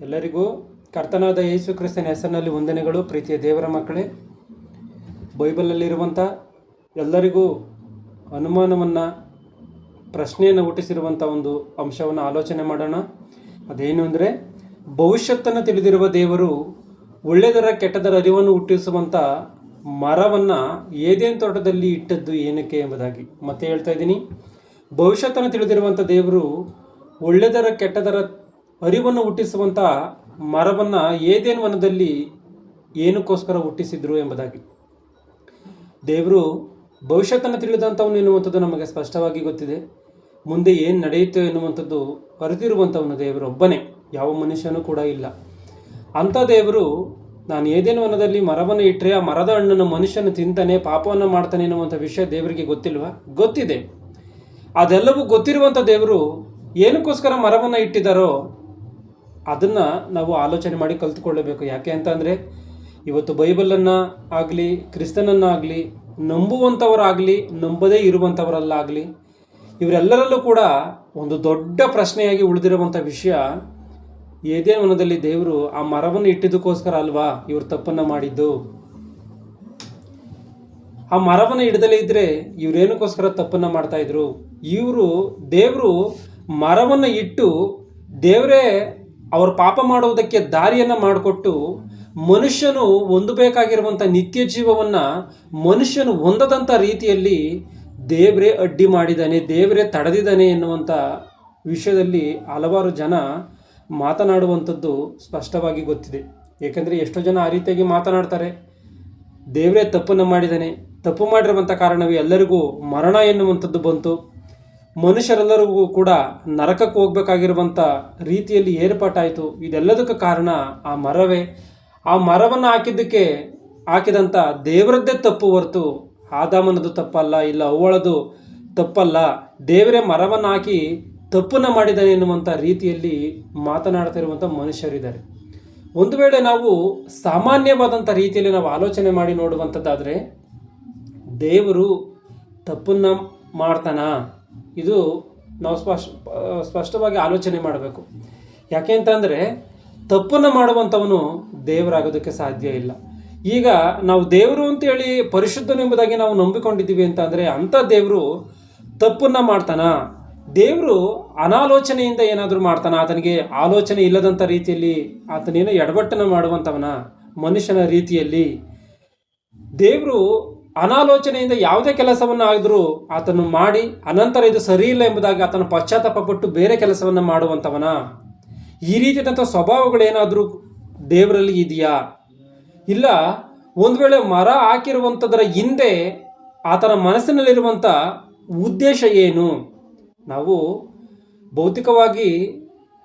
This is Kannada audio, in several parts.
ಎಲ್ಲರಿಗೂ ಕರ್ತನಾದ ಯೇಸು ಕ್ರಿಸ್ತನ ಹೆಸರಿನಲ್ಲಿ ವಂದನೆಗಳು. ಪ್ರೀತಿಯ ದೇವರ ಮಕ್ಕಳೇ, ಬೈಬಲಲ್ಲಿರುವಂಥ ಎಲ್ಲರಿಗೂ ಅನುಮಾನವನ್ನು, ಪ್ರಶ್ನೆಯನ್ನು ಹುಟ್ಟಿಸಿರುವಂಥ ಒಂದು ಅಂಶವನ್ನು ಆಲೋಚನೆ ಮಾಡೋಣ. ಅದೇನು ಅಂದರೆ, ಭವಿಷ್ಯತ್ತನ್ನು ತಿಳಿದಿರುವ ದೇವರು ಒಳ್ಳೆಯದರ ಕೆಟ್ಟದರ ಅರಿವನ್ನು ಹುಟ್ಟಿಸುವಂಥ ಮರವನ್ನು ಏದೇನ್ ತೋಟದಲ್ಲಿ ಇಟ್ಟದ್ದು ಏನಕ್ಕೆ ಎಂಬುದಾಗಿ ಮತ್ತೆ ಹೇಳ್ತಾ ಇದ್ದೀನಿ. ಭವಿಷ್ಯತ್ತನ್ನು ತಿಳಿದಿರುವಂಥ ದೇವರು ಒಳ್ಳೆಯದರ ಕೆಟ್ಟದರ ಅರಿವನ್ನು ಹುಟ್ಟಿಸುವಂಥ ಮರವನ್ನು ಏದೇನ್ ವನದಲ್ಲಿ ಏನಕ್ಕೋಸ್ಕರ ಹುಟ್ಟಿಸಿದ್ರು ಎಂಬುದಾಗಿ. ದೇವರು ಭವಿಷ್ಯತ್ತನ್ನು ತಿಳಿದಂಥವನು ಎನ್ನುವಂಥದ್ದು ನಮಗೆ ಸ್ಪಷ್ಟವಾಗಿ ಗೊತ್ತಿದೆ. ಮುಂದೆ ಏನು ನಡೆಯುತ್ತೆ ಎನ್ನುವಂಥದ್ದು ಅರಿತಿರುವಂಥವನು ದೇವರು ಒಬ್ಬನೇ, ಯಾವ ಮನುಷ್ಯನೂ ಕೂಡ ಇಲ್ಲ. ಅಂಥ ದೇವರು ನಾನು ಏದೇನು ವನದಲ್ಲಿ ಮರವನ್ನು ಇಟ್ಟರೆ ಆ ಮರದ ಹಣ್ಣನ್ನು ಮನುಷ್ಯನು ತಿಂತಾನೆ, ಪಾಪವನ್ನು ಮಾಡ್ತಾನೆ ಎನ್ನುವಂಥ ವಿಷಯ ದೇವರಿಗೆ ಗೊತ್ತಿಲ್ವಾ? ಗೊತ್ತಿದೆ. ಅದೆಲ್ಲವೂ ಗೊತ್ತಿರುವಂಥ ದೇವರು ಏನಕ್ಕೋಸ್ಕರ ಮರವನ್ನು ಇಟ್ಟಿದ್ದಾರೋ ಅದನ್ನು ನಾವು ಆಲೋಚನೆ ಮಾಡಿ ಕಲಿತುಕೊಳ್ಳಬೇಕು. ಯಾಕೆ ಅಂತ ಅಂದರೆ, ಇವತ್ತು ಬೈಬಲನ್ನು ಆಗಲಿ, ಕ್ರಿಸ್ತನನ್ನಾಗಲಿ ನಂಬುವಂಥವರಾಗಲಿ, ನಂಬದೇ ಇರುವಂಥವರಲ್ಲಾಗಲಿ, ಇವರೆಲ್ಲರಲ್ಲೂ ಕೂಡ ಒಂದು ದೊಡ್ಡ ಪ್ರಶ್ನೆಯಾಗಿ ಉಳಿದಿರುವಂಥ ವಿಷಯ, ಏದೇನ್ ವನದಲ್ಲಿ ದೇವರು ಆ ಮರವನ್ನು ಇಟ್ಟಿದ್ದಕ್ಕೋಸ್ಕರ ಅಲ್ವಾ ಇವರು ತಪ್ಪನ್ನು ಮಾಡಿದ್ದು? ಆ ಮರವನ್ನು ಹಿಡ್ದಲೇ ಇದ್ದರೆ ಇವರೇನಕ್ಕೋಸ್ಕರ ತಪ್ಪನ್ನು ಮಾಡ್ತಾಯಿದ್ರು? ದೇವರು ಮರವನ್ನು ಇಟ್ಟು ದೇವರೇ ಅವರು ಪಾಪ ಮಾಡುವುದಕ್ಕೆ ದಾರಿಯನ್ನು ಮಾಡಿಕೊಟ್ಟು ಮನುಷ್ಯನು ಹೊಂದಬೇಕಾಗಿರುವಂಥ ನಿತ್ಯ ಜೀವವನ್ನು ಮನುಷ್ಯನು ಹೊಂದದಂಥ ರೀತಿಯಲ್ಲಿ ದೇವರೇ ಅಡ್ಡಿ ಮಾಡಿದ್ದಾನೆ, ದೇವರೇ ತಡೆದಿದ್ದಾನೆ ಎನ್ನುವಂಥ ವಿಷಯದಲ್ಲಿ ಹಲವಾರು ಜನ ಮಾತನಾಡುವಂಥದ್ದು ಸ್ಪಷ್ಟವಾಗಿ ಗೊತ್ತಿದೆ. ಏಕೆಂದರೆ ಎಷ್ಟೋ ಜನ ಆ ರೀತಿಯಾಗಿ ಮಾತನಾಡ್ತಾರೆ. ದೇವರೇ ತಪ್ಪನ್ನು ಮಾಡಿದ್ದಾನೆ, ತಪ್ಪು ಮಾಡಿರುವಂಥ ಕಾರಣವೇ ಎಲ್ಲರಿಗೂ ಮರಣ ಎನ್ನುವಂಥದ್ದು ಬಂತು, ಮನುಷ್ಯರೆಲ್ಲರಿಗೂ ಕೂಡ ನರಕಕ್ಕೆ ಹೋಗ್ಬೇಕಾಗಿರುವಂಥ ರೀತಿಯಲ್ಲಿ ಏರ್ಪಾಟಾಯಿತು. ಇದೆಲ್ಲದಕ್ಕೆ ಕಾರಣ ಆ ಮರವೇ. ಆ ಮರವನ್ನು ಹಾಕಿದಂಥ ದೇವರದ್ದೇ ತಪ್ಪು ಹೊರತು ಆದಾಮನದು ತಪ್ಪಲ್ಲ, ಇಲ್ಲ ಅವ್ವಳದು ತಪ್ಪಲ್ಲ. ದೇವರೇ ಮರವನ್ನು ಹಾಕಿ ತಪ್ಪನ್ನು ಮಾಡಿದ್ದಾನೆ ಎನ್ನುವಂಥ ರೀತಿಯಲ್ಲಿ ಮಾತನಾಡ್ತಿರುವಂಥ ಮನುಷ್ಯರಿದ್ದಾರೆ. ಒಂದು ವೇಳೆ ನಾವು ಸಾಮಾನ್ಯವಾದಂಥ ರೀತಿಯಲ್ಲಿ ನಾವು ಆಲೋಚನೆ ಮಾಡಿ ನೋಡುವಂಥದ್ದಾದರೆ, ದೇವರು ತಪ್ಪನ್ನು ಮಾಡ್ತಾನಾ? ಇದು ನಾವು ಸ್ಪಷ್ಟವಾಗಿ ಆಲೋಚನೆ ಮಾಡಬೇಕು. ಯಾಕೆ ಅಂತಂದರೆ, ತಪ್ಪನ್ನು ಮಾಡುವಂಥವನು ದೇವರಾಗೋದಕ್ಕೆ ಸಾಧ್ಯ ಇಲ್ಲ. ಈಗ ನಾವು ದೇವರು ಅಂತೇಳಿ ಪರಿಶುದ್ಧನೆಂಬುದಾಗಿ ನಾವು ನಂಬಿಕೊಂಡಿದ್ದೀವಿ ಅಂತಂದರೆ, ಅಂಥ ದೇವರು ತಪ್ಪನ್ನು ಮಾಡ್ತಾನಾ? ದೇವರು ಅನಾಲೋಚನೆಯಿಂದ ಏನಾದರೂ ಮಾಡ್ತಾನ? ಆತನಿಗೆ ಆಲೋಚನೆ ಇಲ್ಲದಂಥ ರೀತಿಯಲ್ಲಿ ಆತನೇನೋ ಎಡವಟ್ಟನ್ನು ಮಾಡುವಂಥವನ ಮನುಷ್ಯನ ರೀತಿಯಲ್ಲಿ? ದೇವರು ಅನಾಲೋಚನೆಯಿಂದ ಯಾವುದೇ ಕೆಲಸವನ್ನು ಆದರೂ ಆತನು ಮಾಡಿ ಅನಂತರ ಇದು ಸರಿ ಇಲ್ಲ ಎಂಬುದಾಗಿ ಆತನು ಪಶ್ಚಾತ್ತಾಪಪಟ್ಟು ಬೇರೆ ಕೆಲಸವನ್ನು ಮಾಡುವಂಥವನ? ಈ ರೀತಿಯಾದಂಥ ಸ್ವಭಾವಗಳೇನಾದರೂ ದೇವರಲ್ಲಿ ಇದೆಯಾ? ಇಲ್ಲ. ಒಂದು ವೇಳೆ ಮರ ಹಾಕಿರುವಂಥದ್ದರ ಹಿಂದೆ ಆತನ ಮನಸ್ಸಿನಲ್ಲಿರುವಂಥ ಉದ್ದೇಶ ಏನು? ನಾವು ಭೌತಿಕವಾಗಿ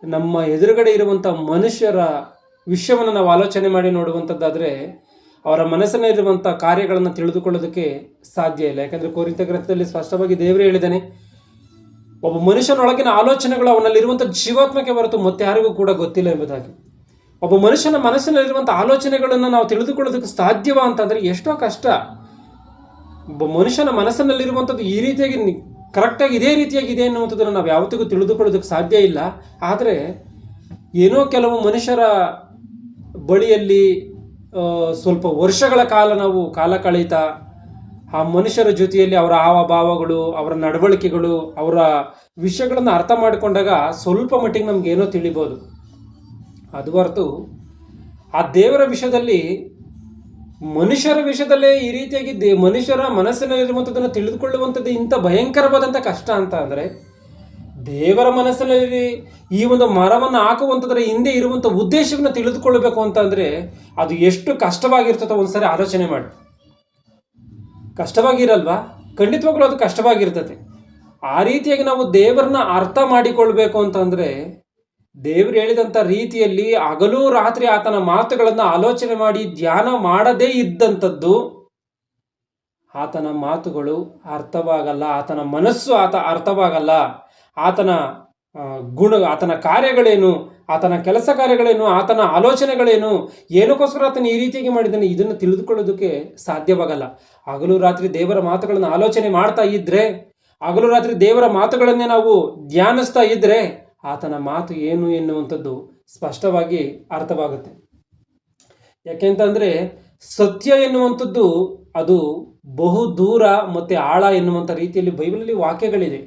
ನಮ್ಮ ಎದುರುಗಡೆ ಇರುವಂಥ ಮನುಷ್ಯರ ವಿಷಯವನ್ನು ನಾವು ಆಲೋಚನೆ ಮಾಡಿ ನೋಡುವಂಥದ್ದಾದರೆ ಅವರ ಮನಸ್ಸಿನಲ್ಲಿರುವಂಥ ಕಾರ್ಯಗಳನ್ನು ತಿಳಿದುಕೊಳ್ಳೋದಕ್ಕೆ ಸಾಧ್ಯ ಇಲ್ಲ. ಯಾಕಂದರೆ ಕೊರಿಂಥ ಗ್ರಂಥದಲ್ಲಿ ಸ್ಪಷ್ಟವಾಗಿ ದೇವರೇ ಹೇಳಿದ್ದಾನೆ, ಒಬ್ಬ ಮನುಷ್ಯನೊಳಗಿನ ಆಲೋಚನೆಗಳು ಅವನಲ್ಲಿರುವಂಥ ಜೀವಾತ್ಮಕ್ಕೆ ಹೊರತು ಮತ್ತೆ ಯಾರಿಗೂ ಕೂಡ ಗೊತ್ತಿಲ್ಲ ಎಂಬುದಾಗಿ. ಒಬ್ಬ ಮನುಷ್ಯನ ಮನಸ್ಸಿನಲ್ಲಿರುವಂಥ ಆಲೋಚನೆಗಳನ್ನು ನಾವು ತಿಳಿದುಕೊಳ್ಳೋದಕ್ಕೆ ಸಾಧ್ಯವಾ ಅಂತಂದರೆ ಎಷ್ಟೋ ಕಷ್ಟ. ಒಬ್ಬ ಮನುಷ್ಯನ ಮನಸ್ಸಿನಲ್ಲಿರುವಂಥದ್ದು ಈ ರೀತಿಯಾಗಿ ಕರೆಕ್ಟಾಗಿ ಇದೇ ರೀತಿಯಾಗಿದೆ ಎನ್ನುವಂಥದ್ದನ್ನು ನಾವು ಯಾವತ್ತಿಗೂ ತಿಳಿದುಕೊಳ್ಳೋದಕ್ಕೆ ಸಾಧ್ಯ ಇಲ್ಲ. ಆದರೆ ಏನೋ ಕೆಲವು ಮನುಷ್ಯರ ಬಳಿಯಲ್ಲಿ ಸ್ವಲ್ಪ ವರ್ಷಗಳ ಕಾಲ ಕಳೀತಾ ಆ ಮನುಷ್ಯರ ಜೊತೆಯಲ್ಲಿ ಅವರ ಹಾವಭಾವಗಳು, ಅವರ ನಡವಳಿಕೆಗಳು, ಅವರ ವಿಷಯಗಳನ್ನು ಅರ್ಥ ಮಾಡಿಕೊಂಡಾಗ ಸ್ವಲ್ಪ ಮಟ್ಟಿಗೆ ನಮಗೇನೋ ತಿಳಿಬೋದು. ಅದು ಹೊರತು ಆ ದೇವರ ವಿಷಯದಲ್ಲಿ, ಮನುಷ್ಯರ ವಿಷಯದಲ್ಲೇ ಈ ರೀತಿಯಾಗಿ ಮನುಷ್ಯರ ಮನಸ್ಸಿನಲ್ಲಿರುವಂಥದ್ದನ್ನು ತಿಳಿದುಕೊಳ್ಳುವಂಥದ್ದು ಇಂಥ ಭಯಂಕರವಾದಂಥ ಕಷ್ಟ ಅಂತ ಅಂದರೆ, ದೇವರ ಮನಸ್ಸಿನಲ್ಲಿ ಈ ಒಂದು ಮರವನ್ನು ಹಾಕುವಂಥದ್ರ ಹಿಂದೆ ಇರುವಂಥ ಉದ್ದೇಶವನ್ನು ತಿಳಿದುಕೊಳ್ಳಬೇಕು ಅಂತಂದರೆ ಅದು ಎಷ್ಟು ಕಷ್ಟವಾಗಿರ್ತದೋ ಒಂದ್ಸರಿ ಆಲೋಚನೆ ಮಾಡಿ. ಕಷ್ಟವಾಗಿರಲ್ವಾ? ಖಂಡಿತವಾಗ್ಲೂ ಅದು ಕಷ್ಟವಾಗಿರ್ತದೆ. ಆ ರೀತಿಯಾಗಿ ನಾವು ದೇವರನ್ನ ಅರ್ಥ ಮಾಡಿಕೊಳ್ಬೇಕು ಅಂತಂದರೆ, ದೇವರು ಹೇಳಿದಂಥ ರೀತಿಯಲ್ಲಿ ಹಗಲು ರಾತ್ರಿ ಆತನ ಮಾತುಗಳನ್ನು ಆಲೋಚನೆ ಮಾಡಿ ಧ್ಯಾನ ಮಾಡದೇ ಇದ್ದಂಥದ್ದು ಆತನ ಮಾತುಗಳು ಅರ್ಥವಾಗಲ್ಲ, ಆತನ ಮನಸ್ಸು ಅರ್ಥವಾಗಲ್ಲ. ಆತನ ಆತನ ಕಾರ್ಯಗಳೇನು, ಆತನ ಕೆಲಸ ಕಾರ್ಯಗಳೇನು, ಆತನ ಆಲೋಚನೆಗಳೇನು, ಏನಕ್ಕೋಸ್ಕರ ಆತನ ಈ ರೀತಿಯಾಗಿ ಮಾಡಿದ್ದಾನೆ, ಇದನ್ನು ತಿಳಿದುಕೊಳ್ಳೋದಕ್ಕೆ ಸಾಧ್ಯವಾಗಲ್ಲ. ಹಗಲು ರಾತ್ರಿ ದೇವರ ಮಾತುಗಳನ್ನು ಆಲೋಚನೆ ಮಾಡ್ತಾ ಇದ್ದರೆ, ಹಗಲು ರಾತ್ರಿ ದೇವರ ಮಾತುಗಳನ್ನೇ ನಾವು ಧ್ಯಾನಿಸ್ತಾ ಇದ್ದರೆ ಆತನ ಮಾತು ಏನು ಎನ್ನುವಂಥದ್ದು ಸ್ಪಷ್ಟವಾಗಿ ಅರ್ಥವಾಗುತ್ತೆ. ಯಾಕೆಂತಂದರೆ ಸತ್ಯ ಎನ್ನುವಂಥದ್ದು ಅದು ಬಹು ದೂರ ಮತ್ತು ಆಳ ಎನ್ನುವಂಥ ರೀತಿಯಲ್ಲಿ ಬೈಬಲಲ್ಲಿ ವಾಕ್ಯಗಳಿದೆ.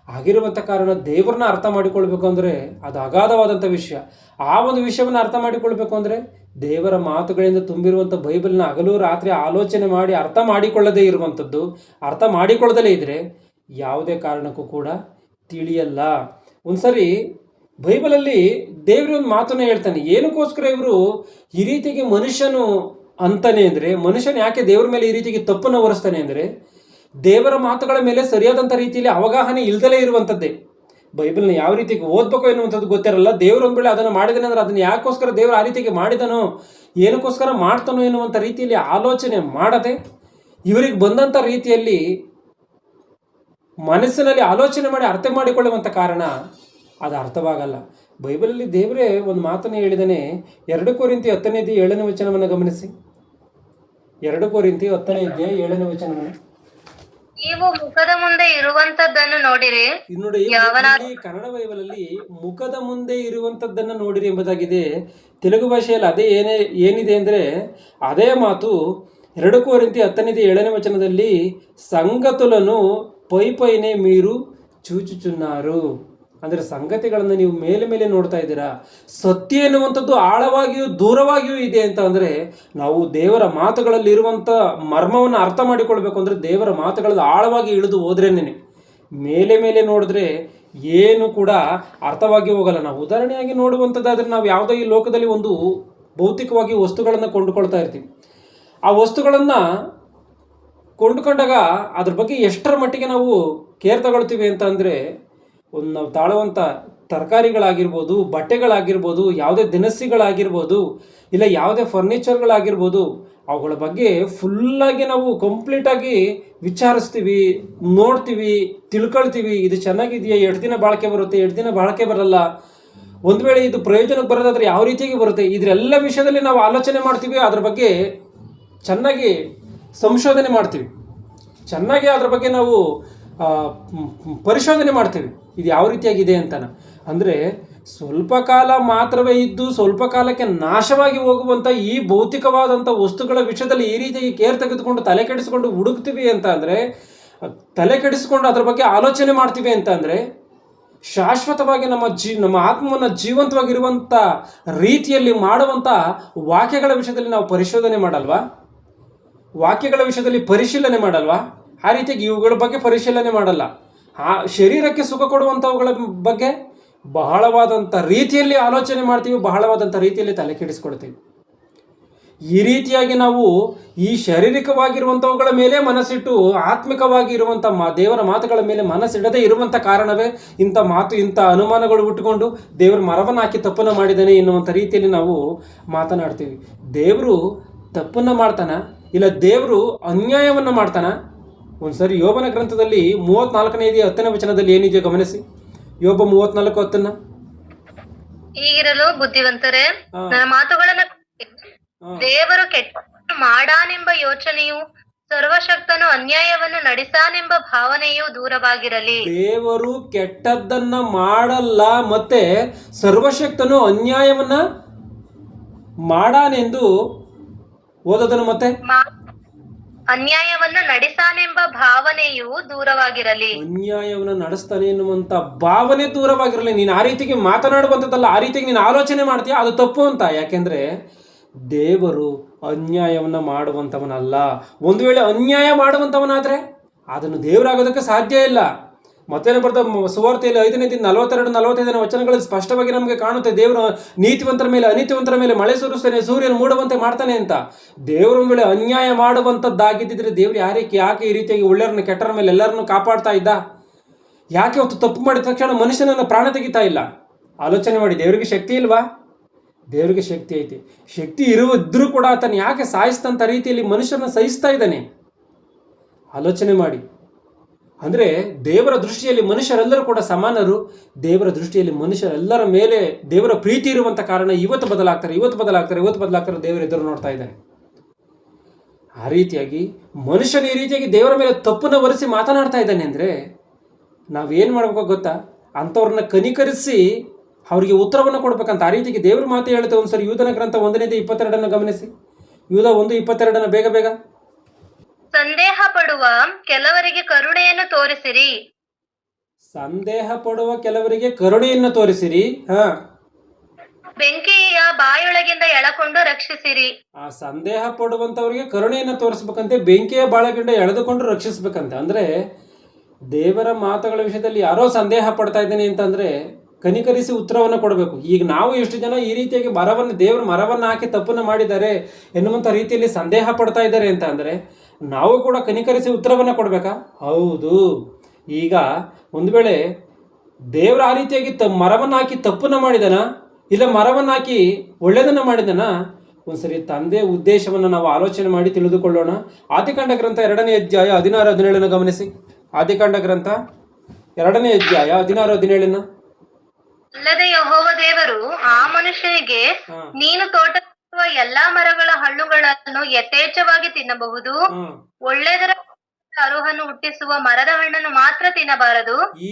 ಆಗಿರುವಂಥ ಕಾರಣ ದೇವರನ್ನ ಅರ್ಥ ಮಾಡಿಕೊಳ್ಬೇಕು ಅಂದರೆ ಅದು ಅಗಾಧವಾದಂಥ ವಿಷಯ. ಆ ಒಂದು ವಿಷಯವನ್ನು ಅರ್ಥ ಮಾಡಿಕೊಳ್ಬೇಕು ಅಂದರೆ ದೇವರ ಮಾತುಗಳಿಂದ ತುಂಬಿರುವಂಥ ಬೈಬಲ್ನ ಹಗಲು ರಾತ್ರಿ ಆಲೋಚನೆ ಮಾಡಿ ಅರ್ಥ ಮಾಡಿಕೊಳ್ಳದೇ ಇರುವಂಥದ್ದು, ಅರ್ಥ ಮಾಡಿಕೊಳ್ಳದಲೇ ಇದ್ದರೆ ಯಾವುದೇ ಕಾರಣಕ್ಕೂ ಕೂಡ ತಿಳಿಯಲ್ಲ. ಒಂದ್ಸರಿ ಬೈಬಲಲ್ಲಿ ದೇವರು ಒಂದು ಮಾತನ್ನು ಹೇಳ್ತಾನೆ. ಏನಕ್ಕೋಸ್ಕರ ಇವರು ಈ ರೀತಿಗೆ ಮನುಷ್ಯನು ಅಂತಾನೆ ಅಂದರೆ, ಮನುಷ್ಯನು ಯಾಕೆ ದೇವರ ಮೇಲೆ ಈ ರೀತಿಗೆ ತಪ್ಪನ್ನು ಹೊರಿಸ್ತಾನೆ ಅಂದರೆ, ದೇವರ ಮಾತುಗಳ ಮೇಲೆ ಸರಿಯಾದಂಥ ರೀತಿಯಲ್ಲಿ ಅವಗಾಹನೆ ಇಲ್ದಲೇ ಇರುವಂಥದ್ದೇ. ಬೈಬಲ್ನ ಯಾವ ರೀತಿಗೆ ಓದ್ಬೇಕು ಎನ್ನುವಂಥದ್ದು ಗೊತ್ತಿರಲ್ಲ. ದೇವರು ಒಂದು ವೇಳೆ ಅದನ್ನು ಮಾಡಿದಾನೆ ಅಂದರೆ ಅದನ್ನು ಯಾಕೋಸ್ಕರ ದೇವರು ಆ ರೀತಿಗೆ ಮಾಡಿದನೋ, ಏನಕ್ಕೋಸ್ಕರ ಮಾಡ್ತಾನೋ ಎನ್ನುವಂಥ ರೀತಿಯಲ್ಲಿ ಆಲೋಚನೆ ಮಾಡದೆ ಇವರಿಗೆ ಬಂದಂಥ ರೀತಿಯಲ್ಲಿ ಮನಸ್ಸಿನಲ್ಲಿ ಆಲೋಚನೆ ಮಾಡಿ ಅರ್ಥ ಮಾಡಿಕೊಳ್ಳುವಂಥ ಕಾರಣ ಅದು ಅರ್ಥವಾಗಲ್ಲ. ಬೈಬಲಲ್ಲಿ ದೇವರೇ ಒಂದು ಮಾತನ್ನು ಹೇಳಿದಾನೆ. 2 ಕೊರಿಂಥಿ 10:7 ಗಮನಿಸಿ. 2 ಕೊರಿಂಥಿ 10:7 ನೀವು ಮುಖದ ಮುಂದೆ ಇರುವಂತದ್ದನ್ನು ನೋಡಿರಿ. ನೋಡಿ, ಕನ್ನಡ ಬೈಬಲಲ್ಲಿ ಮುಖದ ಮುಂದೆ ಇರುವಂತದ್ದನ್ನು ನೋಡಿರಿ ಎಂಬುದಾಗಿದೆ. ತೆಲುಗು ಭಾಷೆಯಲ್ಲಿ ಅದೇ ಏನಿದೆ ಅಂದರೆ ಅದೇ ಮಾತು 2 ಕೊರಿಂಥಿ 10:7 ಸಂಗతులను ಪೈಪೈನೆ మీరు చూచుచున్నారు. ಅಂದರೆ ಸಂಗತಿಗಳನ್ನು ನೀವು ಮೇಲೆ ನೋಡ್ತಾ ಇದ್ದೀರಾ. ಸತ್ಯ ಎನ್ನುವಂಥದ್ದು ಆಳವಾಗಿಯೂ ದೂರವಾಗಿಯೂ ಇದೆ ಅಂತ ಅಂದರೆ ನಾವು ದೇವರ ಮಾತುಗಳಲ್ಲಿ ಇರುವಂಥ ಮರ್ಮವನ್ನು ಅರ್ಥ ಮಾಡಿಕೊಳ್ಬೇಕು ಅಂದರೆ ದೇವರ ಮಾತುಗಳಲ್ಲಿ ಆಳವಾಗಿ ಇಳಿದು ಹೋದ್ರೇನೆ. ಮೇಲೆ ನೋಡಿದ್ರೆ ಏನು ಕೂಡ ಅರ್ಥವಾಗಿ ಹೋಗಲ್ಲ. ನಾವು ಉದಾಹರಣೆಯಾಗಿ ನೋಡುವಂಥದ್ದಾದರೆ ನಾವು ಯಾವುದೋ ಈ ಲೋಕದಲ್ಲಿ ಒಂದು ಭೌತಿಕವಾಗಿ ವಸ್ತುಗಳನ್ನು ಕೊಂಡುಕೊಳ್ತಾ ಇರ್ತೀವಿ. ಆ ವಸ್ತುಗಳನ್ನು ಕೊಂಡುಕೊಂಡಾಗ ಅದ್ರ ಬಗ್ಗೆ ಎಷ್ಟರ ಮಟ್ಟಿಗೆ ನಾವು ಕೇರ್ ತಗೊಳ್ತೀವಿ ಅಂತ ಅಂದರೆ, ಒಂದು ನಾವು ತಾಳುವಂಥ ತರಕಾರಿಗಳಾಗಿರ್ಬೋದು, ಬಟ್ಟೆಗಳಾಗಿರ್ಬೋದು, ಯಾವುದೇ ದಿನಸಿಗಳಾಗಿರ್ಬೋದು, ಇಲ್ಲ ಯಾವುದೇ ಫರ್ನಿಚರ್ಗಳಾಗಿರ್ಬೋದು, ಅವುಗಳ ಬಗ್ಗೆ ಫುಲ್ಲಾಗಿ ನಾವು ಕಂಪ್ಲೀಟಾಗಿ ವಿಚಾರಿಸ್ತೀವಿ, ನೋಡ್ತೀವಿ, ತಿಳ್ಕೊಳ್ತೀವಿ. ಇದು ಚೆನ್ನಾಗಿದೆಯಾ, 2 ದಿನ ಬಾಳಿಕೆ ಬರುತ್ತೆ, 2 ದಿನ ಬಾಳಿಕೆ ಬರಲ್ಲ, ಒಂದು ವೇಳೆ ಇದು ಪ್ರಯೋಜನಕ್ಕೆ ಬರೋದಾದ್ರೆ ಯಾವ ರೀತಿಯಾಗಿ ಬರುತ್ತೆ, ಇದರೆಲ್ಲ ವಿಷಯದಲ್ಲಿ ನಾವು ಆಲೋಚನೆ ಮಾಡ್ತೀವಿ. ಅದ್ರ ಬಗ್ಗೆ ಚೆನ್ನಾಗಿ ಸಂಶೋಧನೆ ಮಾಡ್ತೀವಿ, ಚೆನ್ನಾಗಿ ಅದ್ರ ಬಗ್ಗೆ ನಾವು ಪರಿಶೋಧನೆ ಮಾಡ್ತೀವಿ, ಇದು ಯಾವ ರೀತಿಯಾಗಿದೆ ಅಂತಾನ. ಅಂದರೆ ಸ್ವಲ್ಪ ಕಾಲ ಮಾತ್ರವೇ ಇದ್ದು ಸ್ವಲ್ಪ ಕಾಲಕ್ಕೆ ನಾಶವಾಗಿ ಹೋಗುವಂಥ ಈ ಭೌತಿಕವಾದಂಥ ವಸ್ತುಗಳ ವಿಷಯದಲ್ಲಿ ಈ ರೀತಿಯಾಗಿ ಕೇರ್ ತೆಗೆದುಕೊಂಡು ತಲೆ ಕೆಡಿಸ್ಕೊಂಡು ಹುಡುಕ್ತೀವಿ ಅಂತ ಅಂದರೆ, ತಲೆ ಕೆಡಿಸ್ಕೊಂಡು ಅದ್ರ ಬಗ್ಗೆ ಆಲೋಚನೆ ಮಾಡ್ತೀವಿ ಅಂತ ಅಂದರೆ, ಶಾಶ್ವತವಾಗಿ ನಮ್ಮ ಆತ್ಮವನ್ನು ಜೀವಂತವಾಗಿರುವಂಥ ರೀತಿಯಲ್ಲಿ ಮಾಡುವಂಥ ವಾಕ್ಯಗಳ ವಿಷಯದಲ್ಲಿ ನಾವು ಪರಿಶೋಧನೆ ಮಾಡಲ್ವಾ? ವಾಕ್ಯಗಳ ವಿಷಯದಲ್ಲಿ ಪರಿಶೀಲನೆ ಮಾಡಲ್ವಾ? ಆ ರೀತಿಯಾಗಿ ಇವುಗಳ ಬಗ್ಗೆ ಪರಿಶೀಲನೆ ಮಾಡಲ್ಲ. ಆ ಶರೀರಕ್ಕೆ ಸುಖ ಕೊಡುವಂಥವುಗಳ ಬಗ್ಗೆ ಬಹಳವಾದಂಥ ರೀತಿಯಲ್ಲಿ ಆಲೋಚನೆ ಮಾಡ್ತೀವಿ, ಬಹಳವಾದಂಥ ರೀತಿಯಲ್ಲಿ ತಲೆ ಕೆಡಿಸ್ಕೊಳ್ತೀವಿ. ಈ ರೀತಿಯಾಗಿ ನಾವು ಈ ಶಾರೀರಿಕವಾಗಿರುವಂಥವುಗಳ ಮೇಲೆ ಮನಸ್ಸಿಟ್ಟು ಆತ್ಮಿಕವಾಗಿ ಇರುವಂಥ ದೇವರ ಮಾತುಗಳ ಮೇಲೆ ಮನಸ್ಸಿಡದೇ ಇರುವಂಥ ಕಾರಣವೇ ಇಂಥ ಅನುಮಾನಗಳು ಹುಟ್ಟುಕೊಂಡು ದೇವರ ಮರವನ್ನು ಹಾಕಿ ತಪ್ಪನ್ನು ಮಾಡಿದ್ದಾನೆ ಎನ್ನುವಂಥ ರೀತಿಯಲ್ಲಿ ನಾವು ಮಾತನಾಡ್ತೀವಿ. ದೇವರು ತಪ್ಪನ್ನು ಮಾಡ್ತಾನ, ಇಲ್ಲ ದೇವರು ಅನ್ಯಾಯವನ್ನು ಮಾಡ್ತಾನ? ಒಂದ್ಸರಿ ಯೋಬನ ಗ್ರಂಥದಲ್ಲಿ 34:10 ಏನಿದೆಯೋ ಗಮನಿಸಿ. ಯೋಬ 34:10. ಹೀಗಿರಲು ಬುದ್ಧಿವಂತರೇ, ನನ್ನ ಮಾತುಗಳನ್ನು ದೇವರು ಕೆಟ್ಟ ಮಾಡಾನೆಂಬ ಯೋಚನೆಯು, ಸರ್ವಶಕ್ತನು ಅನ್ಯಾಯವನ್ನು ನಡೆಸಾನೆಂಬ ಭಾವನೆಯು ದೂರವಾಗಿರಲಿ. ದೇವರು ಕೆಟ್ಟದ್ದನ್ನ ಮಾಡಲ್ಲ, ಮತ್ತೆ ಸರ್ವಶಕ್ತನು ಅನ್ಯಾಯವನ್ನ ಮಾಡಾನೆಂದು ಓದೋದನ್ನು ಮತ್ತೆ ಅನ್ಯಾಯವನ್ನು ನಡೆಸಾನೆಂಬ ಭಾವನೆಯು ದೂರವಾಗಿರಲಿ. ಅನ್ಯಾಯವನ್ನು ನಡೆಸ್ತಾನೆ ಎನ್ನುವಂತ ಭಾವನೆ ದೂರವಾಗಿರಲಿ. ನೀನು ಆ ರೀತಿಗೆ ಮಾತನಾಡುವಂಥದ್ದಲ್ಲ, ಆ ರೀತಿಗೆ ನೀನು ಆಲೋಚನೆ ಮಾಡ್ತೀಯ, ಅದು ತಪ್ಪು ಅಂತ. ಯಾಕೆಂದ್ರೆ ದೇವರು ಅನ್ಯಾಯವನ್ನು ಮಾಡುವಂಥವನಲ್ಲ. ಒಂದು ವೇಳೆ ಅನ್ಯಾಯ ಮಾಡುವಂಥವನಾದರೆ ಅದನ್ನು ದೇವರಾಗೋದಕ್ಕೆ ಸಾಧ್ಯ ಇಲ್ಲ. ಮತ್ತೇನು ಬರ್ತಾ ಸುವಾರ್ತೆಯಲ್ಲಿ 5:42-45 ವಚನಗಳಲ್ಲಿ ಸ್ಪಷ್ಟವಾಗಿ ನಮಗೆ ಕಾಣುತ್ತೆ. ದೇವರು ನೀತಿವಂತರ ಮೇಲೆ ಅನೀತಿವಂತರ ಮೇಲೆ ಮಳೆ ಸುರಿಸ್ತಾನೆ, ಸೂರ್ಯನ ಮೂಡುವಂತೆ ಮಾಡ್ತಾನೆ ಅಂತ. ದೇವರು ಒಂದು ವೇಳೆ ಅನ್ಯಾಯ ಮಾಡುವಂಥದ್ದಾಗಿದ್ದರೆ ದೇವರು ಯಾಕೆ ಈ ರೀತಿಯಾಗಿ ಒಳ್ಳೆಯವ್ರನ್ನ ಕೆಟ್ಟರ ಮೇಲೆ ಎಲ್ಲರನ್ನು ಕಾಪಾಡ್ತಾ ಇದ್ದ? ಯಾಕೆ ಅವತ್ತು ತಪ್ಪು ಮಾಡಿದ ತಕ್ಷಣ ಮನುಷ್ಯನನ್ನು ಪ್ರಾಣ ತೆಗಿತಾ ಇಲ್ಲ? ಆಲೋಚನೆ ಮಾಡಿ. ದೇವರಿಗೆ ಶಕ್ತಿ ಇಲ್ವಾ? ದೇವರಿಗೆ ಶಕ್ತಿ ಐತಿ. ಶಕ್ತಿ ಇದ್ರೂ ಕೂಡ ಆತನ ಯಾಕೆ ಸಾಯಿಸ್ತಂಥ ರೀತಿಯಲ್ಲಿ ಮನುಷ್ಯರನ್ನ ಸಹಿಸ್ತಾ ಇದ್ದಾನೆ? ಆಲೋಚನೆ ಮಾಡಿ. ಅಂದರೆ ದೇವರ ದೃಷ್ಟಿಯಲ್ಲಿ ಮನುಷ್ಯರೆಲ್ಲರೂ ಕೂಡ ಸಮಾನರು. ದೇವರ ದೃಷ್ಟಿಯಲ್ಲಿ ಮನುಷ್ಯರೆಲ್ಲರ ಮೇಲೆ ದೇವರ ಪ್ರೀತಿ ಇರುವಂಥ ಕಾರಣ ಇವತ್ತು ಬದಲಾಗ್ತಾರೆ ದೇವರ ಎದುರು ನೋಡ್ತಾ ಇದ್ದಾನೆ. ಆ ರೀತಿಯಾಗಿ ಮನುಷ್ಯನ ಈ ರೀತಿಯಾಗಿ ದೇವರ ಮೇಲೆ ತಪ್ಪನ್ನು ಹೊರಿಸಿ ಮಾತನಾಡ್ತಾ ಇದ್ದಾನೆ ಅಂದರೆ ನಾವೇನು ಮಾಡಬೇಕು ಗೊತ್ತಾ? ಅಂಥವ್ರನ್ನ ಕನಿಕರಿಸಿ ಅವರಿಗೆ ಉತ್ತರವನ್ನು ಕೊಡ್ಬೇಕಂತ. ಆ ರೀತಿಗೆ ದೇವ್ರ ಮಾತು ಹೇಳುತ್ತೆ. ಒಂದ್ಸರಿ ಯೂದನ ಗ್ರಂಥ 1:22 ಗಮನಿಸಿ. ಯೂದ 1:22 ಬೇಗ ಬೇಗ. ಸಂದೇಹ ಪಡುವ ಕೆಲವರಿಗೆ ಕರುಣೆಯನ್ನು ತೋರಿಸಿರಿ. ಸಂದೇಹ ಪಡುವ ಕೆಲವರಿಗೆ ಕರುಣೆಯನ್ನು ತೋರಿಸಿರಿ. ಬೆಂಕಿಯ ಬಾಯೊಳಗಿಂದ ಎಳಕೊಂಡು ರಕ್ಷಿಸಿರಿ. ಆ ಸಂದೇಹ ಪಡುವಂತವರಿಗೆ ಕರುಣೆಯನ್ನು ತೋರಿಸ್ಬೇಕಂತೆ, ಬೆಂಕಿಯ ಬಾಳಗಿಂದ ಎಳೆದುಕೊಂಡು ರಕ್ಷಿಸ್ಬೇಕಂತೆ. ಅಂದ್ರೆ ದೇವರ ಮಾತುಗಳ ವಿಷಯದಲ್ಲಿ ಯಾರೋ ಸಂದೇಹ ಪಡ್ತಾ ಇದ್ದೇನೆ ಅಂತಂದ್ರೆ ಕನಿಕರಿಸಿ ಉತ್ತರವನ್ನು ಕೊಡಬೇಕು. ಈಗ ನಾವು ಎಷ್ಟು ಜನ ಈ ರೀತಿಯಾಗಿ ದೇವರು ಮರವನ್ನು ಹಾಕಿ ತಪ್ಪನ್ನು ಮಾಡಿದ್ದಾರೆ ಎನ್ನುವಂಥ ರೀತಿಯಲ್ಲಿ ಸಂದೇಹ ಪಡ್ತಾ ಇದ್ದಾರೆ ಅಂತ ಅಂದರೆ ನಾವು ಕೂಡ ಕನಿಕರಿಸಿ ಉತ್ತರವನ್ನು ಕೊಡಬೇಕಾ? ಹೌದು. ಈಗ ಒಂದು ವೇಳೆ ದೇವರು ಆ ರೀತಿಯಾಗಿ ಮರವನ್ನು ಹಾಕಿ ತಪ್ಪನ್ನು ಮಾಡಿದನ, ಇಲ್ಲ ಮರವನ್ನು ಹಾಕಿ ಒಳ್ಳೆಯದನ್ನು ಮಾಡಿದನ? ಒಂದ್ಸರಿ ತಂದೆ ಉದ್ದೇಶವನ್ನು ನಾವು ಆಲೋಚನೆ ಮಾಡಿ ತಿಳಿದುಕೊಳ್ಳೋಣ. ಆದಿಕಾಂಡ ಗ್ರಂಥ 2ನೇ ಅಧ್ಯಾಯ 16-17 ಗಮನಿಸಿ. ಆದಿಕಾಂಡ ಗ್ರಂಥ 2ನೇ ಅಧ್ಯಾಯ 16-17. ಅಲ್ಲದೆ ಯೆಹೋವ ದೇವರು ಆ ಮನುಷ್ಯನಿಗೆ, ನೀನು ತೋಟದಲ್ಲಿರುವ ಎಲ್ಲಾ ಮರಗಳ ಹಣ್ಣುಗಳನ್ನು ಯಥೇಚ್ಛವಾಗಿ ತಿನ್ನಬಹುದು, ಒಳ್ಳೆಯದರ ಅರುಹನ್ನು ಹುಟ್ಟಿಸುವ ಮರದ ಹಣ್ಣನ್ನು ಮಾತ್ರ ತಿನ್ನಬಾರದು. ಈ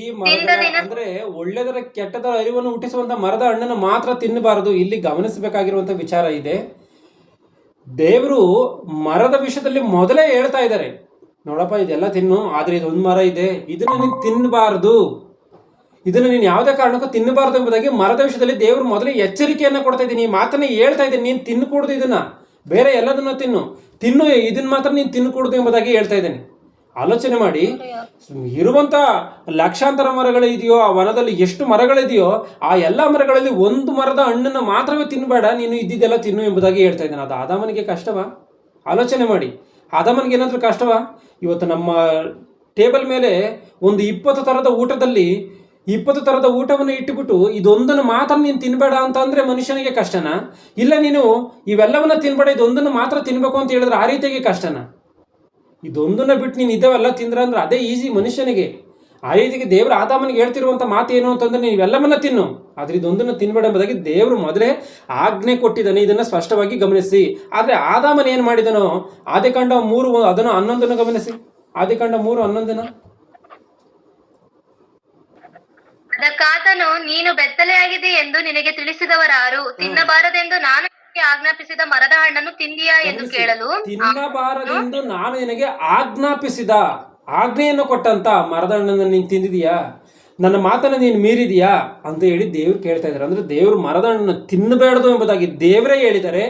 ಅಂದ್ರೆ ಒಳ್ಳೆದರ ಕೆಟ್ಟದರ ಅರಿವನ್ನು ಹುಟ್ಟಿಸುವಂತ ಮರದ ಹಣ್ಣನ್ನು ಮಾತ್ರ ತಿನ್ನಬಾರದು. ಇಲ್ಲಿ ಗಮನಿಸಬೇಕಾಗಿರುವಂತ ವಿಚಾರ ಇದೆ. ದೇವರು ಮರದ ವಿಷಯದಲ್ಲಿ ಮೊದಲೇ ಹೇಳ್ತಾ ಇದ್ದಾರೆ, ನೋಡಪ್ಪ ಇದೆಲ್ಲ ತಿನ್ನು, ಆದ್ರೆ ಇದೊಂದು ಮರ ಇದೆ, ಇದನ್ನ ನೀನು ತಿನ್ನಬಾರದು, ಇದನ್ನು ನೀನು ಯಾವುದೇ ಕಾರಣಕ್ಕೂ ತಿನ್ನಬಾರದು ಎಂಬುದಾಗಿ ಮರದ ವಿಷಯದಲ್ಲಿ ದೇವರು ಮೊದಲೇ ಎಚ್ಚರಿಕೆಯನ್ನು ಕೊಡ್ತಾ ಇದ್ದೀನಿ. ಈ ಮಾತನ್ನ ಹೇಳ್ತಾ ಇದ್ದೀನಿ, ನೀನು ತಿನ್ನಕೂಡದು, ಇದನ್ನ ಬೇರೆ ಎಲ್ಲದನ್ನ ತಿನ್ನು, ಇದನ್ನ ಮಾತ್ರ ನೀನು ತಿನ್ನಕೂಡದು ಎಂಬುದಾಗಿ ಹೇಳ್ತಾ ಇದ್ದೇನೆ. ಆಲೋಚನೆ ಮಾಡಿ, ಇರುವಂತ ಲಕ್ಷಾಂತರ ಮರಗಳು ಇದೆಯೋ, ಆ ವನದಲ್ಲಿ ಎಷ್ಟು ಮರಗಳಿದೆಯೋ ಆ ಎಲ್ಲ ಮರಗಳಲ್ಲಿ ಒಂದು ಮರದ ಹಣ್ಣನ್ನು ಮಾತ್ರವೇ ತಿನ್ನಬೇಡ, ನೀನು ಇದ್ದಿದ್ದೆಲ್ಲ ತಿನ್ನು ಎಂಬುದಾಗಿ ಹೇಳ್ತಾ ಇದ್ದಾನೆ. ಅದು ಆದಾಮನಿಗೆ ಕಷ್ಟವಾ? ಆಲೋಚನೆ ಮಾಡಿ, ಆದಾಮನಿಗೆ ಏನಾದರೂ ಕಷ್ಟವಾ? ಇವತ್ತು ನಮ್ಮ ಟೇಬಲ್ ಮೇಲೆ ಒಂದು 20 ಥರದ ಊಟದಲ್ಲಿ 20 ಥರದ ಊಟವನ್ನು ಇಟ್ಟುಬಿಟ್ಟು ಇದೊಂದನ್ನು ಮಾತ್ರ ನೀನು ತಿನ್ನಬೇಡ ಅಂತ ಅಂದರೆ ಮನುಷ್ಯನಿಗೆ ಕಷ್ಟನಾ? ಇಲ್ಲ ನೀನು ಇವೆಲ್ಲವನ್ನ ತಿನ್ಬೇಡ, ಇದೊಂದನ್ನು ಮಾತ್ರ ತಿನ್ಬೇಕು ಅಂತ ಹೇಳಿದ್ರೆ ಆ ರೀತಿಯಾಗಿ ಕಷ್ಟನಾ? ಇದೊಂದನ್ನ ಬಿಟ್ಟು ನೀನು ಇದೆಲ್ಲ ತಿಂದ್ರೆ ಅಂದ್ರೆ ಅದೇ ಈಸಿ ಮನುಷ್ಯನಿಗೆ. ಆ ರೀತಿಗೆ ದೇವರು ಆದಾಮನಿಗೆ ಹೇಳ್ತಿರುವಂಥ ಮಾತು ಏನು ಅಂತಂದ್ರೆ, ನೀವು ಇವೆಲ್ಲವನ್ನ ತಿನ್ನು, ಆದರೆ ಇದೊಂದನ್ನು ತಿನ್ಬೇಡ ಎಂಬುದಾಗಿ ದೇವರು ಮೊದಲೇ ಆಜ್ಞೆ ಕೊಟ್ಟಿದ್ದಾನೆ. ಇದನ್ನು ಸ್ಪಷ್ಟವಾಗಿ ಗಮನಿಸಿ. ಆದರೆ ಆದಾಮನ ಏನು ಮಾಡಿದನೋ, ಆದಿಕಾಂಡ 3:11 ಗಮನಿಸಿ. ಆದಿಕಾಂಡ 3:11. ಅದಕ್ಕಾತನು, ನೀನು ಬೆತ್ತಲೆಯಾಗಿದೆ ಎಂದು ನಿನಗೆ ತಿಳಿಸಿದವರಾರು, ತಿನ್ನಬಾರದೆಂದು ನಾನು ಆಜ್ಞಾಪಿಸಿದ ಮರದ ಹಣ್ಣನ್ನು ತಿಂದಿಯಾ ಎಂದು ಕೇಳಲು, ತಿನ್ನಬಾರದೆಂದು ನಾನು ನಿನಗೆ ಆಜ್ಞಾಪಿಸಿದ, ಆಜ್ಞೆಯನ್ನು ಕೊಟ್ಟಂತ ಮರದ ಹಣ್ಣನ್ನು ನೀನು ತಿಂದಿದೀಯಾ, ನನ್ನ ಮಾತನ್ನು ನೀನು ಮೀರಿದೀಯಾ ಅಂತ ಹೇಳಿ ದೇವ್ರು ಕೇಳ್ತಾ ಇದ್ದಾರೆ. ಅಂದ್ರೆ ದೇವರು ಮರದ ಹಣ್ಣನ್ನು ತಿನ್ನಬೇಡದು ಎಂಬುದಾಗಿ ದೇವರೇ ಹೇಳಿದ್ದಾರೆ.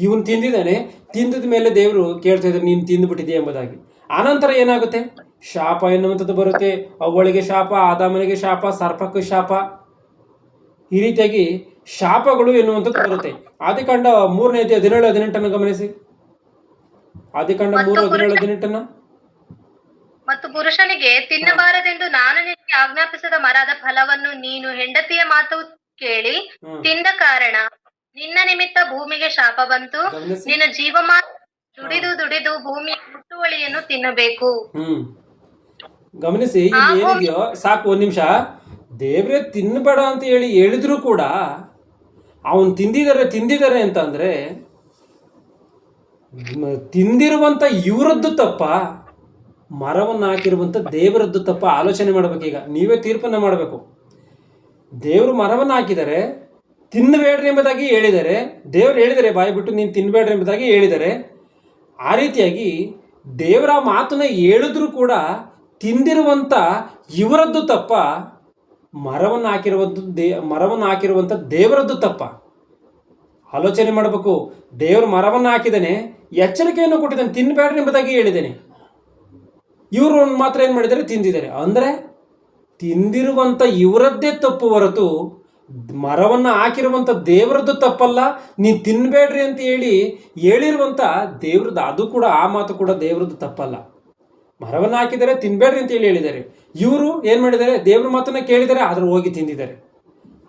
ಇವನು ತಿಂದಿದ್ದಾನೆ, ತಿಂದಿದ ಮೇಲೆ ದೇವರು ಕೇಳ್ತಾ ಇದ್ದಾರೆ, ನೀನು ತಿಂದುಬಿಟ್ಟಿದೆಯಾ ಎಂಬುದಾಗಿ. ಆನಂತರ ಏನಾಗುತ್ತೆ? ಶಾಪ ಎನ್ನುವಂಥದ್ದು ಬರುತ್ತೆ. ಅವಳಿಗೆ ಶಾಪ, ಆದಾಮನಿಗೆ ಶಾಪ, ಸರ್ಪಕ್ಕೆ ಶಾಪ, ಈ ರೀತಿಯಾಗಿ ಶಾಪಗಳು ಎನ್ನುವಂಥದ್ದು ಬರುತ್ತೆ. ಆದಿಕಾಂಡ 3ನೇ ಅಧ್ಯಾಯ 17-18 ಗಮನಿಸಿ. ಆದಿಕಾಂಡ 3:17-18. ಮತ್ತು ಪುರುಷನಿಗೆ, ತಿನ್ನಬಾರದೆಂದು ನಾನು ನಿನಗೆ ಆಜ್ಞಾಪಿಸಿದ ಮರದ ಫಲವನ್ನು ನೀನು ಹೆಂಡತಿಯ ಮಾತು ಕೇಳಿ ತಿಂದ ಕಾರಣ ನಿನ್ನ ನಿಮಿತ್ತ ಭೂಮಿಗೆ ಶಾಪ ಬಂತು, ನಿನ್ನ ಜೀವಮಾನ ದುಡಿದು ಭೂಮಿಯ ಹುಟ್ಟುವಳಿಯನ್ನು ತಿನ್ನಬೇಕು. ಗಮನಿಸಿ, ಇಲ್ಲಿ ಏನಿದೆಯೋ ಸಾಕು, ಒಂದ್ ನಿಮಿಷ. ದೇವ್ರೆ ತಿನ್ನಬೇಡ ಅಂತ ಹೇಳಿದ್ರು ಕೂಡ ಅವನು ತಿಂದಿದ್ದಾರೆ ಅಂತ ಅಂದ್ರೆ ತಿಂದಿರುವಂತ ಇವರದ್ದು ತಪ್ಪ, ಮರವನ್ನು ಹಾಕಿರುವಂತ ದೇವರದ್ದು ತಪ್ಪ? ಆಲೋಚನೆ ಮಾಡ್ಬೇಕು. ಈಗ ನೀವೇ ತೀರ್ಪನ್ನ ಮಾಡಬೇಕು. ದೇವರು ಮರವನ್ನು ಹಾಕಿದ್ದಾರೆ, ತಿನ್ನಬೇಡ್ರಿ ಎಂಬುದಾಗಿ ಹೇಳಿದ್ದಾರೆ. ದೇವರು ಹೇಳಿದರೆ ಬಾಯಿ ಬಿಟ್ಟು ನೀನು ತಿನ್ನಬೇಡ್ರಿ ಎಂಬುದಾಗಿ ಹೇಳಿದ್ದಾರೆ. ಆ ರೀತಿಯಾಗಿ ದೇವರ ಮಾತನ್ನ ಹೇಳಿದ್ರು ಕೂಡ ತಿಂದಿರುವಂತ ಇವರದ್ದು ತಪ್ಪ, ಮರವನ್ನು ಹಾಕಿರುವಂತ ದೇವರದ್ದು ತಪ್ಪ? ಆಲೋಚನೆ ಮಾಡಬೇಕು. ದೇವರು ಮರವನ್ನು ಹಾಕಿದ್ದಾನೆ, ಎಚ್ಚರಿಕೆಯನ್ನು ಕೊಟ್ಟಿದ್ದಾನೆ, ತಿನ್ನಬೇಡ್ರಿ ಎಂಬುದಾಗಿ ಹೇಳಿದ್ದೇನೆ. ಇವರು ಮಾತ್ರ ಏನು ಮಾಡಿದ್ದಾರೆ? ತಿಂದಿದ್ದಾರೆ. ಅಂದರೆ ತಿಂದಿರುವಂಥ ಇವರದ್ದೇ ತಪ್ಪು ಹೊರತು ಮರವನ್ನು ಹಾಕಿರುವಂಥ ದೇವರದ್ದು ತಪ್ಪಲ್ಲ. ನೀನು ತಿನ್ನಬೇಡ್ರಿ ಅಂತ ಹೇಳಿರುವಂಥ ದೇವ್ರದ್ದು, ಅದು ಕೂಡ, ಆ ಮಾತು ಕೂಡ ದೇವ್ರದ್ದು ತಪ್ಪಲ್ಲ. ಮರವನ್ನು ಹಾಕಿದ್ದಾರೆ, ತಿನ್ನಬೇಡ್ರಿ ಅಂತ ಹೇಳಿದ್ದಾರೆ. ಇವರು ಏನು ಮಾಡಿದ್ದಾರೆ? ದೇವ್ರ ಮಾತನ್ನ ಕೇಳಿದ್ದಾರೆ, ಆದರೂ ಹೋಗಿ ತಿಂದಿದ್ದಾರೆ.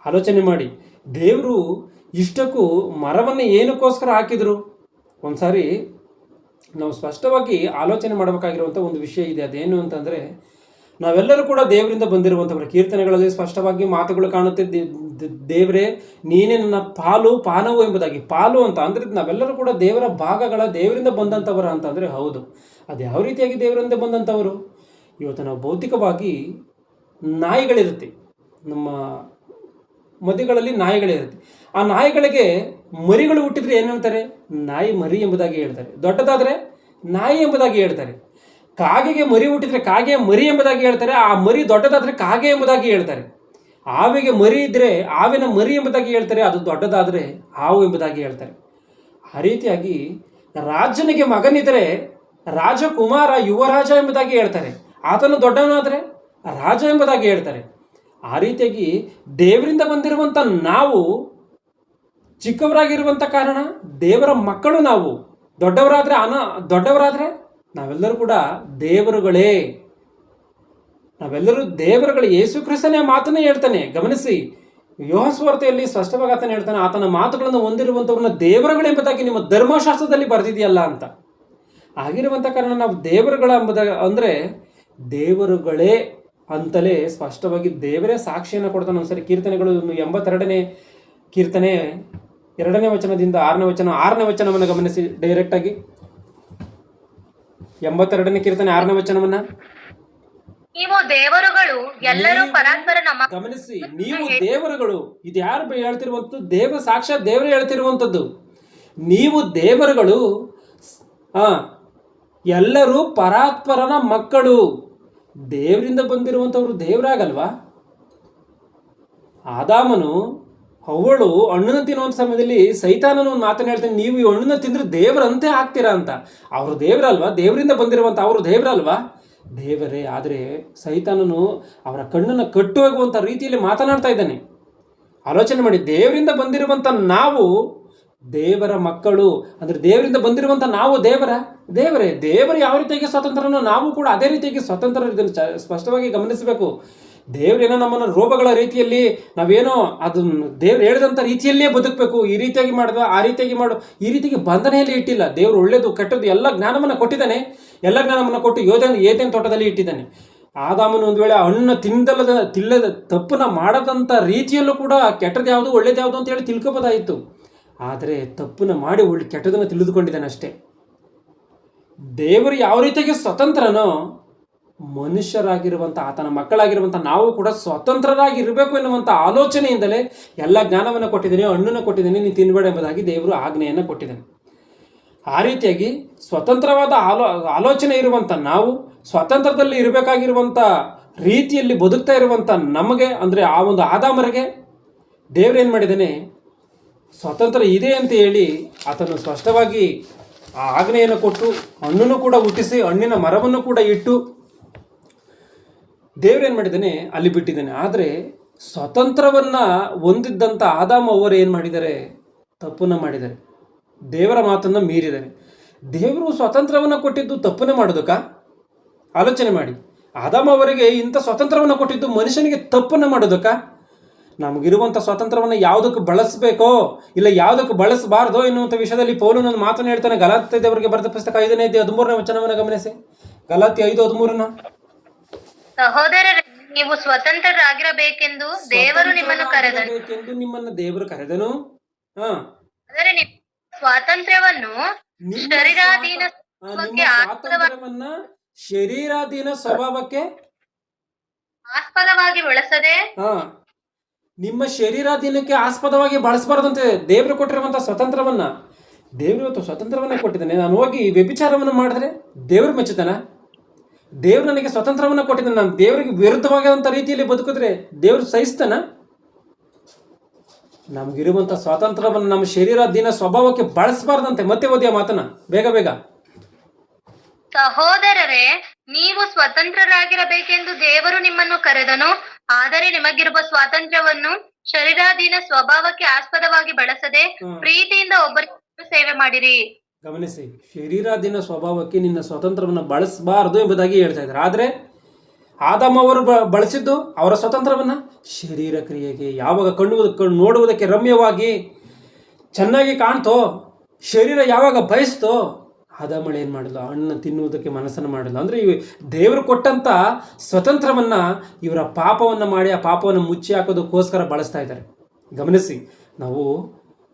ಆಲೋಚನೆ ಮಾಡಿ, ದೇವರು ಇಷ್ಟಕ್ಕೂ ಮರವನ್ನು ಏನಕ್ಕೋಸ್ಕರ ಹಾಕಿದ್ರು? ಒಂದ್ಸಾರಿ ನಾವು ಸ್ಪಷ್ಟವಾಗಿ ಆಲೋಚನೆ ಮಾಡಬೇಕಾಗಿರುವಂಥ ಒಂದು ವಿಷಯ ಇದೆ. ಅದೇನು ಅಂತಂದರೆ, ನಾವೆಲ್ಲರೂ ಕೂಡ ದೇವರಿಂದ ಬಂದಿರುವಂಥವ್ರು. ಕೀರ್ತನೆಗಳಲ್ಲಿ ಸ್ಪಷ್ಟವಾಗಿ ಮಾತುಗಳು ಕಾಣುತ್ತೆ, ದೇವರೇ ನೀನೇ ನನ್ನ ಪಾನವು ಎಂಬುದಾಗಿ. ಪಾಲು ಅಂತ ಅಂದರೆ ನಾವೆಲ್ಲರೂ ಕೂಡ ದೇವರ ಭಾಗಗಳ, ದೇವರಿಂದ ಬಂದಂಥವರ ಅಂತಂದರೆ ಹೌದು. ಅದು ಯಾವ ರೀತಿಯಾಗಿ ದೇವರಿಂದ ಬಂದಂಥವರು? ಇವತ್ತು ನಾವು ಭೌತಿಕವಾಗಿ ನಾಯಿಗಳಿರುತ್ತೆ, ನಮ್ಮ ಮದಿಗಳಲ್ಲಿ ನಾಯಿಗಳಿರುತ್ತೆ. ಆ ನಾಯಿಗಳಿಗೆ ಮರಿಗಳು ಹುಟ್ಟಿದ್ರೆ ಏನು ಹೇಳ್ತಾರೆ? ನಾಯಿ ಮರಿ ಎಂಬುದಾಗಿ ಹೇಳ್ತಾರೆ. ದೊಡ್ಡದಾದರೆ ನಾಯಿ ಎಂಬುದಾಗಿ ಹೇಳ್ತಾರೆ. ಕಾಗೆಗೆ ಮರಿ ಹುಟ್ಟಿದ್ರೆ ಕಾಗೆ ಮರಿ ಎಂಬುದಾಗಿ ಹೇಳ್ತಾರೆ. ಆ ಮರಿ ದೊಡ್ಡದಾದರೆ ಕಾಗೆ ಎಂಬುದಾಗಿ ಹೇಳ್ತಾರೆ. ಹಾವಿಗೆ ಮರಿ ಇದ್ದರೆ ಹಾವಿನ ಮರಿ ಎಂಬುದಾಗಿ ಹೇಳ್ತಾರೆ. ಅದು ದೊಡ್ಡದಾದರೆ ಹಾವು ಎಂಬುದಾಗಿ ಹೇಳ್ತಾರೆ. ಆ ರೀತಿಯಾಗಿ ರಾಜನಿಗೆ ಮಗನಿದ್ದರೆ ರಾಜಕುಮಾರ ಯುವರಾಜ ಎಂಬುದಾಗಿ ಹೇಳ್ತಾರೆ. ಆತನು ದೊಡ್ಡವನಾದರೆ ರಾಜ ಎಂಬುದಾಗಿ ಹೇಳ್ತಾರೆ. ಆ ರೀತಿಯಾಗಿ ದೇವರಿಂದ ಬಂದಿರುವಂಥ ನಾವು ಚಿಕ್ಕವರಾಗಿರುವಂಥ ಕಾರಣ ದೇವರ ಮಕ್ಕಳು ನಾವು. ದೊಡ್ಡವರಾದರೆ ನಾವೆಲ್ಲರೂ ಕೂಡ ದೇವರುಗಳೇ. ನಾವೆಲ್ಲರೂ ದೇವರುಗಳು. ಯೇಸು ಕ್ರಿಸ್ತನೇ ಮಾತನ್ನೇ ಹೇಳ್ತಾನೆ. ಗಮನಿಸಿ, ಯೋಹಾನ ಸ್ಪಷ್ಟವಾಗಿ ಆತನ ಹೇಳ್ತಾನೆ, ಆತನ ಮಾತುಗಳನ್ನು ಹೊಂದಿರುವಂಥವ್ರನ್ನ ದೇವರುಗಳೆಂಬುದಾಗಿ ನಿಮ್ಮ ಧರ್ಮಶಾಸ್ತ್ರದಲ್ಲಿ ಬರೆದಿದೆಯಲ್ಲ ಅಂತ. ಆಗಿರುವಂಥ ಕಾರಣ ನಾವು ದೇವರುಗಳ ಅಂದರೆ ದೇವರುಗಳೇ ಅಂತಲೇ ಸ್ಪಷ್ಟವಾಗಿ ದೇವರೇ ಸಾಕ್ಷಿಯನ್ನು ಕೊಡ್ತಾನೆ. ಒಂದ್ಸರಿ ಕೀರ್ತನೆಗಳು 82ನೇ ಕೀರ್ತನೆ 2ನೇ ವಚನದಿಂದ 6ನೇ ವಚನವನ್ನು ಗಮನಿಸಿ ಡೈರೆಕ್ಟಾಗಿ. 82ನೇ ಕೀರ್ತನೆ 6ನೇ ವಚನವನ್ನ ನೀವು ದೇವರುಗಳು ಎಲ್ಲರೂ ಪರಸ್ಪರ ನಮ್ಮ ಗಮನಿಸಿ. ನೀವು ದೇವರುಗಳು, ಇದು ಯಾರು ಹೇಳ್ತಿರುವಂಥದ್ದು? ದೇವ ಸಾಕ್ಷಾತ್ ದೇವರೇ ಹೇಳ್ತಿರುವಂಥದ್ದು. ನೀವು ದೇವರುಗಳು, ಎಲ್ಲರೂ ಪರಾತ್ಪರನ ಮಕ್ಕಳು. ದೇವರಿಂದ ಬಂದಿರುವಂಥವ್ರು ದೇವರಾಗಲ್ವಾ? ಆದಾಮನು ಅವಳು ಹಣ್ಣನ್ನು ತಿನ್ನುವಂಥ ಸಮಯದಲ್ಲಿ ಸೈತಾನನು ಒಂದು ಮಾತನ್ನು ಹೇಳ್ತಾನೆ, ನೀವು ಈ ಹಣ್ಣನ್ನು ತಿಂದರೆ ದೇವರಂತೆ ಆಗ್ತೀರಾ ಅಂತ. ಅವರು ದೇವರಲ್ವಾ? ದೇವರಿಂದ ಬಂದಿರುವಂಥ ಅವರು ದೇವರಲ್ವಾ? ದೇವರೇ. ಆದರೆ ಸೈತಾನನು ಅವರ ಕಣ್ಣನ್ನು ಕಟ್ಟುವಂಥ ರೀತಿಯಲ್ಲಿ ಮಾತನಾಡ್ತಾ ಇದ್ದಾನೆ. ಆಲೋಚನೆ ಮಾಡಿ, ದೇವರಿಂದ ಬಂದಿರುವಂಥ ನಾವು ದೇವರ ಮಕ್ಕಳು ಅಂದರೆ ದೇವರಿಂದ ಬಂದಿರುವಂಥ ನಾವು ದೇವರೇ. ದೇವರು ಯಾವ ರೀತಿಯಾಗಿ ಸ್ವತಂತ್ರನೋ ನಾವು ಕೂಡ ಅದೇ ರೀತಿಯಾಗಿ ಸ್ವತಂತ್ರ. ಇದನ್ನು ಸ್ಪಷ್ಟವಾಗಿ ಗಮನಿಸಬೇಕು. ದೇವರೇನೋ ನಮ್ಮನ್ನು ರೋಗಗಳ ರೀತಿಯಲ್ಲಿ ನಾವೇನೋ ಅದನ್ನು ದೇವ್ರು ಹೇಳಿದಂಥ ರೀತಿಯಲ್ಲೇ ಬದುಕಬೇಕು. ಈ ರೀತಿಯಾಗಿ ಮಾಡಿದ ಆ ರೀತಿಯಾಗಿ ಮಾಡು, ಈ ರೀತಿಗೆ ಬಂಧನೆಯಲ್ಲಿ ಇಟ್ಟಿಲ್ಲ. ದೇವರು ಒಳ್ಳೆಯದು ಕೆಟ್ಟದ್ದು ಎಲ್ಲ ಜ್ಞಾನವನ್ನು ಕೊಟ್ಟಿದ್ದಾನೆ. ಎಲ್ಲ ಜ್ಞಾನವನ್ನು ಕೊಟ್ಟು ಏತೇನ ತೋಟದಲ್ಲಿ ಇಟ್ಟಿದ್ದಾನೆ. ಆದಾಮನು ಒಂದು ವೇಳೆ ಹಣ್ಣು ತಿಲ್ಲದ ತಪ್ಪನ್ನ ಮಾಡದಂಥ ರೀತಿಯಲ್ಲೂ ಕೂಡ ಕೆಟ್ಟದ್ದು ಯಾವುದು ಒಳ್ಳೇದು ಯಾವುದು ಅಂತ ಹೇಳಿ ತಿಳ್ಕೊಬೋದಾಯಿತು. ಆದರೆ ತಪ್ಪನ್ನ ಮಾಡಿ ಕೆಟ್ಟದನ್ನು ತಿಳಿದುಕೊಂಡಿದ್ದಾನೆ ಅಷ್ಟೇ. ದೇವರು ಯಾವ ರೀತಿಯಾಗಿ ಸ್ವತಂತ್ರನೋ ಮನುಷ್ಯರಾಗಿರುವಂಥ ಆತನ ಮಕ್ಕಳಾಗಿರುವಂಥ ನಾವು ಕೂಡ ಸ್ವತಂತ್ರರಾಗಿ ಇರಬೇಕು ಎನ್ನುವಂಥ ಆಲೋಚನೆಯಿಂದಲೇ ಎಲ್ಲ ಜ್ಞಾನವನ್ನು ಕೊಟ್ಟಿದ್ದೇನೆ, ಹಣ್ಣನ್ನು ಕೊಟ್ಟಿದ್ದೇನೆ, ನೀನು ತಿನ್ನಬೇಡ ಎಂಬುದಾಗಿ ದೇವರು ಆಜ್ಞೆಯನ್ನು ಕೊಟ್ಟಿದ್ದಾನೆ. ಆ ರೀತಿಯಾಗಿ ಸ್ವತಂತ್ರವಾದ ಆಲೋಚನೆ ಇರುವಂಥ ನಾವು ಸ್ವತಂತ್ರದಲ್ಲಿ ಇರಬೇಕಾಗಿರುವಂಥ ರೀತಿಯಲ್ಲಿ ಬದುಕ್ತಾ ಇರುವಂಥ ನಮಗೆ ಅಂದರೆ ಆ ಒಂದು ಆದಾಮರಿಗೆ ದೇವರೇನು ಮಾಡಿದ್ದಾನೆ? ಸ್ವತಂತ್ರ ಇದೆ ಅಂತ ಹೇಳಿ ಆತನು ಸ್ಪಷ್ಟವಾಗಿ ಆ ಆಜ್ಞೆಯನ್ನು ಕೊಟ್ಟು ಹಣ್ಣನ್ನು ಕೂಡ ಹುಟ್ಟಿಸಿ ಹಣ್ಣಿನ ಮರವನ್ನು ಕೂಡ ಇಟ್ಟು ದೇವರೇನು ಮಾಡಿದ್ದಾನೆ? ಅಲ್ಲಿ ಬಿಟ್ಟಿದ್ದಾನೆ. ಆದರೆ ಸ್ವತಂತ್ರವನ್ನು ಹೊಂದಿದ್ದಂಥ ಆದಾಮ ಅವರು ಏನು ಮಾಡಿದ್ದಾರೆ? ತಪ್ಪನ್ನು ಮಾಡಿದ್ದಾರೆ. ದೇವರ ಮಾತನ್ನು ಮೀರಿದ್ದಾರೆ. ದೇವರು ಸ್ವತಂತ್ರವನ್ನು ಕೊಟ್ಟಿದ್ದು ತಪ್ಪನ್ನೇ ಮಾಡೋದಕ್ಕ? ಆಲೋಚನೆ ಮಾಡಿ. ಆದಾಮ ಅವರಿಗೆ ಇಂಥ ಸ್ವತಂತ್ರವನ್ನು ಕೊಟ್ಟಿದ್ದು ಮನುಷ್ಯನಿಗೆ ತಪ್ಪನ್ನು ಮಾಡೋದಕ್ಕ? ನಮಗಿರುವಂಥ ಸ್ವಾತಂತ್ರ್ಯವನ್ನು ಯಾವುದಕ್ಕೆ ಬಳಸಬೇಕೋ ಇಲ್ಲ ಯಾವುದಕ್ಕೆ ಬಳಸಬಾರ್ದೋ ಎನ್ನುವಂಥ ವಿಷಯದಲ್ಲಿ ಪೌಲನೊಂದು ಮಾತನ್ನು ಹೇಳ್ತಾನೆ. ಗಲಾತ್ಯದವರಿಗೆ ಬರೆದ ಪುಸ್ತಕ 5ನೇ ಅಧ್ಯಾಯ 13ನೇ ವಚನವನ್ನು ಗಮನಿಸಿ. ಗಲಾತ್ಯ 5:13. ಸಹೋದರರೇ, ನೀವು ಸ್ವತಂತ್ರರಾಗಿರಬೇಕೆಂದು ದೇವರು ನಿಮ್ಮನ್ನು ಕರೆದನು. ನಿಮ್ಮನ್ನು ದೇವರು ಕರೆದನು. ಆದರೆ ನಿಮ್ಮ ಸ್ವಾತಂತ್ರ್ಯವನ್ನು ಶರೀರಾಧೀನ ಸ್ವಭಾವಕ್ಕೆ ಆಸ್ಪದವಾಗಿ ಬಳಸದೆ ನಿಮ್ಮ ಶರೀರಾಧೀನಕ್ಕೆ ಆಸ್ಪದವಾಗಿ ಬಳಸಬಾರದಂತೆ ದೇವರು ಕೊಟ್ಟಿರುವಂಥ ಸ್ವತಂತ್ರವನ್ನ. ದೇವರು ಇವತ್ತು ಸ್ವತಂತ್ರವನ್ನ ಕೊಟ್ಟಿದ್ದಾನೆ. ನಾನು ಹೋಗಿ ವ್ಯಭಿಚಾರವನ್ನು ಮಾಡಿದ್ರೆ ದೇವರು ಮೆಚ್ಚುತ್ತಾನ? ದೇವರು ನನಗೆ ಸ್ವತಂತ್ರವನ್ನು ಕೊಟ್ಟಿದ್ದಾನೆ. ನಾನು ದೇವರಿಗೆ ವಿರುದ್ಧವಾದಂಥ ರೀತಿಯಲ್ಲಿ ಬದುಕಿದ್ರೆ ದೇವರು ಸಹಿಸ್ತಾನ? ನಮಗಿರುವಂಥ ಸ್ವಾತಂತ್ರ್ಯವನ್ನು ನಮ್ಮ ಶರೀರಾಧೀನ ಸ್ವಭಾವಕ್ಕೆ ಬಳಸಬಾರ್ದಂತೆ. ಮತ್ತೆ ಓದಿಯ ಮಾತನ್ನ ಬೇಗ. ಸಹೋದರರೇ, ನೀವು ಸ್ವತಂತ್ರರಾಗಿರಬೇಕೆಂದು ದೇವರು ನಿಮ್ಮನ್ನು ಕರೆದನು. ಆದರೆ ನಿಮಗಿರುವ ಸ್ವಾತಂತ್ರ್ಯವನ್ನು ಶರೀರಾಧೀನ ಸ್ವಭಾವಕ್ಕೆ ಆಸ್ಪದವಾಗಿ ಬಳಸದೆ ಪ್ರೀತಿಯಿಂದ ಒಬ್ಬರಿಗೆ ಸೇವೆ ಮಾಡಿರಿ. ಗಮನಿಸಿ, ಶರೀರಾಧೀನ ಸ್ವಭಾವಕ್ಕೆ ನಿನ್ನ ಸ್ವತಂತ್ರವನ್ನು ಬಳಸಬಾರದು ಎಂಬುದಾಗಿ ಹೇಳ್ತಾ ಇದ್ದಾರೆ. ಆದರೆ ಆದಾಮ ಅವರು ಬಳಸಿದ್ದು ಅವರ ಸ್ವತಂತ್ರವನ್ನು ಶರೀರ ಕ್ರಿಯೆಗೆ, ಯಾವಾಗ ನೋಡುವುದಕ್ಕೆ ರಮ್ಯವಾಗಿ ಚೆನ್ನಾಗಿ ಕಾಣ್ತೋ, ಶರೀರ ಯಾವಾಗ ಬಯಸ್ತೋ ಆದಾಮಳು ಏನು ಮಾಡಿದ್ಲು? ಹಣ್ಣು ತಿನ್ನುವುದಕ್ಕೆ ಮನಸ್ಸನ್ನು ಮಾಡಿದ್ಲು. ಅಂದರೆ ದೇವರು ಕೊಟ್ಟಂಥ ಸ್ವತಂತ್ರವನ್ನು ಇವರ ಪಾಪವನ್ನು ಮಾಡಿ ಆ ಪಾಪವನ್ನು ಮುಚ್ಚಿ ಹಾಕೋದಕ್ಕೋಸ್ಕರ ಬಳಸ್ತಾ ಇದ್ದಾರೆ. ಗಮನಿಸಿ, ನಾವು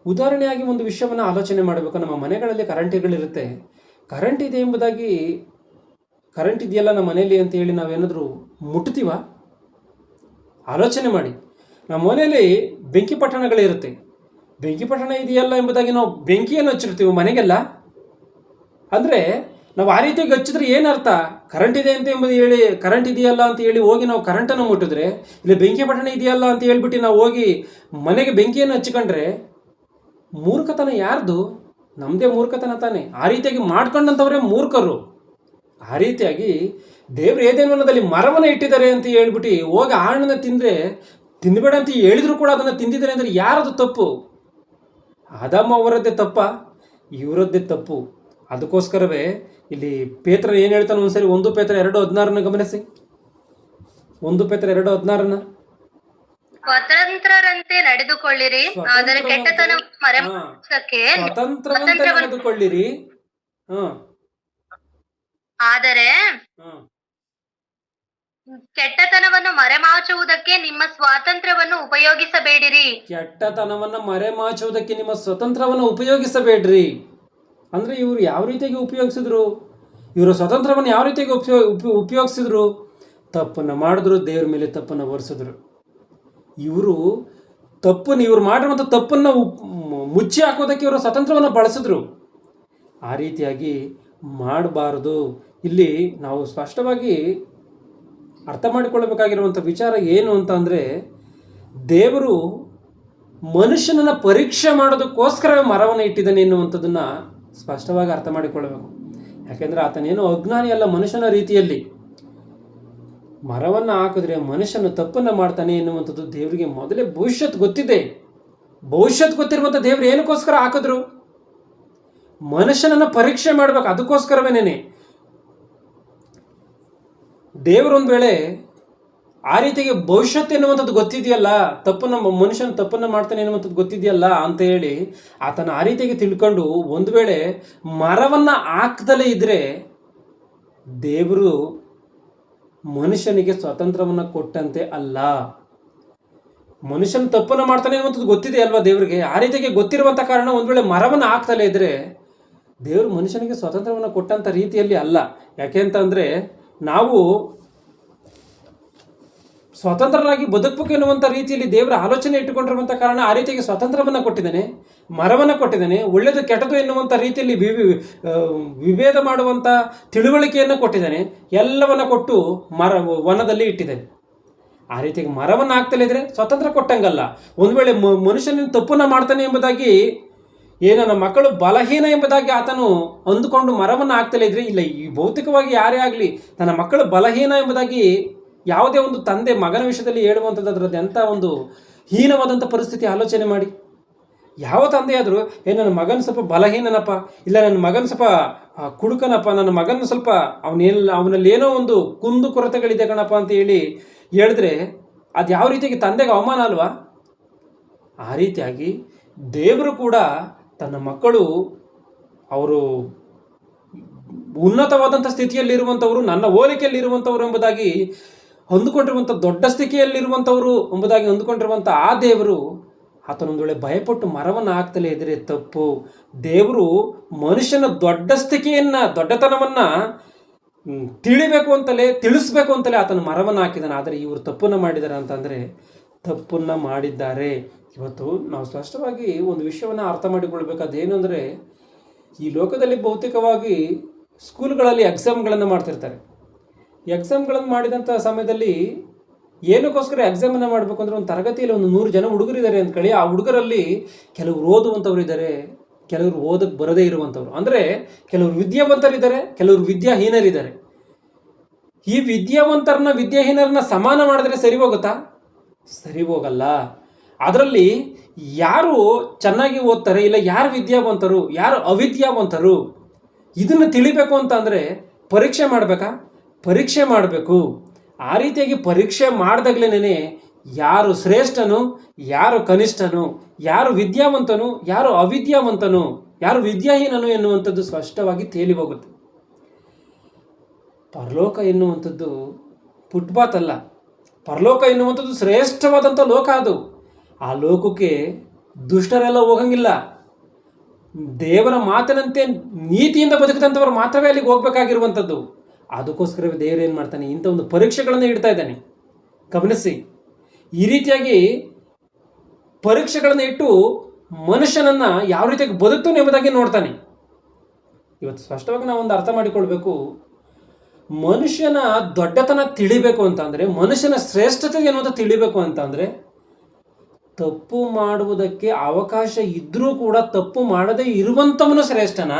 ಉದಾಹರಣೆಯಾಗಿ ಒಂದು ವಿಷಯವನ್ನು ಆಲೋಚನೆ ಮಾಡಬೇಕು. ನಮ್ಮ ಮನೆಗಳಲ್ಲಿ ಕರೆಂಟ್ಗಳಿರುತ್ತೆ. ಕರೆಂಟ್ ಇದೆ ಎಂಬುದಾಗಿ, ಕರೆಂಟ್ ಇದೆಯಲ್ಲ ನಮ್ಮ ಮನೆಯಲ್ಲಿ ಅಂತ ಹೇಳಿ ನಾವೇನಾದರೂ ಮುಟ್ತೀವ? ಆಲೋಚನೆ ಮಾಡಿ. ನಮ್ಮ ಮನೆಯಲ್ಲಿ ಬೆಂಕಿ ಪಟ್ಟಣಗಳಿರುತ್ತೆ. ಬೆಂಕಿ ಪಟ್ಟಣ ಇದೆಯಲ್ಲ ಎಂಬುದಾಗಿ ನಾವು ಬೆಂಕಿಯನ್ನು ಹಚ್ಚಿರ್ತೀವಿ ಮನೆಗೆಲ್ಲ. ಅಂದರೆ ನಾವು ಆ ರೀತಿಯಾಗಿ ಹಚ್ಚಿದ್ರೆ ಏನರ್ಥ? ಕರೆಂಟ್ ಇದೆ ಅಂತ ಎಂಬುದು ಹೇಳಿ, ಕರೆಂಟ್ ಇದೆಯಲ್ಲ ಅಂತ ಹೇಳಿ ಹೋಗಿ ನಾವು ಕರೆಂಟನ್ನು ಮುಟ್ಟಿದ್ರೆ, ಇಲ್ಲಿ ಬೆಂಕಿ ಪಟ್ಟಣ ಇದೆಯಲ್ಲ ಅಂತ ಹೇಳ್ಬಿಟ್ಟು ನಾವು ಹೋಗಿ ಮನೆಗೆ ಬೆಂಕಿಯನ್ನು ಹಚ್ಚಿಕೊಂಡ್ರೆ ಮೂರ್ಖತನ ಯಾರ್ದು? ನಮ್ಮದೇ ಮೂರ್ಖತನ ತಾನೆ. ಆ ರೀತಿಯಾಗಿ ಮಾಡ್ಕೊಂಡಂಥವ್ರೆ ಮೂರ್ಖರು. ಆ ರೀತಿಯಾಗಿ ದೇವರು ಏದೇನವನದಲ್ಲಿ ಮರವನ್ನು ಇಟ್ಟಿದ್ದಾರೆ ಅಂತ ಹೇಳ್ಬಿಟ್ಟು ಹೋಗಿ ಆ ಹಣ್ಣನ್ನು ತಿಂದರೆ, ತಿನ್ನಬೇಡ ಅಂತ ಹೇಳಿದ್ರು ಕೂಡ ಅದನ್ನು ತಿಂದಿದ್ದಾರೆ ಅಂದರೆ ಯಾರದು ತಪ್ಪು? ಆದಾಮ ಅವರದ್ದೇ ತಪ್ಪ? ಇವರದ್ದೇ ತಪ್ಪು. ಅದಕ್ಕೋಸ್ಕರವೇ ಇಲ್ಲಿ ಪೇತ್ರ ಏನು ಹೇಳ್ತಾನೆ ಒಂದ್ಸರಿ, 1 ಪೇತ್ರ 2:16 ಗಮನಿಸಿ. 1 ಪೇತ್ರ 2:16. ಸ್ವತಂತ್ರರಂತೆ ನಡೆದುಕೊಳ್ಳಿರಿ, ಆದರೆ ಕೆಟ್ಟತನವನ್ನು ಮರೆಮಾಚುವುದಕ್ಕೆ ಸ್ವತಂತ್ರವಂತೆ ನಡೆದುಕೊಳ್ಳಿರಿ. ಆದರೆ ಕೆಟ್ಟತನವನ್ನು ಮರೆಮಾಚುವುದಕ್ಕೆ ನಿಮ್ಮ ಸ್ವಾತಂತ್ರ್ಯವನ್ನು ಉಪಯೋಗಿಸಬೇಡಿರಿ. ಕೆಟ್ಟತನವನ್ನು ಮರೆಮಾಚುವುದಕ್ಕೆ ನಿಮ್ಮ ಸ್ವತಂತ್ರವನ್ನು ಉಪಯೋಗಿಸಬೇಡ್ರಿ. ಅಂದರೆ ಇವರು ಯಾವ ರೀತಿಯಾಗಿ ಉಪಯೋಗಿಸಿದ್ರು? ಇವರು ಸ್ವತಂತ್ರವನ್ನು ಯಾವ ರೀತಿಯಾಗಿ ಉಪಯೋಗಿಸಿದ್ರು? ತಪ್ಪನ್ನು ಮಾಡಿದ್ರು, ದೇವ್ರ ಮೇಲೆ ತಪ್ಪನ್ನು ಹೊರಿಸಿದ್ರು. ಇವರು ಮಾಡಿರುವಂಥ ತಪ್ಪನ್ನು ಮುಚ್ಚಿ ಹಾಕೋದಕ್ಕೆ ಇವರು ಸ್ವತಂತ್ರವನ್ನು ಬಳಸಿದ್ರು. ಆ ರೀತಿಯಾಗಿ ಮಾಡಬಾರದು. ಇಲ್ಲಿ ನಾವು ಸ್ಪಷ್ಟವಾಗಿ ಅರ್ಥ ಮಾಡಿಕೊಳ್ಳಬೇಕಾಗಿರುವಂಥ ವಿಚಾರ ಏನು ಅಂತ ಅಂದರೆ, ದೇವರು ಮನುಷ್ಯನನ್ನು ಪರೀಕ್ಷೆ ಮಾಡೋದಕ್ಕೋಸ್ಕರವೇ ಮರವನ್ನು ಇಟ್ಟಿದ್ದಾನೆ ಎನ್ನುವಂಥದ್ದನ್ನು ಸ್ಪಷ್ಟವಾಗಿ ಅರ್ಥ ಮಾಡಿಕೊಳ್ಳಬೇಕು. ಯಾಕೆಂದರೆ ಆತನೇನು ಅಜ್ಞಾನಿ ಅಲ್ಲ. ಮನುಷ್ಯನ ರೀತಿಯಲ್ಲಿ ಮರವನ್ನು ಹಾಕಿದ್ರೆ ಮನುಷ್ಯನು ತಪ್ಪನ್ನು ಮಾಡ್ತಾನೆ ಎನ್ನುವಂಥದ್ದು ದೇವರಿಗೆ ಮೊದಲೇ ಭವಿಷ್ಯತ್ ಗೊತ್ತಿದೆ. ಭವಿಷ್ಯತ್ ಗೊತ್ತಿರುವಂಥ ದೇವರು ಏನಕ್ಕೋಸ್ಕರ ಹಾಕಿದ್ರು? ಮನುಷ್ಯನನ್ನು ಪರೀಕ್ಷೆ ಮಾಡಬೇಕು. ಅದಕ್ಕೋಸ್ಕರವೇನೇನೆ ದೇವರೊಂದು ವೇಳೆ ಆ ರೀತಿಗೆ ಭವಿಷ್ಯತ್ ಎನ್ನುವಂಥದ್ದು ಗೊತ್ತಿದೆಯಲ್ಲ, ಮನುಷ್ಯನ ತಪ್ಪನ್ನು ಮಾಡ್ತಾನೆ ಎನ್ನುವಂಥದ್ದು ಗೊತ್ತಿದೆಯಲ್ಲ ಅಂತ ಹೇಳಿ ಆತನ ಆ ರೀತಿಯಾಗಿ ತಿಳ್ಕೊಂಡು ಒಂದು ವೇಳೆ ಮರವನ್ನು ಹಾಕ್ದಲೇ ಇದ್ದರೆ ದೇವರು ಮನುಷ್ಯನಿಗೆ ಸ್ವಾತಂತ್ರ್ಯವನ್ನು ಕೊಟ್ಟಂತೆ ಅಲ್ಲ. ಮನುಷ್ಯನ ತಪ್ಪನ್ನು ಮಾಡ್ತಾನೆ ಅನ್ನುವಂಥದ್ದು ಗೊತ್ತಿದೆ ಅಲ್ವಾ ದೇವರಿಗೆ. ಆ ರೀತಿಯಾಗಿ ಗೊತ್ತಿರುವಂಥ ಕಾರಣ ಒಂದು ವೇಳೆ ಮರವನ್ನು ಹಾಕ್ತಲೇ ಇದ್ದರೆ ದೇವರು ಮನುಷ್ಯನಿಗೆ ಸ್ವಾತಂತ್ರ್ಯವನ್ನು ಕೊಟ್ಟಂಥ ರೀತಿಯಲ್ಲಿ ಅಲ್ಲ. ಯಾಕೆ ಅಂತಂದರೆ ನಾವು ಸ್ವತಂತ್ರರಾಗಿ ಬದುಕಬೇಕು ಎನ್ನುವಂಥ ರೀತಿಯಲ್ಲಿ ದೇವರ ಆಲೋಚನೆ ಇಟ್ಟುಕೊಂಡಿರುವಂಥ ಕಾರಣ ಆ ರೀತಿಯಾಗಿ ಸ್ವಾತಂತ್ರ್ಯವನ್ನು ಕೊಟ್ಟಿದ್ದಾನೆ, ಮರವನ್ನು ಕೊಟ್ಟಿದ್ದಾನೆ. ಒಳ್ಳೆಯದು ಕೆಟ್ಟದು ಎನ್ನುವಂಥ ರೀತಿಯಲ್ಲಿ ವಿಭೇದ ಮಾಡುವಂಥ ತಿಳುವಳಿಕೆಯನ್ನು ಕೊಟ್ಟಿದ್ದಾನೆ. ಎಲ್ಲವನ್ನು ಕೊಟ್ಟು ವನದಲ್ಲಿ ಇಟ್ಟಿದ್ದಾನೆ. ಆ ರೀತಿಯಾಗಿ ಮರವನ್ನು ಹಾಕ್ತಲೇ ಇದ್ರೆ ಸ್ವಾತಂತ್ರ್ಯ ಕೊಟ್ಟಂಗಲ್ಲ. ಒಂದು ವೇಳೆ ಮನುಷ್ಯನ ತಪ್ಪನ್ನು ಮಾಡ್ತಾನೆ ಎಂಬುದಾಗಿ, ನನ್ನ ಮಕ್ಕಳು ಬಲಹೀನ ಎಂಬುದಾಗಿ ಆತನು ಅಂದುಕೊಂಡು ಮರವನ್ನು ಹಾಕ್ತಲೇ ಇದ್ರೆ, ಇಲ್ಲ, ಈ ಭೌತಿಕವಾಗಿ ಯಾರೇ ಆಗಲಿ ತನ್ನ ಮಕ್ಕಳು ಬಲಹೀನ ಎಂಬುದಾಗಿ ಯಾವುದೇ ಒಂದು ತಂದೆ ಮಗನ ವಿಷಯದಲ್ಲಿ ಹೇಳುವಂಥದ್ದು ಅದರದ್ದು ಎಂಥ ಒಂದು ಹೀನವಾದಂಥ ಪರಿಸ್ಥಿತಿ ಆಲೋಚನೆ ಮಾಡಿ. ಯಾವ ತಂದೆಯಾದರೂ ನನ್ನ ಮಗನ ಸ್ವಲ್ಪ ಬಲಹೀನನಪ್ಪ, ಇಲ್ಲ ನನ್ನ ಮಗನ ಸ್ವಲ್ಪ ಕುಡುಕನಪ್ಪ, ನನ್ನ ಮಗನ ಸ್ವಲ್ಪ ಅವನಲ್ಲಿ ಏನೋ ಒಂದು ಕುಂದು ಕೊರತೆಗಳಿದೆ ಕಣಪ್ಪ ಅಂತ ಹೇಳಿದ್ರೆ ಅದು ಯಾವ ರೀತಿಯಾಗಿ ತಂದೆಗೆ ಅವಮಾನ ಅಲ್ವಾ? ಆ ರೀತಿಯಾಗಿ ದೇವರು ಕೂಡ ತನ್ನ ಮಕ್ಕಳು ಅವರು ಉನ್ನತವಾದಂಥ ಸ್ಥಿತಿಯಲ್ಲಿರುವಂಥವರು, ನನ್ನ ಹೋಲಿಕೆಯಲ್ಲಿರುವಂಥವ್ರು ಎಂಬುದಾಗಿ ಹೊಂದಿಕೊಂಡಿರುವಂಥ ದೊಡ್ಡ ಸ್ಥಿತಿಯಲ್ಲಿರುವಂಥವ್ರು ಎಂಬುದಾಗಿ ಹೊಂದಿಕೊಂಡಿರುವಂಥ ಆ ದೇವರು ಆತನೊಂದು ವೇಳೆ ಭಯಪಟ್ಟು ಮರವನ್ನು ಹಾಕ್ತಲೇ ಇದ್ದರೆ ತಪ್ಪು. ದೇವರು ಮನುಷ್ಯನ ದೊಡ್ಡತನವನ್ನು ತಿಳಿಸ್ಬೇಕು ಅಂತಲೇ ಆತನ ಮರವನ್ನು ಹಾಕಿದ್ದಾನೆ. ಆದರೆ ಇವರು ತಪ್ಪನ್ನು ಮಾಡಿದ್ದಾರೆ ಅಂತಂದರೆ ತಪ್ಪನ್ನು ಮಾಡಿದ್ದಾರೆ. ಇವತ್ತು ನಾವು ಸ್ಪಷ್ಟವಾಗಿ ಒಂದು ವಿಷಯವನ್ನು ಅರ್ಥ ಮಾಡಿಕೊಳ್ಬೇಕಾದೇನು ಅಂದರೆ, ಈ ಲೋಕದಲ್ಲಿ ಭೌತಿಕವಾಗಿ ಸ್ಕೂಲ್ಗಳಲ್ಲಿ ಎಕ್ಸಾಮ್ಗಳನ್ನು ಮಾಡ್ತಿರ್ತಾರೆ. ಎಕ್ಸಾಮ್ಗಳನ್ನು ಮಾಡಿದಂಥ ಸಮಯದಲ್ಲಿ ಏನಕ್ಕೋಸ್ಕರ ಎಕ್ಸಾಮನ್ನು ಮಾಡಬೇಕು ಅಂದರೆ, ಒಂದು ತರಗತಿಯಲ್ಲಿ ಒಂದು 100 ಜನ ಹುಡುಗರಿದ್ದಾರೆ ಅಂದ್ಕೊಳ್ಳಿ. ಆ ಹುಡುಗರಲ್ಲಿ ಕೆಲವರು ಓದುವಂಥವ್ರು ಇದ್ದಾರೆ, ಕೆಲವರು ಓದಕ್ಕೆ ಬರದೇ ಇರುವಂಥವ್ರು. ಅಂದರೆ ಕೆಲವರು ವಿದ್ಯಾವಂತರಿದ್ದಾರೆ, ಕೆಲವರು ವಿದ್ಯಾಹೀನರಿದ್ದಾರೆ. ಈ ವಿದ್ಯಾಹೀನರನ್ನ ಸಮಾನ ಮಾಡಿದ್ರೆ ಸರಿ ಹೋಗುತ್ತಾ? ಸರಿ ಹೋಗಲ್ಲ. ಅದರಲ್ಲಿ ಯಾರು ಚೆನ್ನಾಗಿ ಓದ್ತಾರೆ, ಇಲ್ಲ ಯಾರು ವಿದ್ಯಾವಂತರು, ಯಾರು ಅವಿದ್ಯಾವಂತರು, ಇದನ್ನು ತಿಳಿಬೇಕು ಅಂತ ಅಂದರೆ ಪರೀಕ್ಷೆ ಮಾಡಬೇಕಾ? ಪರೀಕ್ಷೆ ಮಾಡಬೇಕು. ಆ ರೀತಿಯಾಗಿ ಪರೀಕ್ಷೆ ಮಾಡಿದಾಗಲೇ ಯಾರು ಶ್ರೇಷ್ಠನು, ಯಾರು ಕನಿಷ್ಠನು, ಯಾರು ವಿದ್ಯಾವಂತನು, ಯಾರು ಅವಿದ್ಯಾವಂತನು, ಯಾರು ವಿದ್ಯಾಹೀನನು ಎನ್ನುವಂಥದ್ದು ಸ್ಪಷ್ಟವಾಗಿ ತೇಲಿ ಹೋಗುತ್ತೆ. ಪರಲೋಕ ಎನ್ನುವಂಥದ್ದು ಫುಟ್ಪಾತ್ ಅಲ್ಲ. ಪರಲೋಕ ಎನ್ನುವಂಥದ್ದು ಶ್ರೇಷ್ಠವಾದಂಥ ಲೋಕ. ಅದು ಆ ಲೋಕಕ್ಕೆ ದುಷ್ಟರೆಲ್ಲ ಹೋಗಂಗಿಲ್ಲ. ದೇವರ ಮಾತಿನಂತೆ ನೀತಿಯಿಂದ ಬದುಕಿದಂಥವ್ರು ಮಾತ್ರವೇ ಅಲ್ಲಿಗೆ ಹೋಗ್ಬೇಕಾಗಿರುವಂಥದ್ದು. ಅದಕ್ಕೋಸ್ಕರವೇ ದೇವರು ಏನು ಮಾಡ್ತಾನೆ, ಇಂಥ ಒಂದು ಪರೀಕ್ಷೆಗಳನ್ನು ಇಡ್ತಾ ಇದ್ದಾನೆ. ಗಮನಿಸಿ, ಈ ರೀತಿಯಾಗಿ ಪರೀಕ್ಷೆಗಳನ್ನು ಇಟ್ಟು ಮನುಷ್ಯನನ್ನು ಯಾವ ರೀತಿಯಾಗಿ ಬದುಕ್ತಾನೆ ಎಂಬುದಾಗಿ ನೋಡ್ತಾನೆ. ಇವತ್ತು ಸ್ಪಷ್ಟವಾಗಿ ನಾವು ಒಂದು ಅರ್ಥ ಮಾಡಿಕೊಳ್ಬೇಕು. ಮನುಷ್ಯನ ದೊಡ್ಡತನ ತಿಳಿಬೇಕು ಅಂತಂದರೆ, ಮನುಷ್ಯನ ಶ್ರೇಷ್ಠತೆ ಏನು ಅಂತ ತಿಳಿಬೇಕು ಅಂತಂದರೆ, ತಪ್ಪು ಮಾಡುವುದಕ್ಕೆ ಅವಕಾಶ ಇದ್ದರೂ ಕೂಡ ತಪ್ಪು ಮಾಡದೇ ಇರುವಂಥವನು ಶ್ರೇಷ್ಠನ,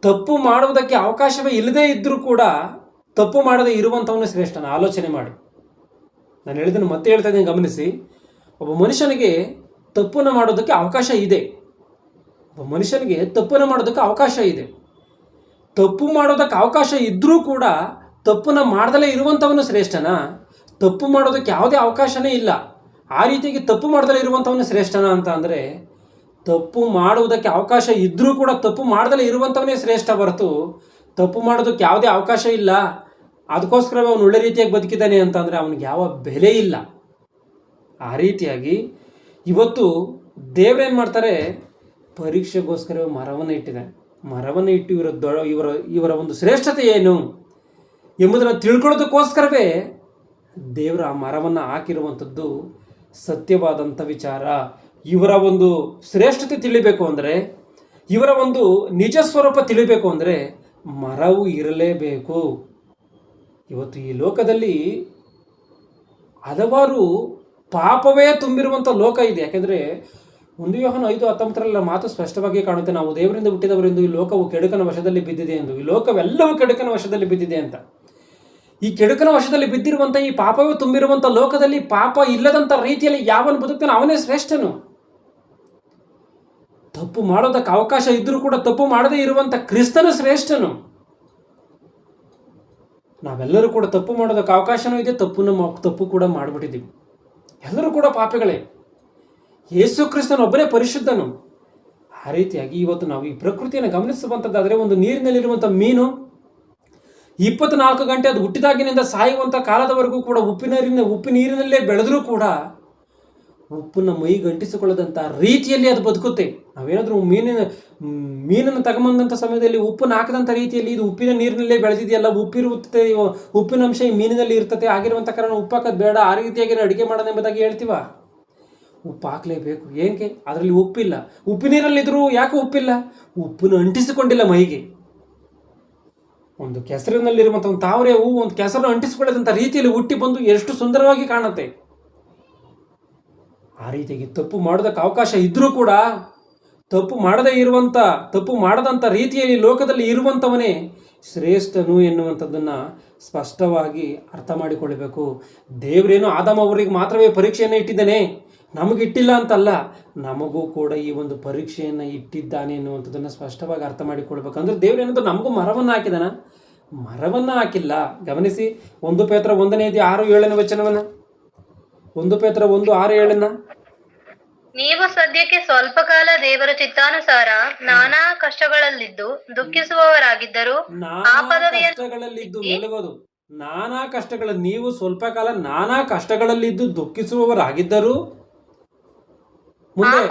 ತಪ್ಪು ಮಾಡುವುದಕ್ಕೆ ಅವಕಾಶವೇ ಇಲ್ಲದೇ ಇದ್ದರೂ ಕೂಡ ತಪ್ಪು ಮಾಡದೇ ಇರುವಂಥವನು ಶ್ರೇಷ್ಠನ? ಆಲೋಚನೆ ಮಾಡಿ. ನಾನು ಹೇಳಿದ್ದನ್ನು ಮತ್ತೆ ಹೇಳ್ತಾ ಇದ್ದೀನಿ, ಗಮನಿಸಿ. ಒಬ್ಬ ಮನುಷ್ಯನಿಗೆ ತಪ್ಪನ್ನು ಮಾಡೋದಕ್ಕೆ ಅವಕಾಶ ಇದೆ. ಒಬ್ಬ ಮನುಷ್ಯನಿಗೆ ತಪ್ಪನ್ನು ಮಾಡೋದಕ್ಕೆ ಅವಕಾಶ ಇದೆ. ತಪ್ಪು ಮಾಡೋದಕ್ಕೆ ಅವಕಾಶ ಇದ್ದರೂ ಕೂಡ ತಪ್ಪನ್ನು ಮಾಡ್ದಲೇ ಇರುವಂಥವನು ಶ್ರೇಷ್ಠನ? ತಪ್ಪು ಮಾಡೋದಕ್ಕೆ ಯಾವುದೇ ಅವಕಾಶನೇ ಇಲ್ಲ, ಆ ರೀತಿಯಾಗಿ ತಪ್ಪು ಮಾಡ್ದಲೇ ಇರುವಂಥವನು ಶ್ರೇಷ್ಠನ ಅಂತ ಅಂದರೆ, ತಪ್ಪು ಮಾಡುವುದಕ್ಕೆ ಅವಕಾಶ ಇದ್ದರೂ ಕೂಡ ತಪ್ಪು ಮಾಡ್ದಲೇ ಇರುವಂಥವನೇ ಶ್ರೇಷ್ಠ ಹೊರತು, ತಪ್ಪು ಮಾಡೋದಕ್ಕೆ ಯಾವುದೇ ಅವಕಾಶ ಇಲ್ಲ ಅದಕ್ಕೋಸ್ಕರವೇ ಅವನು ಒಳ್ಳೆ ರೀತಿಯಾಗಿ ಬದುಕಿದ್ದಾನೆ ಅಂತಂದರೆ ಅವನಿಗೆ ಯಾವ ಬೆಲೆ ಇಲ್ಲ. ಆ ರೀತಿಯಾಗಿ ಇವತ್ತು ದೇವರೇನು ಮಾಡ್ತಾರೆ, ಪರೀಕ್ಷೆಗೋಸ್ಕರ ಮರವನ್ನು ಇಟ್ಟಿದ್ದಾನೆ. ಮರವನ್ನು ಇಟ್ಟು ಇವರ ಒಂದು ಶ್ರೇಷ್ಠತೆ ಏನು ಎಂಬುದನ್ನು ತಿಳ್ಕೊಳ್ಳೋದಕ್ಕೋಸ್ಕರವೇ ದೇವರು ಆ ಮರವನ್ನು ಹಾಕಿರುವಂಥದ್ದು ಸತ್ಯವಾದಂಥ ವಿಚಾರ. ಇವರ ಒಂದು ಶ್ರೇಷ್ಠತೆ ತಿಳಿಬೇಕು ಅಂದರೆ, ಇವರ ಒಂದು ನಿಜ ಸ್ವರೂಪ ತಿಳಿಬೇಕು ಅಂದರೆ ಮರವು ಇರಲೇಬೇಕು. ಇವತ್ತು ಈ ಲೋಕದಲ್ಲಿ ಹಲವಾರು ಪಾಪವೇ ತುಂಬಿರುವಂಥ ಲೋಕ ಇದೆ. ಯಾಕೆಂದರೆ 1 ಯೋಹನ 5:19 ಮಾತು ಸ್ಪಷ್ಟವಾಗಿ ಕಾಣುತ್ತೆ, ನಾವು ದೇವರಿಂದ ಹುಟ್ಟಿದವರೆಂದು ಈ ಲೋಕವು ಕೆಡುಕನ ವಶದಲ್ಲಿ ಬಿದ್ದಿದೆ ಎಂದು. ಈ ಲೋಕವೆಲ್ಲವೂ ಕೆಡುಕನ ವಶದಲ್ಲಿ ಬಿದ್ದಿದೆ ಅಂತ. ಈ ಕೆಡುಕನ ವಶದಲ್ಲಿ ಬಿದ್ದಿರುವಂಥ ಈ ಪಾಪವೇ ತುಂಬಿರುವಂಥ ಲೋಕದಲ್ಲಿ ಪಾಪ ಇಲ್ಲದಂಥ ರೀತಿಯಲ್ಲಿ ಯಾವನು ಬದುಕ್ತಾನೆ ಅವನೇ ಶ್ರೇಷ್ಠನು. ತಪ್ಪು ಮಾಡೋದಕ್ಕೆ ಅವಕಾಶ ಇದ್ದರೂ ಕೂಡ ತಪ್ಪು ಮಾಡದೇ ಇರುವಂಥ ಕ್ರಿಸ್ತನು ಶ್ರೇಷ್ಠನು. ನಾವೆಲ್ಲರೂ ಕೂಡ ತಪ್ಪು ಮಾಡೋದಕ್ಕೆ ಅವಕಾಶನೂ ಇದೆ, ತಪ್ಪು ಕೂಡ ಮಾಡಿಬಿಟ್ಟಿದ್ದೀವಿ. ಎಲ್ಲರೂ ಕೂಡ ಪಾಪಿಗಳೇ. ಯೇಸು ಕ್ರಿಸ್ತನು ಒಬ್ಬನೇ ಪರಿಶುದ್ಧನು. ಆ ರೀತಿಯಾಗಿ ಇವತ್ತು ನಾವು ಈ ಪ್ರಕೃತಿಯನ್ನು ಗಮನಿಸುವಂಥದ್ದಾದರೆ, ಒಂದು ನೀರಿನಲ್ಲಿರುವಂಥ ಮೀನು 24 ಗಂಟೆ ಅದು ಹುಟ್ಟಿದಾಗಿನಿಂದ ಸಾಯುವಂಥ ಕಾಲದವರೆಗೂ ಕೂಡ ಉಪ್ಪು ನೀರಿನಲ್ಲೇ ಬೆಳೆದರೂ ಕೂಡ ಉಪ್ಪನ್ನು ಮೈಗಂಟಿಸಿಕೊಳ್ಳದಂಥ ರೀತಿಯಲ್ಲಿ ಅದು ಬದುಕುತ್ತೆ. ನಾವೇನಾದರೂ ಮೀನನ್ನು ತಗೊಂಬಂದಂಥ ಸಮಯದಲ್ಲಿ ಉಪ್ಪನ್ನು ಹಾಕದಂಥ ರೀತಿಯಲ್ಲಿ ಇದು ಉಪ್ಪಿನ ನೀರಿನಲ್ಲೇ ಬೆಳೆದಿದೆಯಲ್ಲ, ಉಪ್ಪಿರುತ್ತೆ, ಉಪ್ಪಿನ ಅಂಶ ಈ ಮೀನಿನಲ್ಲಿ ಇರ್ತದೆ, ಆಗಿರುವಂಥ ಕಾರಣ ಉಪ್ಪು ಹಾಕೋದು ಬೇಡ, ಆ ರೀತಿಯಾಗಿ ಅಡುಗೆ ಮಾಡೋಣ ಎಂಬುದಾಗಿ ಹೇಳ್ತೀವ. ಉಪ್ಪು ಹಾಕಲೇಬೇಕು. ಏನಕ್ಕೆ? ಅದರಲ್ಲಿ ಉಪ್ಪಿಲ್ಲ. ಉಪ್ಪು ನೀರಲ್ಲಿದ್ದರೂ ಯಾಕೆ ಉಪ್ಪಿಲ್ಲ? ಉಪ್ಪನ್ನು ಅಂಟಿಸಿಕೊಂಡಿಲ್ಲ ಮೈಗೆ. ಒಂದು ಕೆಸರಿನಲ್ಲಿರುವಂಥ ಒಂದು ತಾವರೆ ಹೂವು ಒಂದು ಕೆಸರನ್ನು ಅಂಟಿಸಿಕೊಳ್ಳದಂಥ ರೀತಿಯಲ್ಲಿ ಹುಟ್ಟಿ ಬಂದು ಎಷ್ಟು ಸುಂದರವಾಗಿ ಕಾಣುತ್ತೆ. ಆ ರೀತಿಯಾಗಿ ತಪ್ಪು ಮಾಡೋದಕ್ಕೆ ಅವಕಾಶ ಇದ್ದರೂ ಕೂಡ ತಪ್ಪು ಮಾಡದಂಥ ರೀತಿಯಲ್ಲಿ ಲೋಕದಲ್ಲಿ ಇರುವಂಥವನೇ ಶ್ರೇಷ್ಠನು ಎನ್ನುವಂಥದ್ದನ್ನು ಸ್ಪಷ್ಟವಾಗಿ ಅರ್ಥ ಮಾಡಿಕೊಳ್ಳಬೇಕು. ದೇವರೇನು ಆದಾಮ ಅವರಿಗೆ ಮಾತ್ರವೇ ಪರೀಕ್ಷೆಯನ್ನು ಇಟ್ಟಿದ್ದಾನೆ, ನಮಗಿಟ್ಟಿಲ್ಲ ಅಂತಲ್ಲ, ನಮಗೂ ಕೂಡ ಈ ಒಂದು ಪರೀಕ್ಷೆಯನ್ನು ಇಟ್ಟಿದ್ದಾನೆ ಎನ್ನುವಂಥದ್ದನ್ನು ಸ್ಪಷ್ಟವಾಗಿ ಅರ್ಥ ಮಾಡಿಕೊಳ್ಬೇಕು. ಅಂದರೆ ದೇವರೇನಂದ್ರೆ ನಮಗೂ ಮರವನ್ನು ಹಾಕಿದಾನ? ಮರವನ್ನು ಹಾಕಿಲ್ಲ. ಗಮನಿಸಿ 1 ಪೇತ್ರ 1:6-7 ವಚನವನ್ನು. 1 ಪೇತ್ರ 1:6-7. ನೀವು ಸದ್ಯಕ್ಕೆ ಸ್ವಲ್ಪ ಕಾಲ ದೇವರ ಚಿತ್ತಾನುಸಾರ ನಾನಾ ಕಷ್ಟಗಳಲ್ಲಿದ್ದು ದುಃಖಿಸುವವರಾಗಿದ್ದರು. ನಾನಾ ಕಷ್ಟಗಳ ನೀವು ಸ್ವಲ್ಪ ಕಾಲ ನಾನಾ ಕಷ್ಟಗಳಲ್ಲಿದ್ದು ದುಃಖಿಸುವವರಾಗಿದ್ದರು.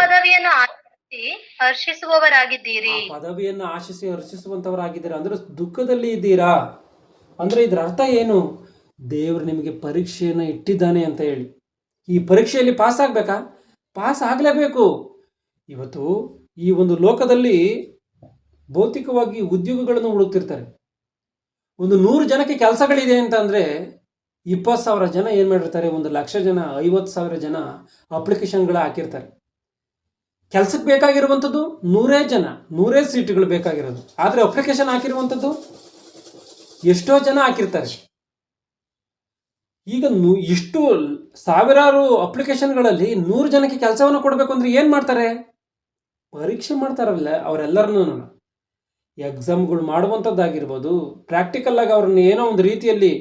ಪದವಿಯನ್ನು ಆಶಿಸಿ ಹರ್ಷಿಸುವವರಾಗಿದ್ದೀರಿ. ಪದವಿಯನ್ನು ಆಶಿಸಿ ಹರ್ಷಿಸುವಂತವರಾಗಿದ್ದೀರಾ ಅಂದ್ರೆ ದುಃಖದಲ್ಲಿ ಇದ್ದೀರಾ ಅಂದ್ರೆ ಇದರ ಅರ್ಥ ಏನು? ದೇವರು ನಿಮಗೆ ಪರೀಕ್ಷೆಯನ್ನು ಇಟ್ಟಿದ್ದಾನೆ ಅಂತ ಹೇಳಿ. ಈ ಪರೀಕ್ಷೆಯಲ್ಲಿ ಪಾಸ್ ಆಗ್ಬೇಕಾ? ಪಾಸ್ ಆಗಲೇಬೇಕು. ಇವತ್ತು ಈ ಒಂದು ಲೋಕದಲ್ಲಿ ಭೌತಿಕವಾಗಿ ಉದ್ಯೋಗಗಳನ್ನು ಹುಡುಕ್ತಿರ್ತಾರೆ. ಒಂದು 100 ಜನಕ್ಕೆ ಕೆಲಸಗಳಿದೆ ಅಂತ ಅಂದರೆ 20,000 ಜನ ಏನು ಮಾಡಿರ್ತಾರೆ, 1,00,000 ಜನ 50,000 ಜನ ಅಪ್ಲಿಕೇಶನ್ಗಳು ಹಾಕಿರ್ತಾರೆ. ಕೆಲಸಕ್ಕೆ ಬೇಕಾಗಿರುವಂಥದ್ದು 100 ಜನ, 100 ಸೀಟುಗಳು ಬೇಕಾಗಿರೋದು. ಆದರೆ ಅಪ್ಲಿಕೇಶನ್ ಹಾಕಿರುವಂಥದ್ದು ಎಷ್ಟೋ ಜನ ಹಾಕಿರ್ತಾರೆ. ಈಗ ಇಷ್ಟು ಸಾವಿರಾರು ಅಪ್ಲಿಕೇಶನ್ಗಳಲ್ಲಿ 100 ಜನಕ್ಕೆ ಕೆಲಸವನ್ನು ಕೊಡಬೇಕು ಅಂದರೆ ಏನು ಮಾಡ್ತಾರೆ? ಪರೀಕ್ಷೆ ಮಾಡ್ತಾರಲ್ಲ ಅವರೆಲ್ಲರನ್ನೂ. ಎಕ್ಸಾಮ್ಗಳು ಮಾಡುವಂಥದ್ದಾಗಿರ್ಬೋದು, ಪ್ರಾಕ್ಟಿಕಲ್ ಆಗಿ ಅವ್ರನ್ನ ಏನೋ ಒಂದು ರೀತಿಯಲ್ಲಿ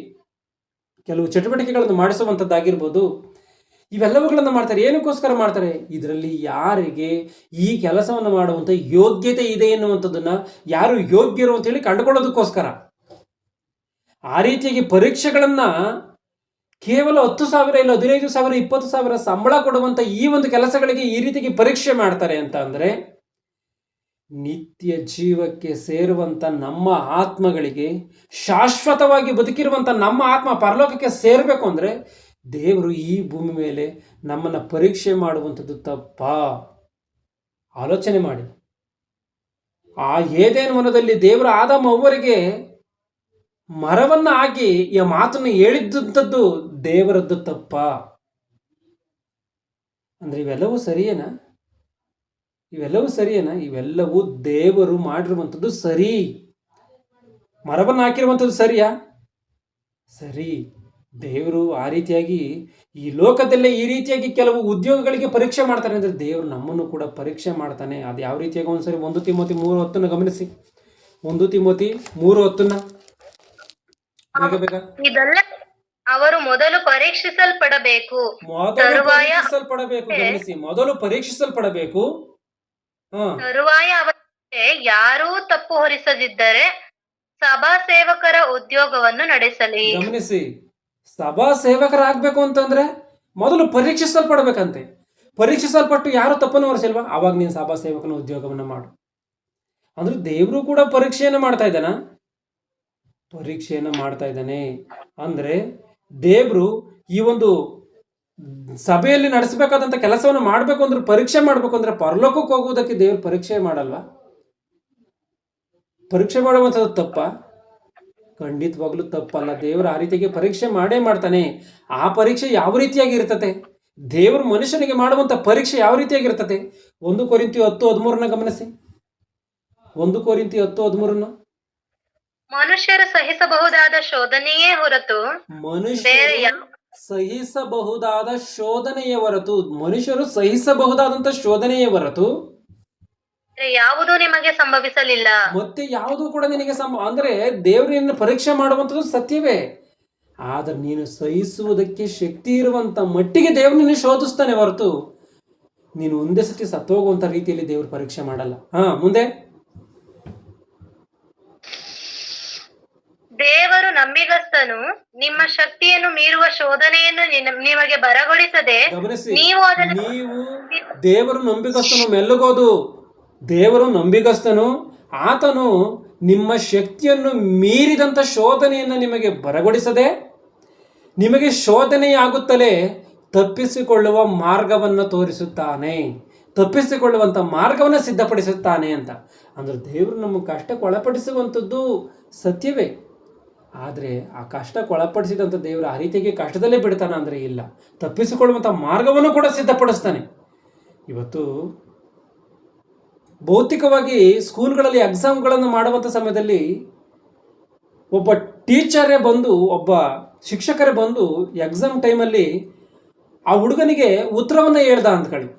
ಕೆಲವು ಚಟುವಟಿಕೆಗಳನ್ನು ಮಾಡಿಸುವಂಥದ್ದಾಗಿರ್ಬೋದು, ಇವೆಲ್ಲವುಗಳನ್ನು ಮಾಡ್ತಾರೆ. ಏನಕ್ಕೋಸ್ಕರ ಮಾಡ್ತಾರೆ? ಇದರಲ್ಲಿ ಯಾರಿಗೆ ಈ ಕೆಲಸವನ್ನು ಮಾಡುವಂಥ ಯೋಗ್ಯತೆ ಇದೆ ಎನ್ನುವಂಥದ್ದನ್ನು, ಯಾರು ಯೋಗ್ಯರು ಅಂತೇಳಿ ಕಂಡುಕೊಳ್ಳೋದಕ್ಕೋಸ್ಕರ. ಆ ರೀತಿಯಾಗಿ ಪರೀಕ್ಷೆಗಳನ್ನು ಕೇವಲ 10,000 ಇಲ್ಲ 15,000 20,000 ಸಂಬಳ ಕೊಡುವಂಥ ಈ ಒಂದು ಕೆಲಸಗಳಿಗೆ ಈ ರೀತಿಯಾಗಿ ಪರೀಕ್ಷೆ ಮಾಡ್ತಾರೆ ಅಂತ ಅಂದರೆ, ನಿತ್ಯ ಜೀವಕ್ಕೆ ಸೇರುವಂಥ ನಮ್ಮ ಆತ್ಮಗಳಿಗೆ, ಶಾಶ್ವತವಾಗಿ ಬದುಕಿರುವಂಥ ನಮ್ಮ ಆತ್ಮ ಪರಲೋಕಕ್ಕೆ ಸೇರಬೇಕು ಅಂದರೆ ದೇವರು ಈ ಭೂಮಿ ಮೇಲೆ ನಮ್ಮನ್ನು ಪರೀಕ್ಷೆ ಮಾಡುವಂಥದ್ದು ತಪ್ಪಾ? ಆಲೋಚನೆ ಮಾಡಿ. ಆ ಏದೇನು ವನದಲ್ಲಿ ದೇವರ ಆದಾಮ ಅವ್ವರಿಗೆ ಮರವನ್ನ ಹಾಕಿ ಈ ಮಾತನ್ನು ಹೇಳಿದ್ದಂಥದ್ದು ದೇವರದ್ದು ತಪ್ಪಾ? ಅಂದ್ರೆ ಇವೆಲ್ಲವೂ ಸರಿಯೇನಾ? ಇವೆಲ್ಲವೂ ದೇವರು ಮಾಡಿರುವಂಥದ್ದು ಸರಿ. ಮರವನ್ನು ಹಾಕಿರುವಂಥದ್ದು ಸರಿಯಾ? ಸರಿ. ದೇವರು ಆ ರೀತಿಯಾಗಿ ಈ ಲೋಕದಲ್ಲೇ ಈ ರೀತಿಯಾಗಿ ಕೆಲವು ಉದ್ಯೋಗಗಳಿಗೆ ಪರೀಕ್ಷೆ ಮಾಡ್ತಾರೆ ಅಂದರೆ ದೇವರು ನಮ್ಮನ್ನು ಕೂಡ ಪರೀಕ್ಷೆ ಮಾಡ್ತಾನೆ. ಅದು ಯಾವ ರೀತಿಯಾಗಿ ಒಂದ್ಸರಿ 1 ತಿಮೋತಿ 3:10 ಗಮನಿಸಿ. 1 ತಿಮೋತಿ 3:10 ಬೇಗ ಇದೆಲ್ಲ ಅವರು ಮೊದಲು ಪರೀಕ್ಷಿಸಲ್ಪಡಬೇಕು, ಗಮನಿಸಿ, ಮೊದಲು ಪರೀಕ್ಷಿಸಲ್ಪಡಬೇಕು. ತರುವಾಯ ಅವರಿಗೆ ಯಾರೂ ತಪ್ಪು ಹೊರಿಸದಿದ್ದರೆ ಸಭಾ ಸೇವಕರ ಉದ್ಯೋಗವನ್ನು ನಡೆಸಲಿ. ಗಮನಿಸಿ, ಸಭಾ ಸೇವಕರಾಗಬೇಕು ಅಂತಂದ್ರೆ ಮೊದಲು ಪರೀಕ್ಷಿಸಲ್ಪಡಬೇಕಂತೆ. ಪರೀಕ್ಷಿಸಲ್ಪಟ್ಟು ಯಾರು ತಪ್ಪನ್ನು ಹೊರಿಸಿಲ್ವಾ ಅವಾಗ ನೀನು ಸಭಾ ಸೇವಕನ ಉದ್ಯೋಗವನ್ನು ಮಾಡು. ಅಂದ್ರೆ ದೇವರು ಕೂಡ ಪರೀಕ್ಷೆಯನ್ನು ಮಾಡ್ತಾ ಇದ್ದಾನೆ. ಅಂದ್ರೆ ದೇವರು ಈ ಒಂದು ಸಭೆಯಲ್ಲಿ ನಡೆಸಬೇಕಾದಂತ ಕೆಲಸವನ್ನು ಮಾಡಬೇಕು ಅಂದ್ರೆ, ಪರೀಕ್ಷೆ ಮಾಡಬೇಕು ಅಂದ್ರೆ ಪರಲೋಕಕ್ಕೆ ಹೋಗುವುದಕ್ಕೆ ದೇವರು ಪರೀಕ್ಷೆ ಮಾಡಲ್ವಾ? ಪರೀಕ್ಷೆ ಮಾಡುವಂಥದ್ದು ತಪ್ಪ? ಖಂಡಿತವಾಗ್ಲೂ ತಪ್ಪಲ್ಲ. ದೇವರು ಆ ರೀತಿಯಾಗಿ ಪರೀಕ್ಷೆ ಮಾಡೇ ಮಾಡ್ತಾನೆ. ಆ ಪರೀಕ್ಷೆ ಯಾವ ರೀತಿಯಾಗಿ ಇರ್ತದೆ? ದೇವರು ಮನುಷ್ಯನಿಗೆ ಮಾಡುವಂತ ಪರೀಕ್ಷೆ ಯಾವ ರೀತಿಯಾಗಿ ಇರ್ತದೆ? 1 ಕೊರಿಂಥಿ 10:13 ಗಮನಿಸಿ. 1 ಕೊರಿಂಥಿ 10:13 ಮನುಷ್ಯರು ಸಹಿಸಬಹುದಾದ ಶೋಧನೆಯೇ ಹೊರತು ಮನುಷ್ಯರು ಸಹಿಸಬಹುದಾದಂತ ಶೋಧನೆಯೇ ಹೊರತು ಯಾವುದೂ ನಿಮಗೆ ಸಂಭವಿಸಲಿಲ್ಲ. ಮತ್ತೆ ಯಾವುದೂ ಕೂಡ ನಿನಗೆ ಅಂದ್ರೆ ದೇವರನ್ನ ಪರೀಕ್ಷೆ ಮಾಡುವಂಥದ್ದು ಸತ್ಯವೇ. ಆದ್ರೆ ನೀನು ಸಹಿಸುವುದಕ್ಕೆ ಶಕ್ತಿ ಇರುವಂತ ಮಟ್ಟಿಗೆ ದೇವರು ನಿನ್ನ ಶೋಧಿಸ್ತಾನೆ ಹೊರತು ನೀನು ಒಂದೇ ಸತಿ ಸತ್ತೋಗುವಂತ ರೀತಿಯಲ್ಲಿ ದೇವರು ಪರೀಕ್ಷೆ ಮಾಡಲ್ಲ. ಮುಂದೆ ದೇವರು ನಂಬಿಗಸ್ತನು, ನಿಮ್ಮ ಶಕ್ತಿಯನ್ನು ಮೀರುವ ಶೋಧನೆಯನ್ನು ನಿಮಗೆ ಬರಗೊಳಿಸದೆ ನೀವು ದೇವರು ನಂಬಿಗಸ್ತನು. ಮೆಲ್ಲಗೋದು. ದೇವರು ನಂಬಿಗಸ್ತನು, ಆತನು ನಿಮ್ಮ ಶಕ್ತಿಯನ್ನು ಮೀರಿದಂತ ಶೋಧನೆಯನ್ನು ನಿಮಗೆ ಬರಗೊಳಿಸದೆ ನಿಮಗೆ ಶೋಧನೆಯಾಗುತ್ತಲೇ ತಪ್ಪಿಸಿಕೊಳ್ಳುವ ಮಾರ್ಗವನ್ನು ತೋರಿಸುತ್ತಾನೆ, ತಪ್ಪಿಸಿಕೊಳ್ಳುವಂಥ ಮಾರ್ಗವನ್ನು ಸಿದ್ಧಪಡಿಸುತ್ತಾನೆ ಅಂತ. ಅಂದ್ರೆ ದೇವರು ನಮ್ಮ ಕಷ್ಟಕ್ಕೆ ಒಳಪಡಿಸುವಂಥದ್ದು ಸತ್ಯವೇ. ಆದರೆ ಆ ಕಷ್ಟಕ್ಕೆ ಒಳಪಡಿಸಿದಂಥ ದೇವರು ಆ ರೀತಿಯಾಗಿ ಕಷ್ಟದಲ್ಲೇ ಬಿಡ್ತಾನೆ ಅಂದರೆ ಇಲ್ಲ, ತಪ್ಪಿಸಿಕೊಳ್ಳುವಂಥ ಮಾರ್ಗವನ್ನು ಕೂಡ ಸಿದ್ಧಪಡಿಸ್ತಾನೆ. ಇವತ್ತು ಭೌತಿಕವಾಗಿ ಸ್ಕೂಲ್ಗಳಲ್ಲಿ ಎಕ್ಸಾಮ್ಗಳನ್ನು ಮಾಡುವಂಥ ಸಮಯದಲ್ಲಿ ಒಬ್ಬ ಟೀಚರೇ ಬಂದು, ಒಬ್ಬ ಶಿಕ್ಷಕರೇ ಬಂದು ಎಕ್ಸಾಮ್ ಟೈಮಲ್ಲಿ ಆ ಹುಡುಗನಿಗೆ ಉತ್ತರವನ್ನು ಹೇಳ್ದ ಅಂದ್ಕೊಳ್ಳಿ,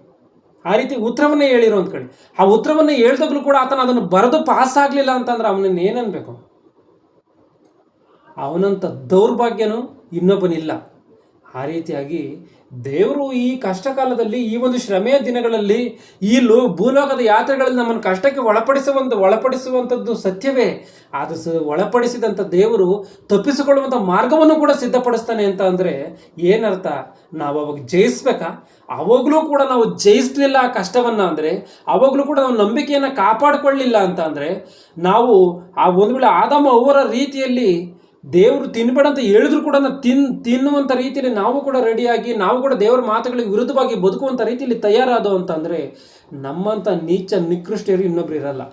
ಆ ರೀತಿ ಉತ್ತರವನ್ನು ಹೇಳಿರೋ ಅಂದ್ಕೊಳ್ಳಿ. ಆ ಉತ್ತರವನ್ನು ಹೇಳ್ದಾಗಲೂ ಕೂಡ ಆತನ ಅದನ್ನು ಬರೆದು ಪಾಸ್ ಆಗಲಿಲ್ಲ ಅಂತಂದ್ರೆ ಅವನನ್ನು ಏನನ್ಬೇಕು? ಅವನಂಥ ದೌರ್ಭಾಗ್ಯನೂ ಇನ್ನೊಬ್ಬನಿಲ್ಲ. ಆ ರೀತಿಯಾಗಿ ದೇವರು ಈ ಕಷ್ಟ ಕಾಲದಲ್ಲಿ, ಈ ಒಂದು ಶ್ರಮೆಯ ದಿನಗಳಲ್ಲಿ, ಈ ಭೂಲೋಕದ ಯಾತ್ರೆಗಳಲ್ಲಿ ನಮ್ಮನ್ನು ಕಷ್ಟಕ್ಕೆ ಒಳಪಡಿಸುವಂಥದ್ದು ಸತ್ಯವೇ. ಅದು ಒಳಪಡಿಸಿದಂಥ ದೇವರು ತಪ್ಪಿಸಿಕೊಳ್ಳುವಂಥ ಮಾರ್ಗವನ್ನು ಕೂಡ ಸಿದ್ಧಪಡಿಸ್ತಾನೆ ಅಂತ ಅಂದರೆ ಏನರ್ಥ? ನಾವು ಅವಾಗ ಜಯಿಸ್ಬೇಕಾ? ಅವಾಗಲೂ ಕೂಡ ನಾವು ಜಯಿಸಲಿಲ್ಲ ಆ ಕಷ್ಟವನ್ನು ಅಂದರೆ, ಅವಾಗಲೂ ಕೂಡ ನಾವು ನಂಬಿಕೆಯನ್ನು ಕಾಪಾಡಿಕೊಳ್ಳಿಲ್ಲ ಅಂತ ಅಂದರೆ, ನಾವು ಆ ಒಂದು ವೇಳೆ ಆದಾಮ ಅವರ ರೀತಿಯಲ್ಲಿ ದೇವರು ತಿನ್ಬೇಡ ಅಂತ ಹೇಳಿದ್ರು ಕೂಡ ತಿನ್ನುವಂಥ ರೀತಿಯಲ್ಲಿ ನಾವು ಕೂಡ ರೆಡಿಯಾಗಿ, ನಾವು ಕೂಡ ದೇವರ ಮಾತುಗಳಿಗೆ ವಿರುದ್ಧವಾಗಿ ಬದುಕುವಂಥ ರೀತಿಯಲ್ಲಿ ತಯಾರಾದೋ ಅಂತಂದರೆ ನಮ್ಮಂಥ ನೀಚ ನಿಕೃಷ್ಟರು ಇನ್ನೊಬ್ರು ಇರಲ್ಲ.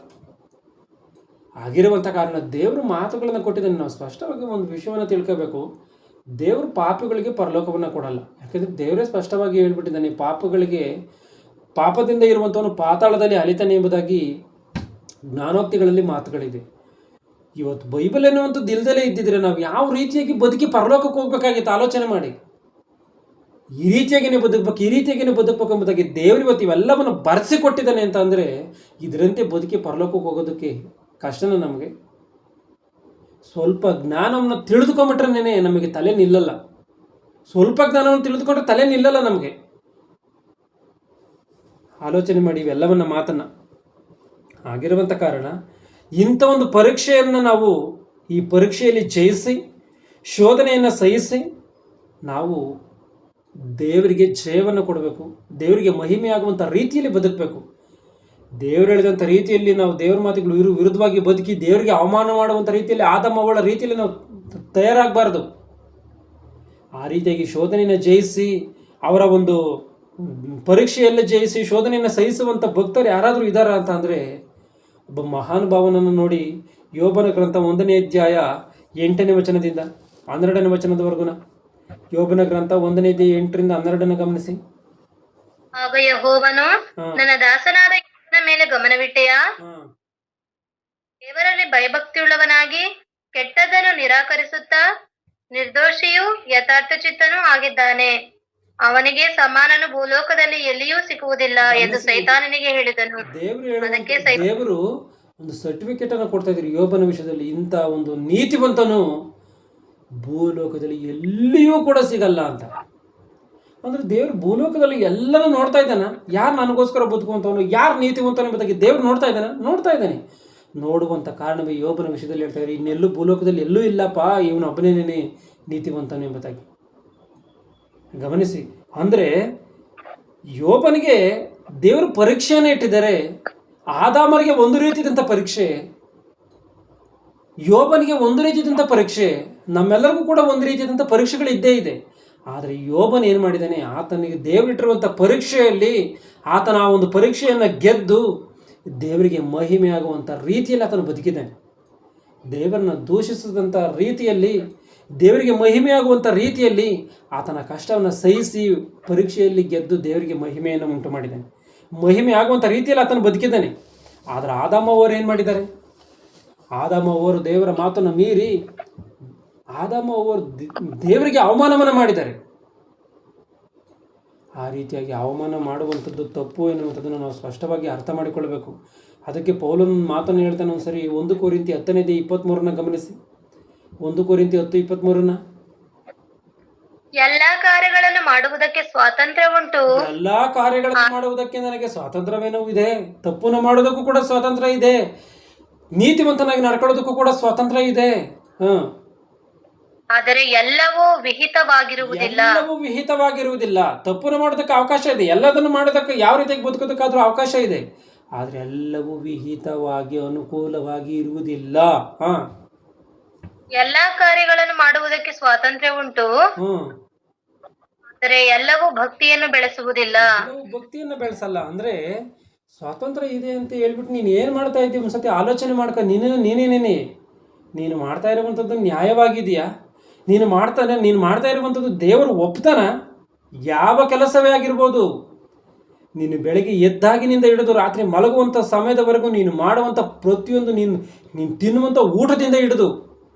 ಆಗಿರುವಂಥ ಕಾರಣ ದೇವರು ಮಾತುಗಳನ್ನು ಕೊಟ್ಟಿದ್ದಾನೆ. ನಾವು ಸ್ಪಷ್ಟವಾಗಿ ಒಂದು ವಿಷಯವನ್ನು ತಿಳ್ಕೋಬೇಕು. ದೇವರು ಪಾಪಿಗಳಿಗೆ ಪರಲೋಕವನ್ನು ಕೊಡಲ್ಲ. ಯಾಕಂದರೆ ದೇವರೇ ಸ್ಪಷ್ಟವಾಗಿ ಹೇಳ್ಬಿಟ್ಟಿದ್ದಾನೆ, ಪಾಪದಿಂದ ಇರುವಂಥವನು ಪಾತಾಳದಲ್ಲಿ ಅಲಿತಾನೆ ಎಂಬುದಾಗಿ ಜ್ಞಾನೋಕ್ತಿಗಳಲ್ಲಿ ಮಾತುಗಳಿದೆ. ಇವತ್ತು ಬೈಬಲ್ ಎನ್ನುವಂಥದ್ದು ಇಲ್ದಲೇ ಇದ್ದಿದ್ರೆ ನಾವು ಯಾವ ರೀತಿಯಾಗಿ ಬದುಕಿ ಪರಲೋಕಕ್ಕೆ ಹೋಗ್ಬೇಕಾಗಿತ್ತು? ಆಲೋಚನೆ ಮಾಡಿ. ಈ ರೀತಿಯಾಗಿಯೇ ಬದುಕಬೇಕು ಎಂಬುದಾಗಿ ದೇವರು ಇವತ್ತು ಇವೆಲ್ಲವನ್ನು ಬರೆಸಿಕೊಟ್ಟಿದ್ದಾನೆ ಅಂತ ಅಂದರೆ ಇದರಂತೆ ಬದುಕಿ ಪರಲೋಕಕ್ಕೆ ಹೋಗೋದಕ್ಕೆ ಕಷ್ಟನ ನಮಗೆ? ಸ್ವಲ್ಪ ಜ್ಞಾನವನ್ನು ತಿಳಿದುಕೊಂಬಿಟ್ರೆ ನಮಗೆ ತಲೆ ನಿಲ್ಲಲ್ಲ. ಸ್ವಲ್ಪ ಜ್ಞಾನವನ್ನು ತಿಳಿದುಕೊಂಡ್ರೆ ತಲೆ ನಿಲ್ಲಲ್ಲ ನಮಗೆ. ಆಲೋಚನೆ ಮಾಡಿ ಇವೆಲ್ಲವನ್ನ ಮಾತನ್ನು. ಆಗಿರುವಂಥ ಕಾರಣ ಇಂಥ ಒಂದು ಪರೀಕ್ಷೆಯನ್ನು ನಾವು ಈ ಪರೀಕ್ಷೆಯಲ್ಲಿ ಜಯಿಸಿ, ಶೋಧನೆಯನ್ನು ಸಹಿಸಿ ನಾವು ದೇವರಿಗೆ ಜಯವನ್ನು ಕೊಡಬೇಕು, ದೇವರಿಗೆ ಮಹಿಮೆಯಾಗುವಂಥ ರೀತಿಯಲ್ಲಿ ಬದುಕಬೇಕು. ದೇವರು ಹೇಳಿದಂಥ ರೀತಿಯಲ್ಲಿ ನಾವು ದೇವರ ಮಾತುಗಳು ವಿರುದ್ಧವಾಗಿ ಬದುಕಿ ದೇವರಿಗೆ ಅವಮಾನ ಮಾಡುವಂಥ ರೀತಿಯಲ್ಲಿ, ಆದಮ ಅವಳ ರೀತಿಯಲ್ಲಿ ನಾವು ತಯಾರಾಗಬಾರ್ದು. ಆ ರೀತಿಯಾಗಿ ಶೋಧನೆಯನ್ನು ಜಯಿಸಿ ಅವರ ಒಂದು ಪರೀಕ್ಷೆಯಲ್ಲಿ ಜಯಿಸಿ ಶೋಧನೆಯನ್ನು ಸಹಿಸುವಂಥ ಭಕ್ತರು ಯಾರಾದರೂ ಇದ್ದಾರಾ ಅಂತ ಅಂದರೆ ಒಬ್ಬ ಮಹಾನುಭಾವನನ್ನು ನೋಡಿ. ಯೋಬನ ಗ್ರಂಥ 1ನೇ ಅಧ್ಯಾಯ 8ನೇ ವಚನದಿಂದ 12ನೇ ವಚನದವರೆಗೂ. ಯೋಬನ ಗ್ರಂಥ 1ನೇ ಅಧ್ಯಾಯ 8ರಿಂದ 12 ಗಮನಿಸಿ. ಆಗ ಯೆಹೋವನು, ನನ್ನ ದಾಸನಾದ ಯೋಬನ ಮೇಲೆ ಗಮನವಿಟ್ಟೆಯಾ? ದೇವರಲ್ಲಿ ಭಯಭಕ್ತಿಯುಳ್ಳವನಾಗಿ ಕೆಟ್ಟದ್ದನ್ನು ನಿರಾಕರಿಸುತ್ತಾ ನಿರ್ದೋಷಿಯೂ ಯಥಾರ್ಥ ಚಿತ್ತನೂ ಆಗಿದ್ದಾನೆ. ಅವನಿಗೆ ಸಮಾನನು ಭೂಲೋಕದಲ್ಲಿ ಎಲ್ಲಿಯೂ ಸಿಕ್ಕುವುದಿಲ್ಲ ಎಂದು ಸೈತಾನನಿಗೆ ಹೇಳಿದನು. ದೇವರು ಒಂದು ಸರ್ಟಿಫಿಕೇಟ್ ಅನ್ನು ಕೊಡ್ತಾ ಇದ್ರು ಯೋಬನ ವಿಷಯದಲ್ಲಿ. ಇಂಥ ಒಂದು ನೀತಿವಂತನು ಭೂಲೋಕದಲ್ಲಿ ಎಲ್ಲಿಯೂ ಕೂಡ ಸಿಗಲ್ಲ ಅಂತ. ಅಂದ್ರೆ ದೇವರು ಭೂಲೋಕದಲ್ಲಿ ಎಲ್ಲನೂ ನೋಡ್ತಾ ಇದ್ದಾನ. ಯಾರು ನನಗೋಸ್ಕರ ಬದುಕುವಂಥವನು, ಯಾರು ನೀತಿವಂತನ ಎಂಬುದಾಗಿ ದೇವರು ನೋಡ್ತಾ ಇದ್ದಾನೆ. ನೋಡುವಂಥ ಕಾರಣವೇ ಯೋಬನ ವಿಷಯದಲ್ಲಿ ಹೇಳ್ತಾ ಇದ್ದಾರೆ, ಇನ್ನೆಲ್ಲೂ ಭೂಲೋಕದಲ್ಲಿ ಎಲ್ಲೂ ಇಲ್ಲಪ್ಪ, ಇವನು ಒಬ್ಬನೇನೇ ನೀತಿವಂತನು ಎಂಬುದಾಗಿ. ಗಮನಿಸಿ, ಅಂದರೆ ಯೋಬನಿಗೆ ದೇವರು ಪರೀಕ್ಷೆಯನ್ನು ಇಟ್ಟಿದ್ದಾರೆ. ಆದಾಮರಿಗೆ ಒಂದು ರೀತಿಯಾದಂಥ ಪರೀಕ್ಷೆ, ಯೋಬನಿಗೆ ಒಂದು ರೀತಿಯಾದಂಥ ಪರೀಕ್ಷೆ, ನಮ್ಮೆಲ್ಲರಿಗೂ ಕೂಡ ಒಂದು ರೀತಿಯಾದಂಥ ಪರೀಕ್ಷೆಗಳು ಇದ್ದೇ ಇದೆ. ಆದರೆ ಯೋಬನ್ ಏನು ಮಾಡಿದ್ದಾನೆ, ಆತನಿಗೆ ದೇವರಿಟ್ಟಿರುವಂಥ ಪರೀಕ್ಷೆಯಲ್ಲಿ ಆತನ ಆ ಒಂದು ಪರೀಕ್ಷೆಯನ್ನು ಗೆದ್ದು ದೇವರಿಗೆ ಮಹಿಮೆ ಆಗುವಂಥ ರೀತಿಯಲ್ಲಿ ಆತನು ಬದುಕಿದ್ದಾನೆ. ದೇವರನ್ನು ದೂಷಿಸಿದಂಥ ರೀತಿಯಲ್ಲಿ, ದೇವರಿಗೆ ಮಹಿಮೆ ಆಗುವಂಥ ರೀತಿಯಲ್ಲಿ ಆತನ ಕಷ್ಟವನ್ನು ಸಹಿಸಿ ಪರೀಕ್ಷೆಯಲ್ಲಿ ಗೆದ್ದು ದೇವರಿಗೆ ಮಹಿಮೆಯನ್ನು ಉಂಟು ಮಾಡಿದ್ದಾನೆ. ಮಹಿಮೆ ಆಗುವಂಥ ರೀತಿಯಲ್ಲಿ ಆತನು ಬದುಕಿದ್ದಾನೆ. ಆದರೆ ಆದಾಮ ಅವರು ಏನು ಮಾಡಿದ್ದಾರೆ? ಆದಾಮ ಅವರು ದೇವರ ಮಾತನ್ನು ಮೀರಿ ಆದಾಮ ಅವರು ದೇವರಿಗೆ ಅವಮಾನವನ್ನು ಮಾಡಿದ್ದಾರೆ. ಆ ರೀತಿಯಾಗಿ ಅವಮಾನ ಮಾಡುವಂಥದ್ದು ತಪ್ಪು ಎನ್ನುವಂಥದ್ದನ್ನು ನಾವು ಸ್ಪಷ್ಟವಾಗಿ ಅರ್ಥ ಮಾಡಿಕೊಳ್ಳಬೇಕು. ಅದಕ್ಕೆ ಪೌಲನ ಮಾತನ್ನು ಹೇಳ್ತಾನೆ ಒಂದ್ಸರಿ 1 ಕೊರಿಂಥಿ 10:23 ಗಮನಿಸಿ. 1 ಕೊರಿಂಥಿ 10:23. ಎಲ್ಲಾ ಕಾರ್ಯಗಳನ್ನು ಮಾಡುವುದಕ್ಕೆ ಸ್ವಾತಂತ್ರ್ಯ ಉಂಟು. ಎಲ್ಲಾ ಕಾರ್ಯಗಳನ್ನು ಮಾಡುವುದಕ್ಕೆ ನನಗೆ ಸ್ವಾತಂತ್ರ್ಯವೇನೋ ಇದೆ. ತಪ್ಪನ್ನು ಮಾಡೋದಕ್ಕೂ ಕೂಡ ಸ್ವಾತಂತ್ರ್ಯ ಇದೆ. ನೀತಿವಂತನಾಗಿ ನಡ್ಕೊಳ್ಳೋದಕ್ಕೂ ಕೂಡ ಸ್ವಾತಂತ್ರ್ಯ ಇದೆ. ಆದರೆ ಎಲ್ಲವೂ ವಿಹಿತವಾಗಿರುವುದಿಲ್ಲ. ತಪ್ಪನ್ನು ಮಾಡೋದಕ್ಕೆ ಅವಕಾಶ ಇದೆ. ಎಲ್ಲದನ್ನು ಮಾಡೋದಕ್ಕೆ ಯಾವ ರೀತಿಯಾಗಿ ಬದುಕೋದಕ್ಕಾದ್ರೂ ಅವಕಾಶ ಇದೆ. ಆದರೆ ಎಲ್ಲವೂ ವಿಹಿತವಾಗಿ ಅನುಕೂಲವಾಗಿ ಇರುವುದಿಲ್ಲ. ಎಲ್ಲಾ ಕಾರ್ಯಗಳನ್ನು ಮಾಡುವುದಕ್ಕೆ ಸ್ವಾತಂತ್ರ್ಯ ಉಂಟು. ಆದರೆ ಎಲ್ಲವೂ ಭಕ್ತಿಯನ್ನು ಬೆಳೆಸುವುದಿಲ್ಲ. ಭಕ್ತಿಯನ್ನು ಬೆಳೆಸಲ್ಲ. ಅಂದ್ರೆ ಸ್ವಾತಂತ್ರ್ಯ ಇದೆ ಅಂತ ಹೇಳ್ಬಿಟ್ಟು ನೀನು ಏನು ಮಾಡ್ತಾ ಇದ್ದೀವಿ ಒಂದ್ಸತಿ ಆಲೋಚನೆ ಮಾಡ್ಕೊ. ನೀನು ಮಾಡ್ತಾ ಇರುವಂಥದ್ದು ನ್ಯಾಯವಾಗಿದೆಯಾ? ನೀನು ಮಾಡ್ತಾ ಇರುವಂಥದ್ದು ದೇವರು ಒಪ್ತಾನ? ಯಾವ ಕೆಲಸವೇ ಆಗಿರ್ಬೋದು, ನೀನು ಬೆಳಗ್ಗೆ ಎದ್ದಾಗಿನಿಂದ ಹಿಡಿದು ರಾತ್ರಿ ಮಲಗುವಂಥ ಸಮಯದವರೆಗೂ ನೀನು ಮಾಡುವಂಥ ಪ್ರತಿಯೊಂದು, ನೀನು ತಿನ್ನುವಂಥ ಊಟದಿಂದ ಹಿಡಿದು,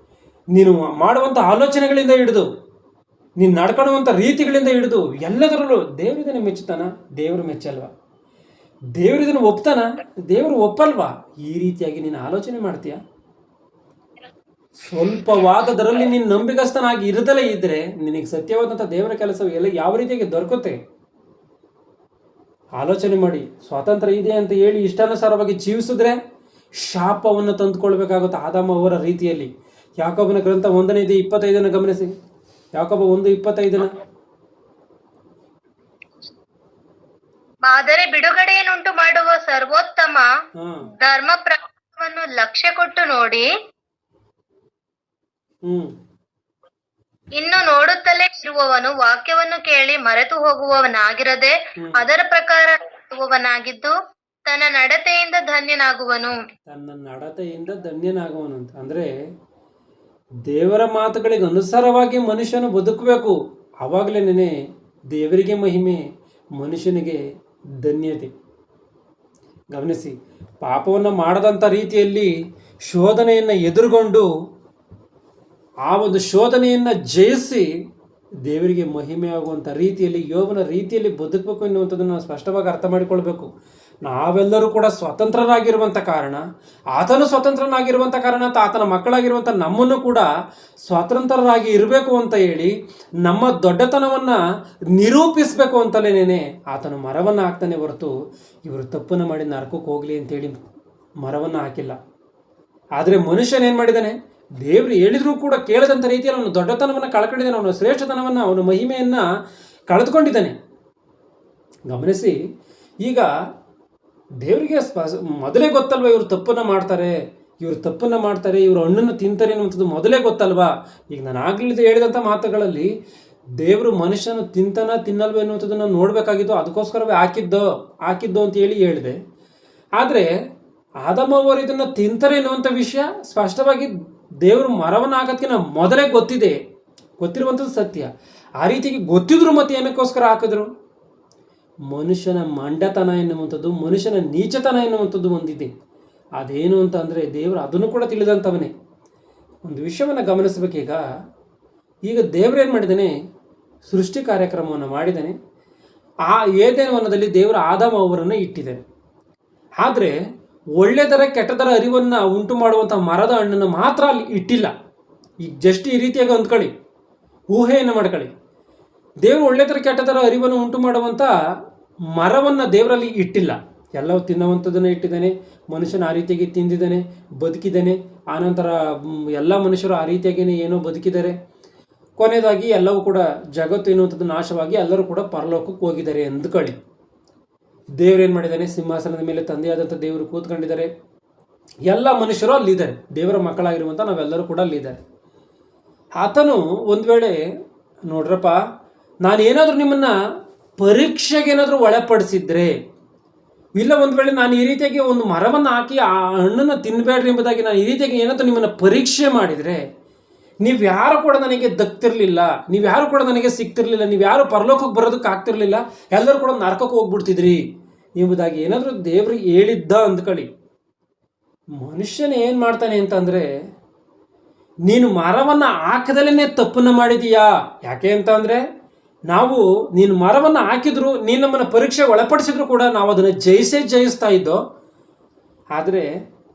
ನೀನು ಮಾಡುವಂಥ ಆಲೋಚನೆಗಳಿಂದ ಹಿಡಿದು, ನೀನು ನಡ್ಕೊಳ್ಳುವಂಥ ರೀತಿಗಳಿಂದ ಹಿಡಿದು ಎಲ್ಲದರಲ್ಲೂ ದೇವರಿದನ್ನು ಮೆಚ್ಚುತ್ತಾನ? ದೇವರು ಮೆಚ್ಚಲ್ವಾ? ದೇವರಿದನ್ನು ಒಪ್ತಾನ? ದೇವರು ಒಪ್ಪಲ್ವಾ? ಈ ರೀತಿಯಾಗಿ ನೀನು ಆಲೋಚನೆ ಮಾಡ್ತೀಯ? ಸ್ವಲ್ಪವಾದದರಲ್ಲಿ ನೀನು ನಂಬಿಕಸ್ಥನಾಗಿ ಇರದಲೇ ಇದ್ದರೆ ನಿನಗೆ ಸತ್ಯವಾದಂಥ ದೇವರ ಕೆಲಸವು ಎಲ್ಲ ಯಾವ ರೀತಿಯಾಗಿ ದೊರಕುತ್ತೆ? ಆಲೋಚನೆ ಮಾಡಿ. ಸ್ವಾತಂತ್ರ್ಯ ಇದೆ ಅಂತ ಹೇಳಿ ಇಷ್ಟಾನುಸಾರವಾಗಿ ಜೀವಿಸಿದ್ರೆ ಶಾಪವನ್ನು ತಂದುಕೊಳ್ಬೇಕಾಗುತ್ತೆ ಆದಾಮ ಅವರ ರೀತಿಯಲ್ಲಿ. ಯಾಕೋಬನ ಗ್ರಂಥ 1:25 ಗಮನಿಸಿ. ಯಾಕೋಬ 1:25. ಆದರೆ ಬಿಡುಗಡೆಯನ್ನುಂಟು ಮಾಡುವ ಸರ್ವೋತ್ತಮ ಧರ್ಮ ಪ್ರಕಾರವನ್ನು ಲಕ್ಷ್ಯ ಕೊಟ್ಟು ನೋಡಿ, ಇನ್ನು ನೋಡುತ್ತಲೇ ಇರುವವನು ವಾಕ್ಯವನ್ನು ಕೇಳಿ ಮರೆತು ಹೋಗುವವನಾಗಿರದೆ ಅದರ ಪ್ರಕಾರ ನಡೆಯುವವನಾಗಿದ್ದು ತನ್ನ ನಡತೆಯಿಂದ ಧನ್ಯನಾಗುವನು. ಅಂತ ಅಂದ್ರೆ ದೇವರ ಮಾತುಗಳಿಗೆ ಅನುಸಾರವಾಗಿ ಮನುಷ್ಯನು ಬದುಕಬೇಕು. ಆವಾಗಲೇನೆ ದೇವರಿಗೆ ಮಹಿಮೆ, ಮನುಷ್ಯನಿಗೆ ಧನ್ಯತೆ. ಗಮನಿಸಿ, ಪಾಪವನ್ನು ಮಾಡದಂಥ ರೀತಿಯಲ್ಲಿ ಶೋಧನೆಯನ್ನು ಎದುರುಗೊಂಡು ಆ ಒಂದು ಶೋಧನೆಯನ್ನು ಜಯಿಸಿ ದೇವರಿಗೆ ಮಹಿಮೆ ಆಗುವಂಥ ರೀತಿಯಲ್ಲಿ, ಯೋಬನ ರೀತಿಯಲ್ಲಿ ಬದುಕಬೇಕು ಎನ್ನುವಂಥದ್ದನ್ನು ನಾವು ಸ್ಪಷ್ಟವಾಗಿ ಅರ್ಥ ಮಾಡಿಕೊಳ್ಬೇಕು. ನಾವೆಲ್ಲರೂ ಕೂಡ ಸ್ವತಂತ್ರರಾಗಿರುವಂಥ ಕಾರಣ, ಆತನು ಸ್ವತಂತ್ರನಾಗಿರುವಂಥ ಕಾರಣ, ಆತನ ಮಕ್ಕಳಾಗಿರುವಂಥ ನಮ್ಮನ್ನು ಕೂಡ ಸ್ವತಂತ್ರರಾಗಿ ಇರಬೇಕು ಅಂತ ಹೇಳಿ ನಮ್ಮ ದೊಡ್ಡತನವನ್ನು ನಿರೂಪಿಸಬೇಕು ಅಂತಲೇ ಆತನು ಮರವನ್ನು ಹಾಕ್ತಾನೆ ಹೊರತು ಇವರು ತಪ್ಪನ್ನು ಮಾಡಿ ನರಕಕ್ಕೆ ಹೋಗಲಿ ಅಂತೇಳಿ ಮರವನ್ನು ಹಾಕಿಲ್ಲ. ಆದರೆ ಮನುಷ್ಯನೇನು ಮಾಡಿದ್ದಾನೆ? ದೇವರು ಹೇಳಿದರೂ ಕೂಡ ಕೇಳದಂಥ ರೀತಿಯಲ್ಲಿ ಅವನು ದೊಡ್ಡತನವನ್ನು ಕಳ್ಕೊಂಡಿದ್ದಾನೆ. ಅವನ ಶ್ರೇಷ್ಠತನವನ್ನು, ಅವನ ಮಹಿಮೆಯನ್ನು ಕಳೆದುಕೊಂಡಿದ್ದಾನೆ. ಗಮನಿಸಿ, ಈಗ ದೇವರಿಗೆ ಮೊದಲೇ ಗೊತ್ತಲ್ವ ಇವರು ತಪ್ಪನ್ನು ಮಾಡ್ತಾರೆ, ಇವರು ಹಣ್ಣನ್ನು ತಿಂತಾರೆ ಅನ್ನುವಂಥದ್ದು ಮೊದಲೇ ಗೊತ್ತಲ್ವಾ? ಈಗ ನಾನು ಆಗಲಿದ್ದು ಹೇಳಿದಂಥ ಮಾತುಗಳಲ್ಲಿ ದೇವರು ಮನುಷ್ಯನು ತಿಂತಾನ ತಿನ್ನಲ್ವೋ ಎನ್ನುವಂಥದ್ದನ್ನು ನೋಡಬೇಕಾಗಿದ್ದು, ಅದಕ್ಕೋಸ್ಕರವೇ ಹಾಕಿದ್ದು ಅಂತ ಹೇಳಿದೆ. ಆದರೆ ಆದಮವರು ಇದನ್ನು ತಿಂತಾರೆ ಎನ್ನುವಂಥ ವಿಷಯ ಸ್ಪಷ್ಟವಾಗಿ ದೇವರು ಮರವನ್ನು ಹಾಕೋದಕ್ಕಿಂತ ಮೊದಲೇ ಗೊತ್ತಿರುವಂಥದ್ದು ಸತ್ಯ. ಆ ರೀತಿಗೆ ಗೊತ್ತಿದ್ರು ಮತ್ತೆ ಏನಕ್ಕೋಸ್ಕರ ಹಾಕಿದ್ರು? ಮನುಷ್ಯನ ಮಂಡತನ ಎನ್ನುವಂಥದ್ದು, ಮನುಷ್ಯನ ನೀಚತನ ಎನ್ನುವಂಥದ್ದು ಒಂದಿದೆ. ಅದೇನು ಅಂತ ಅಂದರೆ ದೇವರು ಅದನ್ನು ಕೂಡ ತಿಳಿದಂಥವನೇ. ಒಂದು ವಿಷಯವನ್ನು ಗಮನಿಸಬೇಕೀಗ. ಈಗ ದೇವರೇನು ಮಾಡಿದ್ದಾನೆ? ಸೃಷ್ಟಿ ಕಾರ್ಯಕ್ರಮವನ್ನು ಮಾಡಿದ್ದಾನೆ. ಆ ಏದೇನು ವನದಲ್ಲಿ ದೇವರು ಆದಾಮ ಅವರನ್ನು ಇಟ್ಟಿದ್ದಾನೆ. ಆದರೆ ಒಳ್ಳೆದರ ಕೆಟ್ಟದರ ಅರಿವನ್ನು ಉಂಟು ಮಾಡುವಂಥ ಮರದ ಹಣ್ಣನ್ನು ಮಾತ್ರ ಅಲ್ಲಿ ಇಟ್ಟಿಲ್ಲ. ಈಗ ಜಸ್ಟ್ ಈ ರೀತಿಯಾಗಿ ಅಂದ್ಕೊಳ್ಳಿ, ಊಹೆಯನ್ನು ಮಾಡ್ಕೊಳ್ಳಿ. ದೇವರು ಒಳ್ಳೆದರ ಕೆಟ್ಟದರ ಅರಿವನ್ನು ಉಂಟು ಮಾಡುವಂಥ ಮರವನ್ನು ದೇವರಲ್ಲಿ ಇಟ್ಟಿಲ್ಲ. ಎಲ್ಲವೂ ತಿನ್ನುವಂಥದ್ದನ್ನು ಇಟ್ಟಿದ್ದಾನೆ. ಮನುಷ್ಯನ ಆ ರೀತಿಯಾಗಿ ತಿಂದಿದ್ದಾನೆ, ಬದುಕಿದ್ದಾನೆ. ಆನಂತರ ಎಲ್ಲ ಮನುಷ್ಯರು ಆ ರೀತಿಯಾಗಿಯೇ ಏನೋ ಬದುಕಿದ್ದಾರೆ. ಕೊನೆಯದಾಗಿ ಎಲ್ಲವೂ ಕೂಡ ಜಗತ್ತು ಎನ್ನುವಂಥದ್ದು ನಾಶವಾಗಿ ಎಲ್ಲರೂ ಕೂಡ ಪರಲೋಕಕ್ಕೆ ಹೋಗಿದ್ದಾರೆ ಅಂದ್ಕೊಳ್ಳಿ. ದೇವರೇನು ಮಾಡಿದ್ದಾನೆ? ಸಿಂಹಾಸನದ ಮೇಲೆ ತಂದೆಯಾದಂಥ ದೇವರು ಕೂತ್ಕೊಂಡಿದ್ದಾರೆ. ಎಲ್ಲ ಮನುಷ್ಯರು ಅಲ್ಲಿದ್ದಾರೆ. ದೇವರ ಮಕ್ಕಳಾಗಿರುವಂಥ ನಾವೆಲ್ಲರೂ ಕೂಡ ಅಲ್ಲಿದ್ದಾರೆ. ಆತನು ಒಂದು ವೇಳೆ, ನೋಡ್ರಪ್ಪ, ನಾನೇನಾದರೂ ನಿಮ್ಮನ್ನು ಪರೀಕ್ಷೆಗೇನಾದರೂ ಒಳಪಡಿಸಿದ್ರೆ, ಇಲ್ಲ ಒಂದು ವೇಳೆ ನಾನು ಈ ರೀತಿಯಾಗಿ ಒಂದು ಮರವನ್ನು ಹಾಕಿ ಆ ಹಣ್ಣನ್ನು ತಿನ್ನಬೇಡ್ರಿ ಎಂಬುದಾಗಿ ನಾನು ಈ ರೀತಿಯಾಗಿ ಏನಾದರೂ ನಿಮ್ಮನ್ನು ಪರೀಕ್ಷೆ ಮಾಡಿದರೆ, ನೀವು ಯಾರು ಕೂಡ ನನಗೆ ದಕ್ತಿರ್ಲಿಲ್ಲ, ನೀವು ಯಾರು ಕೂಡ ನನಗೆ ಸಿಗ್ತಿರ್ಲಿಲ್ಲ, ನೀವು ಯಾರು ಪರಲೋಕಕ್ಕೆ ಬರೋದಕ್ಕೆ ಆಗ್ತಿರ್ಲಿಲ್ಲ, ಎಲ್ಲರೂ ಕೂಡ ನರಕಕ್ಕೆ ಹೋಗ್ಬಿಡ್ತಿದ್ರಿ ಎಂಬುದಾಗಿ ಏನಾದರೂ ದೇವರು ಹೇಳಿದ್ದ ಅಂದ್ಕೊಳ್ಳಿ. ಮನುಷ್ಯನ ಏನು ಮಾಡ್ತಾನೆ ಅಂತಂದರೆ, ನೀನು ಮರವನ್ನು ಹಾಕದಲ್ಲೇ ತಪ್ಪನ್ನು ಮಾಡಿದೀಯಾ? ಯಾಕೆ ಅಂತ ಅಂದರೆ, ನೀನು ಮರವನ್ನು ಹಾಕಿದ್ರು, ನೀನು ನಮ್ಮನ್ನು ಪರೀಕ್ಷೆಗೆ ಒಳಪಡಿಸಿದ್ರು ಕೂಡ ನಾವು ಅದನ್ನು ಜಯಿಸ್ತಾ ಇದ್ದೋ. ಆದರೆ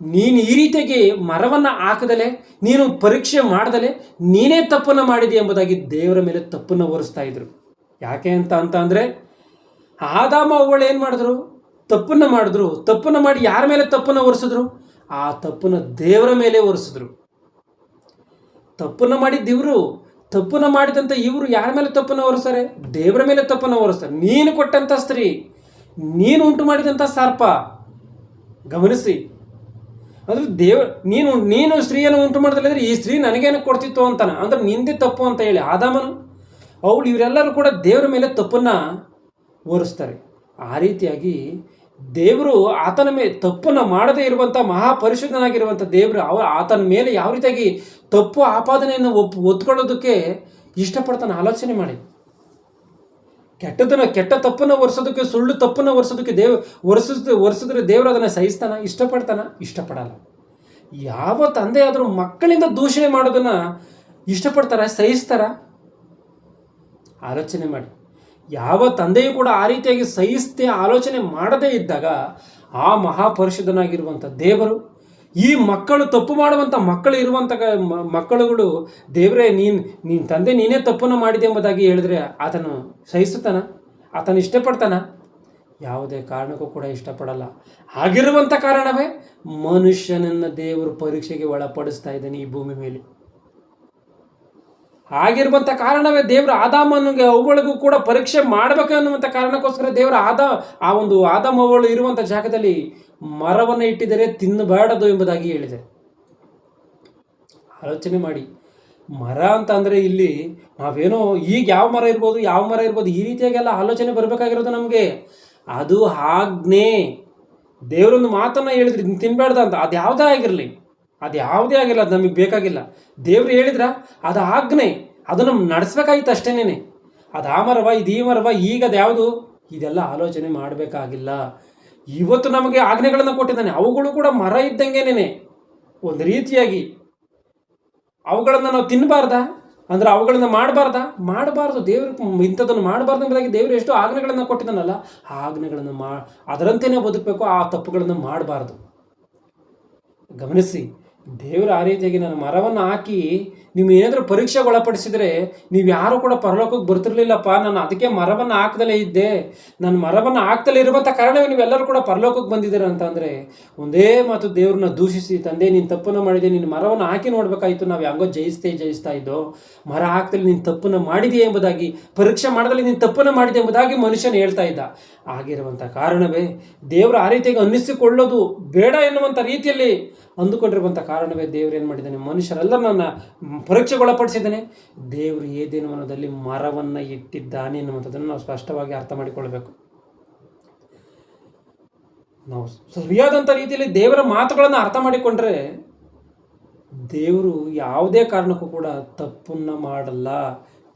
ನೀನು ಈ ರೀತಿಯಾಗಿ ಮರವನ್ನು ಹಾಕದಲೆ, ನೀನು ಪರೀಕ್ಷೆ ಮಾಡ್ದಲೆ ನೀನೇ ತಪ್ಪನ್ನು ಮಾಡಿದೀಯ ಎಂಬುದಾಗಿ ದೇವರ ಮೇಲೆ ತಪ್ಪನ್ನು ಹೊರಿಸ್ತಾ ಇದ್ರು. ಯಾಕೆ ಅಂತ ಅಂದರೆ, ಆದಾಮ ಅವ್ವಳು ಏನು ಮಾಡಿದ್ರು? ತಪ್ಪನ್ನು ಮಾಡಿದ್ರು. ತಪ್ಪನ್ನು ಮಾಡಿ ಯಾರ ಮೇಲೆ ತಪ್ಪನ್ನು ಹೊರಿಸಿದ್ರು? ಆ ತಪ್ಪನ್ನು ದೇವರ ಮೇಲೆ ಹೊರಿಸಿದ್ರು. ತಪ್ಪನ್ನು ಮಾಡಿದ್ದಿವರು, ತಪ್ಪನ್ನು ಮಾಡಿದಂಥ ಇವರು ಯಾರ ಮೇಲೆ ತಪ್ಪನ್ನು ಹೊರಿಸ್ತಾರೆ? ದೇವರ ಮೇಲೆ ತಪ್ಪನ್ನು ಹೊರಿಸ್ತಾರೆ. ನೀನು ಕೊಟ್ಟಂಥ ಸ್ತ್ರೀ, ನೀನು ಉಂಟು ಮಾಡಿದಂಥ ಸರ್ಪ, ಗಮನಿಸಿ. ಅಂದರೆ ನೀನು ಸ್ತ್ರೀಯನ್ನು ಉಂಟು ಮಾಡಿದ್ರೆ ಈ ಸ್ತ್ರೀ ನನಗೇನು ಕೊಡ್ತಿತ್ತು ಅಂತಾನೆ, ಅಂದ್ರೆ ನಿಂದೆ ತಪ್ಪು ಅಂತ ಹೇಳಿ ಆದಾಮನು ಅವಳು ಇವರೆಲ್ಲರೂ ಕೂಡ ದೇವರ ಮೇಲೆ ತಪ್ಪನ್ನು ಹೊರಿಸ್ತಾರೆ. ಆ ರೀತಿಯಾಗಿ ದೇವರು ಆತನ ಮೇಲೆ ತಪ್ಪನ್ನು ಮಾಡದೇ ಇರುವಂಥ ಮಹಾಪರಿಶುದ್ಧನಾಗಿರುವಂಥ ದೇವರು ಆತನ ಮೇಲೆ ಯಾವ ರೀತಿಯಾಗಿ ತಪ್ಪು ಆಪಾದನೆಯನ್ನು ಒತ್ಕೊಳ್ಳೋದಕ್ಕೆ ಇಷ್ಟಪಡ್ತಾನೆ. ಆಲೋಚನೆ ಮಾಡಿ. ಕೆಟ್ಟ ತಪ್ಪನ್ನು ಒರೆಸೋದಕ್ಕೆ, ಸುಳ್ಳು ತಪ್ಪನ್ನು ಒರೆಸೋದಕ್ಕೆ ಒರೆಸಿದ್ರೆ ದೇವರು ಅದನ್ನು ಸಹಿಸ್ತಾನ? ಇಷ್ಟಪಡಲ್ಲ. ಯಾವ ತಂದೆ ಆದರೂ ಮಕ್ಕಳಿಂದ ದೂಷಣೆ ಮಾಡೋದನ್ನು ಇಷ್ಟಪಡ್ತಾರ? ಸಹಿಸ್ತಾರ? ಆಲೋಚನೆ ಮಾಡಿ. ಯಾವ ತಂದೆಯೂ ಕೂಡ ಆ ರೀತಿಯಾಗಿ ಆಲೋಚನೆ ಮಾಡದೇ ಇದ್ದಾಗ ಆ ಮಹಾಪರಿಶುದ್ಧನಾಗಿರುವಂಥ ದೇವರು ಈ ಮಕ್ಕಳು ತಪ್ಪು ಮಾಡುವಂಥ ಮಕ್ಕಳು ಇರುವಂಥ ಮಕ್ಕಳುಗಳು ದೇವರೇ ನೀನು ತಂದೆ ನೀನೇ ತಪ್ಪನ್ನು ಮಾಡಿದೆ ಎಂಬುದಾಗಿ ಹೇಳಿದ್ರೆ ಆತನು ಸಹಿಸುತ್ತಾನ? ಆತನು ಇಷ್ಟಪಡ್ತಾನ? ಯಾವುದೇ ಕಾರಣಕ್ಕೂ ಕೂಡ ಇಷ್ಟಪಡಲ್ಲ. ಆಗಿರುವಂಥ ಕಾರಣವೇ ಮನುಷ್ಯನನ್ನು ದೇವರು ಪರೀಕ್ಷೆಗೆ ಒಳಪಡಿಸ್ತಾ ಇದ್ದಾನೆ ಈ ಭೂಮಿ ಮೇಲೆ. ಆಗಿರುವಂಥ ಕಾರಣವೇ ದೇವರು ಆದಾಮನಿಗೆ ಅವುಗಳಿಗೂ ಕೂಡ ಪರೀಕ್ಷೆ ಮಾಡಬೇಕು ಅನ್ನುವಂಥ ಕಾರಣಕ್ಕೋಸ್ಕರ ದೇವರು ಆದಾಮ ಅವಳು ಇರುವಂಥ ಜಾಗದಲ್ಲಿ ಮರವನ್ನು ಇಟ್ಟಿದರೆ ತಿನ್ನಬಾರದು ಎಂಬುದಾಗಿ ಹೇಳಿದೆ. ಆಲೋಚನೆ ಮಾಡಿ. ಮರ ಅಂತ ಅಂದರೆ ಇಲ್ಲಿ ನಾವೇನೋ ಈಗ ಯಾವ ಮರ ಇರ್ಬೋದು ಈ ರೀತಿಯಾಗೆಲ್ಲ ಆಲೋಚನೆ ಬರಬೇಕಾಗಿರೋದು ನಮಗೆ. ಅದು ಆಜ್ಞೆ. ದೇವರೊಂದು ಮಾತನ್ನು ಹೇಳಿದ್ರಿ ತಿನ್ನಬೇಡ್ದ ಅಂತ, ಅದು ಯಾವುದೇ ಆಗಿರಲಿ, ಅದು ನಮಗೆ ಬೇಕಾಗಿಲ್ಲ. ದೇವ್ರು ಹೇಳಿದ್ರ ಅದು ಆಜ್ಞೆ, ಅದು ನಮ್ಗೆ ನಡೆಸ್ಬೇಕಾಗಿತ್ತು ಅಷ್ಟೇನೆ. ಅದು ಆ ಮರವ, ಇದು ಈ ಮರವ, ಈಗ ಅದು ಯಾವುದು, ಇದೆಲ್ಲ ಆಲೋಚನೆ ಮಾಡಬೇಕಾಗಿಲ್ಲ. ಇವತ್ತು ನಮಗೆ ಆಜ್ಞೆಗಳನ್ನು ಕೊಟ್ಟಿದ್ದಾನೆ. ಅವುಗಳು ಕೂಡ ಮರ ಇದ್ದಂಗೆನೇ ಒಂದು ರೀತಿಯಾಗಿ. ಅವುಗಳನ್ನು ನಾವು ತಿನ್ನಬಾರ್ದ ಅಂದ್ರೆ ಅವುಗಳನ್ನು ಮಾಡಬಾರ್ದು. ದೇವರು ಇಂಥದ್ದನ್ನು ಮಾಡಬಾರ್ದು ಎಂಬುದಾಗಿ ದೇವರು ಎಷ್ಟು ಆಜ್ಞೆಗಳನ್ನು ಕೊಟ್ಟಿದ್ದಾನಲ್ಲ, ಆ ಆಜ್ಞೆಗಳನ್ನು ಅದರಂತೆಯೇ ಬದುಕಬೇಕು. ಆ ತಪ್ಪುಗಳನ್ನು ಮಾಡಬಾರ್ದು. ಗಮನಿಸಿ. ದೇವರು ಆ ರೀತಿಯಾಗಿ ನನ್ನ ಮರವನ್ನು ಹಾಕಿ ನೀವು ಏನಾದರೂ ಪರೀಕ್ಷೆಗೆ ಒಳಪಡಿಸಿದರೆ ನೀವು ಯಾರು ಕೂಡ ಪರಲೋಕಕ್ಕೆ ಬರ್ತಿರ್ಲಿಲ್ಲಪ್ಪ, ನಾನು ಅದಕ್ಕೆ ಮರವನ್ನು ಹಾಕ್ದಲೇ ಇದ್ದೆ, ನಾನು ಮರವನ್ನು ಹಾಕ್ದಲೇ ಇರುವಂಥ ಕಾರಣವೇ ನೀವೆಲ್ಲರೂ ಕೂಡ ಪರಲೋಕಕ್ಕೆ ಬಂದಿದ್ದೀರ ಅಂತಂದರೆ ಒಂದೇ ಮಾತು ದೇವ್ರನ್ನ ದೂಷಿಸಿ, ತಂದೆ ನೀನು ತಪ್ಪನ್ನು ಮಾಡಿದೆ, ನೀನು ಮರವನ್ನು ಹಾಕಿ ನೋಡಬೇಕಾಯಿತು, ನಾವು ಹೆಂಗೋ ಜಯಿಸ್ತಾ ಇದ್ದೋ, ಮರ ಹಾಕ್ದಲ್ಲಿ ನೀನು ತಪ್ಪನ್ನು ಮಾಡಿದೆಯೇ ಎಂಬುದಾಗಿ, ಪರೀಕ್ಷೆ ಮಾಡದಲ್ಲಿ ನೀನು ತಪ್ಪನ್ನು ಮಾಡಿದೆ ಎಂಬುದಾಗಿ ಮನುಷ್ಯನ ಹೇಳ್ತಾ ಇದ್ದ. ಆಗಿರುವಂಥ ಕಾರಣವೇ ದೇವರು ಆ ರೀತಿಯಾಗಿ ಅನ್ನಿಸಿಕೊಳ್ಳೋದು ಬೇಡ ಎನ್ನುವಂಥ ರೀತಿಯಲ್ಲಿ ಅಂದುಕೊಂಡಿರುವಂಥ ಕಾರಣವೇ ದೇವರು ಏನು ಮಾಡಿದ್ದಾನೆ, ಮನುಷ್ಯರೆಲ್ಲರನ್ನ ಪರೀಕ್ಷೆಗೊಳಪಡಿಸಿದ್ದಾನೆ. ದೇವರು ಏದೇನವನದಲ್ಲಿ ಮರವನ್ನು ಇಟ್ಟಿದ್ದಾನೆ ಎನ್ನುವಂಥದ್ದನ್ನು ನಾವು ಸ್ಪಷ್ಟವಾಗಿ ಅರ್ಥ ಮಾಡಿಕೊಳ್ಬೇಕು. ನಾವು ಸರಿಯಾದಂಥ ರೀತಿಯಲ್ಲಿ ದೇವರ ಮಾತುಗಳನ್ನು ಅರ್ಥ ಮಾಡಿಕೊಂಡ್ರೆ ದೇವರು ಯಾವುದೇ ಕಾರಣಕ್ಕೂ ಕೂಡ ತಪ್ಪನ್ನು ಮಾಡಲ್ಲ.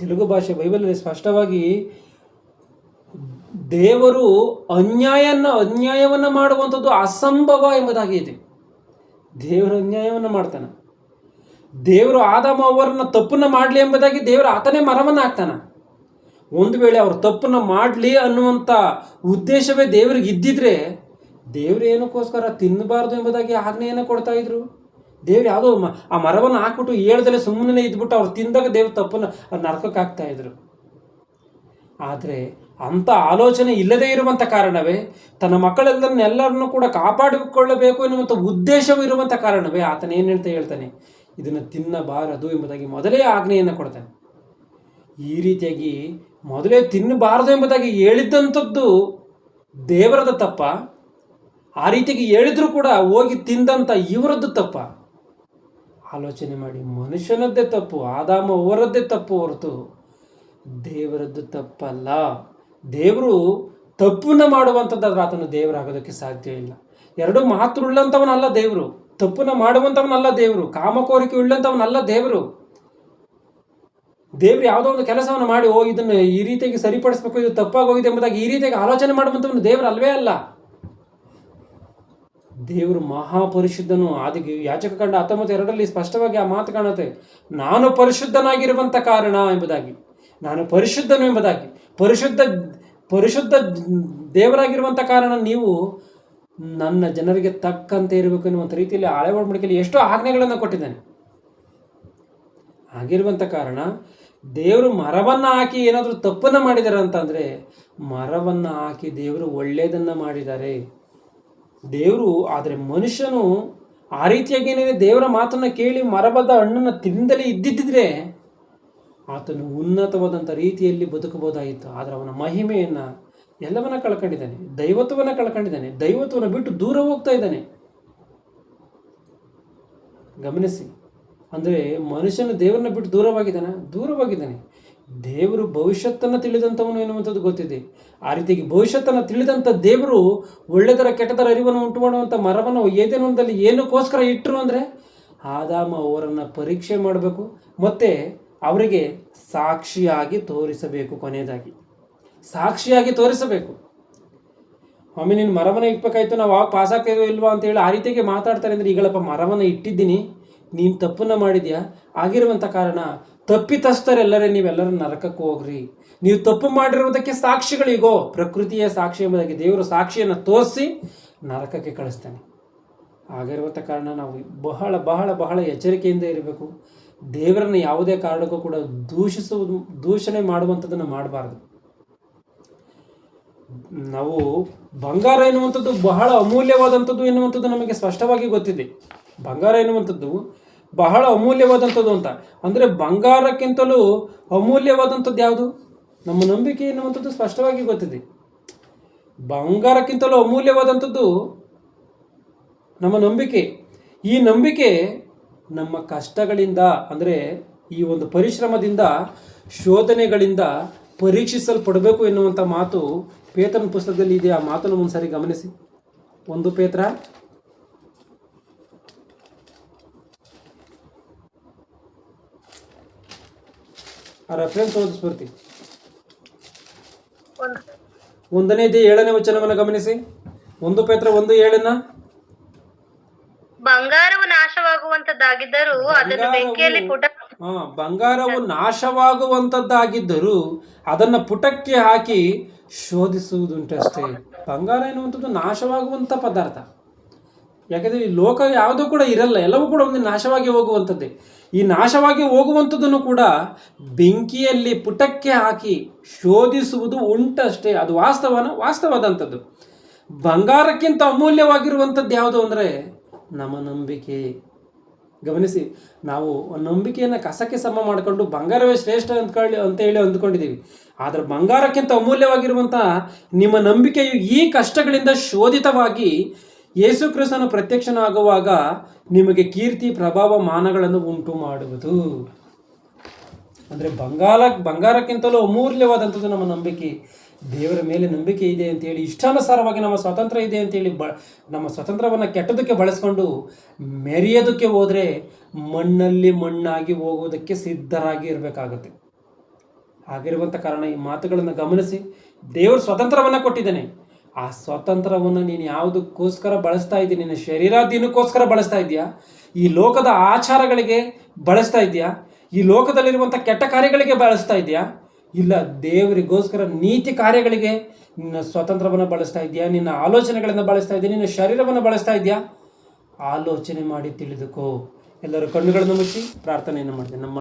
ತೆಲುಗು ಭಾಷೆ ಬೈಬಲಲ್ಲಿ ಸ್ಪಷ್ಟವಾಗಿ ದೇವರು ಅನ್ಯಾಯವನ್ನು ಮಾಡುವಂಥದ್ದು ಅಸಂಭವ ಎಂಬುದಾಗಿ ಇದೆ. ದೇವರು ಅನ್ಯಾಯವನ್ನು ಮಾಡ್ತಾನೆ. ದೇವರು ಆದಾಮ ಅವರನ್ನ ತಪ್ಪನ್ನು ಮಾಡಲಿ ಎಂಬುದಾಗಿ ದೇವರು ಆತನೇ ಮರವನ್ನು ಹಾಕ್ತಾನೆ. ಒಂದು ವೇಳೆ ಅವರು ತಪ್ಪನ್ನು ಮಾಡಲಿ ಅನ್ನುವಂಥ ಉದ್ದೇಶವೇ ದೇವರಿಗೆ ಇದ್ದಿದ್ರೆ ದೇವರು ಏನಕ್ಕೋಸ್ಕರ ತಿನ್ನಬಾರ್ದು ಎಂಬುದಾಗಿ ಆಜ್ಞೆಯನ್ನು ಕೊಡ್ತಾ ಇದ್ರು. ದೇವ್ರು ಯಾವುದೋ ಆ ಮರವನ್ನು ಹಾಕ್ಬಿಟ್ಟು ಹೇಳ್ದಲ್ಲೇ ಸುಮ್ಮನೆ ಇದ್ಬಿಟ್ಟು ಅವ್ರು ತಿಂದಾಗ ದೇವ್ರ ತಪ್ಪನ್ನು ನರಕಕ್ಕೆ ಹಾಕ್ತಾ ಇದ್ರು. ಆದರೆ ಅಂಥ ಆಲೋಚನೆ ಇಲ್ಲದೇ ಇರುವಂಥ ಕಾರಣವೇ, ತನ್ನ ಮಕ್ಕಳೆಲ್ಲರನ್ನೂ ಕೂಡ ಕಾಪಾಡಿಕೊಳ್ಳಬೇಕು ಎನ್ನುವಂಥ ಉದ್ದೇಶವೂ ಇರುವಂಥ ಕಾರಣವೇ ಆತನೇನು ಹೇಳ್ತಾನೆ, ಇದನ್ನು ತಿನ್ನಬಾರದು ಎಂಬುದಾಗಿ ಮೊದಲೇ ಆಜ್ಞೆಯನ್ನು ಕೊಡ್ತಾನೆ. ಈ ರೀತಿಯಾಗಿ ಮೊದಲೇ ತಿನ್ನಬಾರದು ಎಂಬುದಾಗಿ ಹೇಳಿದ್ದಂಥದ್ದು ದೇವರದ ತಪ್ಪ? ಆ ರೀತಿಯಾಗಿ ಹೇಳಿದ್ರು ಕೂಡ ಹೋಗಿ ತಿಂದಂಥ ಇವರದ್ದು ತಪ್ಪ? ಆಲೋಚನೆ ಮಾಡಿ. ಮನುಷ್ಯನದ್ದೇ ತಪ್ಪು, ಆದಾಮ ಅವರದ್ದೇ ತಪ್ಪು ಹೊರತು ದೇವರದ್ದು ತಪ್ಪಲ್ಲ. ದೇವರು ತಪ್ಪನ್ನು ಮಾಡುವಂಥದ್ದಾದ್ರೆ ಆತನು ದೇವರಾಗೋದಕ್ಕೆ ಸಾಧ್ಯ ಇಲ್ಲ. ಎರಡು ಮಾತುಳ್ಳಂಥವನಲ್ಲ ದೇವರು, ತಪ್ಪನ್ನು ಮಾಡುವಂಥವನಲ್ಲ ದೇವರು, ಕಾಮಕೋರಿಕೆ ಉಳ್ಳಂಥವನಲ್ಲ ದೇವರು. ದೇವ್ರು ಯಾವುದೋ ಒಂದು ಕೆಲಸವನ್ನು ಮಾಡಿ ಇದನ್ನು ಈ ರೀತಿಯಾಗಿ ಸರಿಪಡಿಸ್ಬೇಕು, ಇದು ತಪ್ಪಾಗೋಗಿದೆ ಎಂಬುದಾಗಿ ಈ ರೀತಿಯಾಗಿ ಆಲೋಚನೆ ಮಾಡುವಂಥವನು ದೇವರು ಅಲ್ವೇ ಅಲ್ಲ. ದೇವರು ಮಹಾಪರಿಶುದ್ಧನು. ಆದಿಗೆ ಯಾಚಕಕಾಂಡ 19:2 ಸ್ಪಷ್ಟವಾಗಿ ಆ ಮಾತು ಕಾಣುತ್ತೆ, ನಾನು ಪರಿಶುದ್ಧನಾಗಿರುವಂಥ ಕಾರಣ ಎಂಬುದಾಗಿ, ನಾನು ಪರಿಶುದ್ಧನು ಎಂಬುದಾಗಿ, ಪರಿಶುದ್ಧ ದೇವರಾಗಿರುವಂಥ ಕಾರಣ ನೀವು ನನ್ನ ಜನರಿಗೆ ತಕ್ಕಂತೆ ಇರಬೇಕು ಎನ್ನುವಂಥ ರೀತಿಯಲ್ಲಿ ಹಳೆ ಒಡಂಬಡಿಕೆಯಲ್ಲಿ ಎಷ್ಟೋ ಆಜ್ಞೆಗಳನ್ನು ಕೊಟ್ಟಿದ್ದಾನೆ. ಆಗಿರುವಂಥ ಕಾರಣ ದೇವರು ಮರವನ್ನು ಹಾಕಿ ಏನಾದರೂ ತಪ್ಪನ್ನು ಮಾಡಿದ್ದಾರೆ ಅಂತಂದರೆ, ಮರವನ್ನು ಹಾಕಿ ದೇವರು ಒಳ್ಳೆಯದನ್ನು ಮಾಡಿದ್ದಾರೆ ದೇವರು. ಆದರೆ ಮನುಷ್ಯನು ಆ ರೀತಿಯಾಗಿ ಏನೇನೆ ದೇವರ ಮಾತನ್ನು ಕೇಳಿ ಮರಬದ್ದ ಹಣ್ಣನ್ನು ತಿಂದಲೇ ಇದ್ದಿದ್ದರೆ ಆತನು ಉನ್ನತವಾದಂಥ ರೀತಿಯಲ್ಲಿ ಬದುಕಬಹುದಾಗಿತ್ತು. ಆದರೆ ಅವನ ಮಹಿಮೆಯನ್ನು ಎಲ್ಲವನ್ನ ಕಳ್ಕೊಂಡಿದ್ದಾನೆ, ದೈವತ್ವವನ್ನು ಕಳ್ಕೊಂಡಿದ್ದಾನೆ, ದೈವತ್ವವನ್ನು ಬಿಟ್ಟು ದೂರ ಹೋಗ್ತಾ ಇದ್ದಾನೆ. ಗಮನಿಸಿ, ಅಂದರೆ ಮನುಷ್ಯನು ದೇವರನ್ನ ಬಿಟ್ಟು ದೂರವಾಗಿದ್ದಾನೆ. ದೇವರು ಭವಿಷ್ಯತ್ತನ್ನು ತಿಳಿದಂಥವನು ಎನ್ನುವಂಥದ್ದು ಗೊತ್ತಿದೆ. ಆ ರೀತಿಯಾಗಿ ಭವಿಷ್ಯತ್ತನ್ನು ತಿಳಿದಂಥ ದೇವರು ಒಳ್ಳೆದರ ಕೆಟ್ಟದರ ಅರಿವನ್ನು ಉಂಟು ಮಾಡುವಂಥ ಮರವನ್ನು ಏದೇನೊಂದಲ್ಲಿ ಏನಕ್ಕೋಸ್ಕರ ಇಟ್ಟರು ಅಂದರೆ ಆದಾಮ ಅವರನ್ನು ಪರೀಕ್ಷೆ ಮಾಡಬೇಕು ಮತ್ತು ಅವರಿಗೆ ಸಾಕ್ಷಿಯಾಗಿ ತೋರಿಸಬೇಕು. ಕೊನೆಯದಾಗಿ ಸಾಕ್ಷಿಯಾಗಿ ತೋರಿಸಬೇಕು. ಒಮ್ಮೆ ನೀನು ಮರವನ್ನು ಇಟ್ಬೇಕಾಯ್ತು, ನಾವು ಆವಾಗ ಪಾಸ್ ಆಗ್ತಾಯಿದ್ವೋ ಇಲ್ವಾ ಅಂತೇಳಿ ಆ ರೀತಿಯಾಗಿ ಮಾತಾಡ್ತಾರೆ ಅಂದರೆ, ಈಗಳಪ್ಪ ಮರವನ್ನು ಇಟ್ಟಿದ್ದೀನಿ, ನೀನು ತಪ್ಪನ್ನು ಮಾಡಿದ್ಯಾ, ಆಗಿರುವಂಥ ಕಾರಣ ತಪ್ಪಿತಸ್ಥರೆಲ್ಲರೇ ನೀವೆಲ್ಲರೂ ನರಕಕ್ಕೆ ಹೋಗ್ರಿ, ನೀವು ತಪ್ಪು ಮಾಡಿರುವುದಕ್ಕೆ ಸಾಕ್ಷಿಗಳಿಗೋ, ಪ್ರಕೃತಿಯ ಸಾಕ್ಷಿ ಎಂಬುದಾಗಿ ದೇವರು ಸಾಕ್ಷಿಯನ್ನು ತೋರಿಸಿ ನರಕಕ್ಕೆ ಕಳಿಸ್ತಾನೆ. ಆಗಿರುವಂಥ ಕಾರಣ ನಾವು ಬಹಳ ಬಹಳ ಬಹಳ ಎಚ್ಚರಿಕೆಯಿಂದ ಇರಬೇಕು. ದೇವರನ್ನು ಯಾವುದೇ ಕಾರಣಕ್ಕೂ ಕೂಡ ದೂಷಣೆ ಮಾಡುವಂಥದ್ದನ್ನು ಮಾಡಬಾರ್ದು. ನಾವು ಬಂಗಾರ ಎನ್ನುವಂಥದ್ದು ಬಹಳ ಅಮೂಲ್ಯವಾದಂಥದ್ದು ಎನ್ನುವಂಥದ್ದು ನಮಗೆ ಸ್ಪಷ್ಟವಾಗಿ ಗೊತ್ತಿದೆ. ಬಂಗಾರ ಎನ್ನುವಂಥದ್ದು ಬಹಳ ಅಮೂಲ್ಯವಾದಂಥದ್ದು ಅಂತ ಅಂದರೆ, ಬಂಗಾರಕ್ಕಿಂತಲೂ ಅಮೂಲ್ಯವಾದಂಥದ್ದು ಯಾವುದು? ನಮ್ಮ ನಂಬಿಕೆ ಎನ್ನುವಂಥದ್ದು ಸ್ಪಷ್ಟವಾಗಿ ಗೊತ್ತಿದೆ. ಬಂಗಾರಕ್ಕಿಂತಲೂ ಅಮೂಲ್ಯವಾದಂಥದ್ದು ನಮ್ಮ ನಂಬಿಕೆ. ಈ ನಂಬಿಕೆ ನಮ್ಮ ಕಷ್ಟಗಳಿಂದ, ಅಂದರೆ ಈ ಒಂದು ಪರಿಶ್ರಮದಿಂದ, ಶೋಧನೆಗಳಿಂದ ಪರೀಕ್ಷಿಸಲ್ಪಡಬೇಕು ಎನ್ನುವಂಥ ಮಾತು ಪೇತ್ರನ ಪುಸ್ತಕದಲ್ಲಿ ಇದೆ. ಆ ಮಾತನ್ನು ಒಂದ್ಸರಿ ಗಮನಿಸಿ. 1 ಪೇತ್ರ ಆ ರೆಫರೆನ್ಸ್ ಓದಿಸ್ಬರ್ತೀವಿ. 1ನೇ 7ನೇ ವಚನವನ್ನು ಗಮನಿಸಿ. 1 ಪೇತ್ರ 1:7. ಬಂಗಾರವು ನಾಶವಾಗುವಂತದ್ದಾಗಿದ್ದರೂ ಅದನ್ನು ಬೆಂಕಿಯಲ್ಲಿ ಬಂಗಾರವು ನಾಶವಾಗುವಂಥದ್ದಾಗಿದ್ದರೂ ಅದನ್ನು ಪುಟಕ್ಕೆ ಹಾಕಿ ಶೋಧಿಸುವುದುಂಟಷ್ಟೇ. ಬಂಗಾರ ಎನ್ನುವಂಥದ್ದು ನಾಶವಾಗುವಂಥ ಪದಾರ್ಥ. ಯಾಕೆಂದರೆ ಈ ಲೋಕ ಯಾವುದೂ ಕೂಡ ಇರಲ್ಲ, ಎಲ್ಲವೂ ಕೂಡ ಒಂದು ನಾಶವಾಗಿ ಹೋಗುವಂಥದ್ದೇ. ಈ ನಾಶವಾಗಿ ಹೋಗುವಂಥದ್ದನ್ನು ಕೂಡ ಬೆಂಕಿಯಲ್ಲಿ ಪುಟಕ್ಕೆ ಹಾಕಿ ಶೋಧಿಸುವುದು ಉಂಟಷ್ಟೇ. ಅದು ವಾಸ್ತವವಾದಂಥದ್ದು. ಬಂಗಾರಕ್ಕಿಂತ ಅಮೂಲ್ಯವಾಗಿರುವಂಥದ್ದು ಯಾವುದು ಅಂದರೆ ನಮ್ಮ ನಂಬಿಕೆ. ಗಮನಿಸಿ, ನಾವು ನಂಬಿಕೆಯನ್ನು ಕಸಕ್ಕೆ ಸಮ ಮಾಡಿಕೊಂಡು ಬಂಗಾರವೇ ಶ್ರೇಷ್ಠ ಅಂತೇಳಿ ಅಂದ್ಕೊಂಡಿದ್ದೀವಿ. ಆದರೆ ಬಂಗಾರಕ್ಕಿಂತ ಅಮೂಲ್ಯವಾಗಿರುವಂಥ ನಿಮ್ಮ ನಂಬಿಕೆಯು ಈ ಕಷ್ಟಗಳಿಂದ ಶೋಧಿತವಾಗಿ ಯೇಸು ಕ್ರಿಸ್ತನು ಪ್ರತ್ಯಕ್ಷನಾಗುವಾಗ ನಿಮಗೆ ಕೀರ್ತಿ ಪ್ರಭಾವ ಮಾನಗಳನ್ನು ಉಂಟು ಮಾಡುವುದು. ಅಂದರೆ ಬಂಗಾರಕ್ಕಿಂತಲೂ ಅಮೂಲ್ಯವಾದಂಥದ್ದು ನಮ್ಮ ನಂಬಿಕೆ. ದೇವರ ಮೇಲೆ ನಂಬಿಕೆ ಇದೆ ಅಂತೇಳಿ, ಇಷ್ಟಾನುಸಾರವಾಗಿ ನಮ್ಮ ಸ್ವಾತಂತ್ರ್ಯ ಇದೆ ಅಂತೇಳಿ ನಮ್ಮ ಸ್ವಾತಂತ್ರ್ಯವನ್ನು ಕೆಟ್ಟದಕ್ಕೆ ಬಳಸ್ಕೊಂಡು ಮೆರೆಯೋದಕ್ಕೆ ಹೋದರೆ ಮಣ್ಣಲ್ಲಿ ಮಣ್ಣಾಗಿ ಹೋಗೋದಕ್ಕೆ ಸಿದ್ಧರಾಗಿ ಇರಬೇಕಾಗುತ್ತೆ. ಹಾಗಿರುವಂಥ ಕಾರಣ ಈ ಮಾತುಗಳನ್ನು ಗಮನಿಸಿ. ದೇವರು ಸ್ವಾತಂತ್ರ್ಯವನ್ನು ಕೊಟ್ಟಿದ್ದಾನೆ. ಆ ಸ್ವಾತಂತ್ರ್ಯವನ್ನು ನೀನು ಯಾವುದಕ್ಕೋಸ್ಕರ ಬಳಸ್ತಾ ಇದ್ದೀನಿ? ನಿನ್ನ ಶರೀರಾಧೀನಕ್ಕೋಸ್ಕರ ಬಳಸ್ತಾ ಇದೆಯಾ? ಈ ಲೋಕದ ಆಚಾರಗಳಿಗೆ ಬಳಸ್ತಾ ಇದೆಯಾ? ಈ ಲೋಕದಲ್ಲಿರುವಂಥ ಕೆಟ್ಟ ಕಾರ್ಯಗಳಿಗೆ ಬಳಸ್ತಾ ಇದೆಯಾ? ಇಲ್ಲ, ದೇವರಿಗೋಸ್ಕರ ನೀತಿ ಕಾರ್ಯಗಳಿಗೆ ನಿನ್ನ ಸ್ವಾತಂತ್ರ್ಯವನ್ನು ಬಳಸ್ತಾ ಇದೆಯಾ? ನಿನ್ನ ಆಲೋಚನೆಗಳನ್ನು ಬಳಸ್ತಾ ಇದೆಯಾ? ನಿನ್ನ ಶರೀರವನ್ನು ಬಳಸ್ತಾ ಇದೆಯಾ? ಆಲೋಚನೆ ಮಾಡಿ ತಿಳಿದುಕೋ. ಎಲ್ಲರೂ ಕಣ್ಣುಗಳನ್ನು ಮುಚ್ಚಿ ಪ್ರಾರ್ಥನೆಯನ್ನು ಮಾಡ್ತೇನೆ. ನಮ್ಮ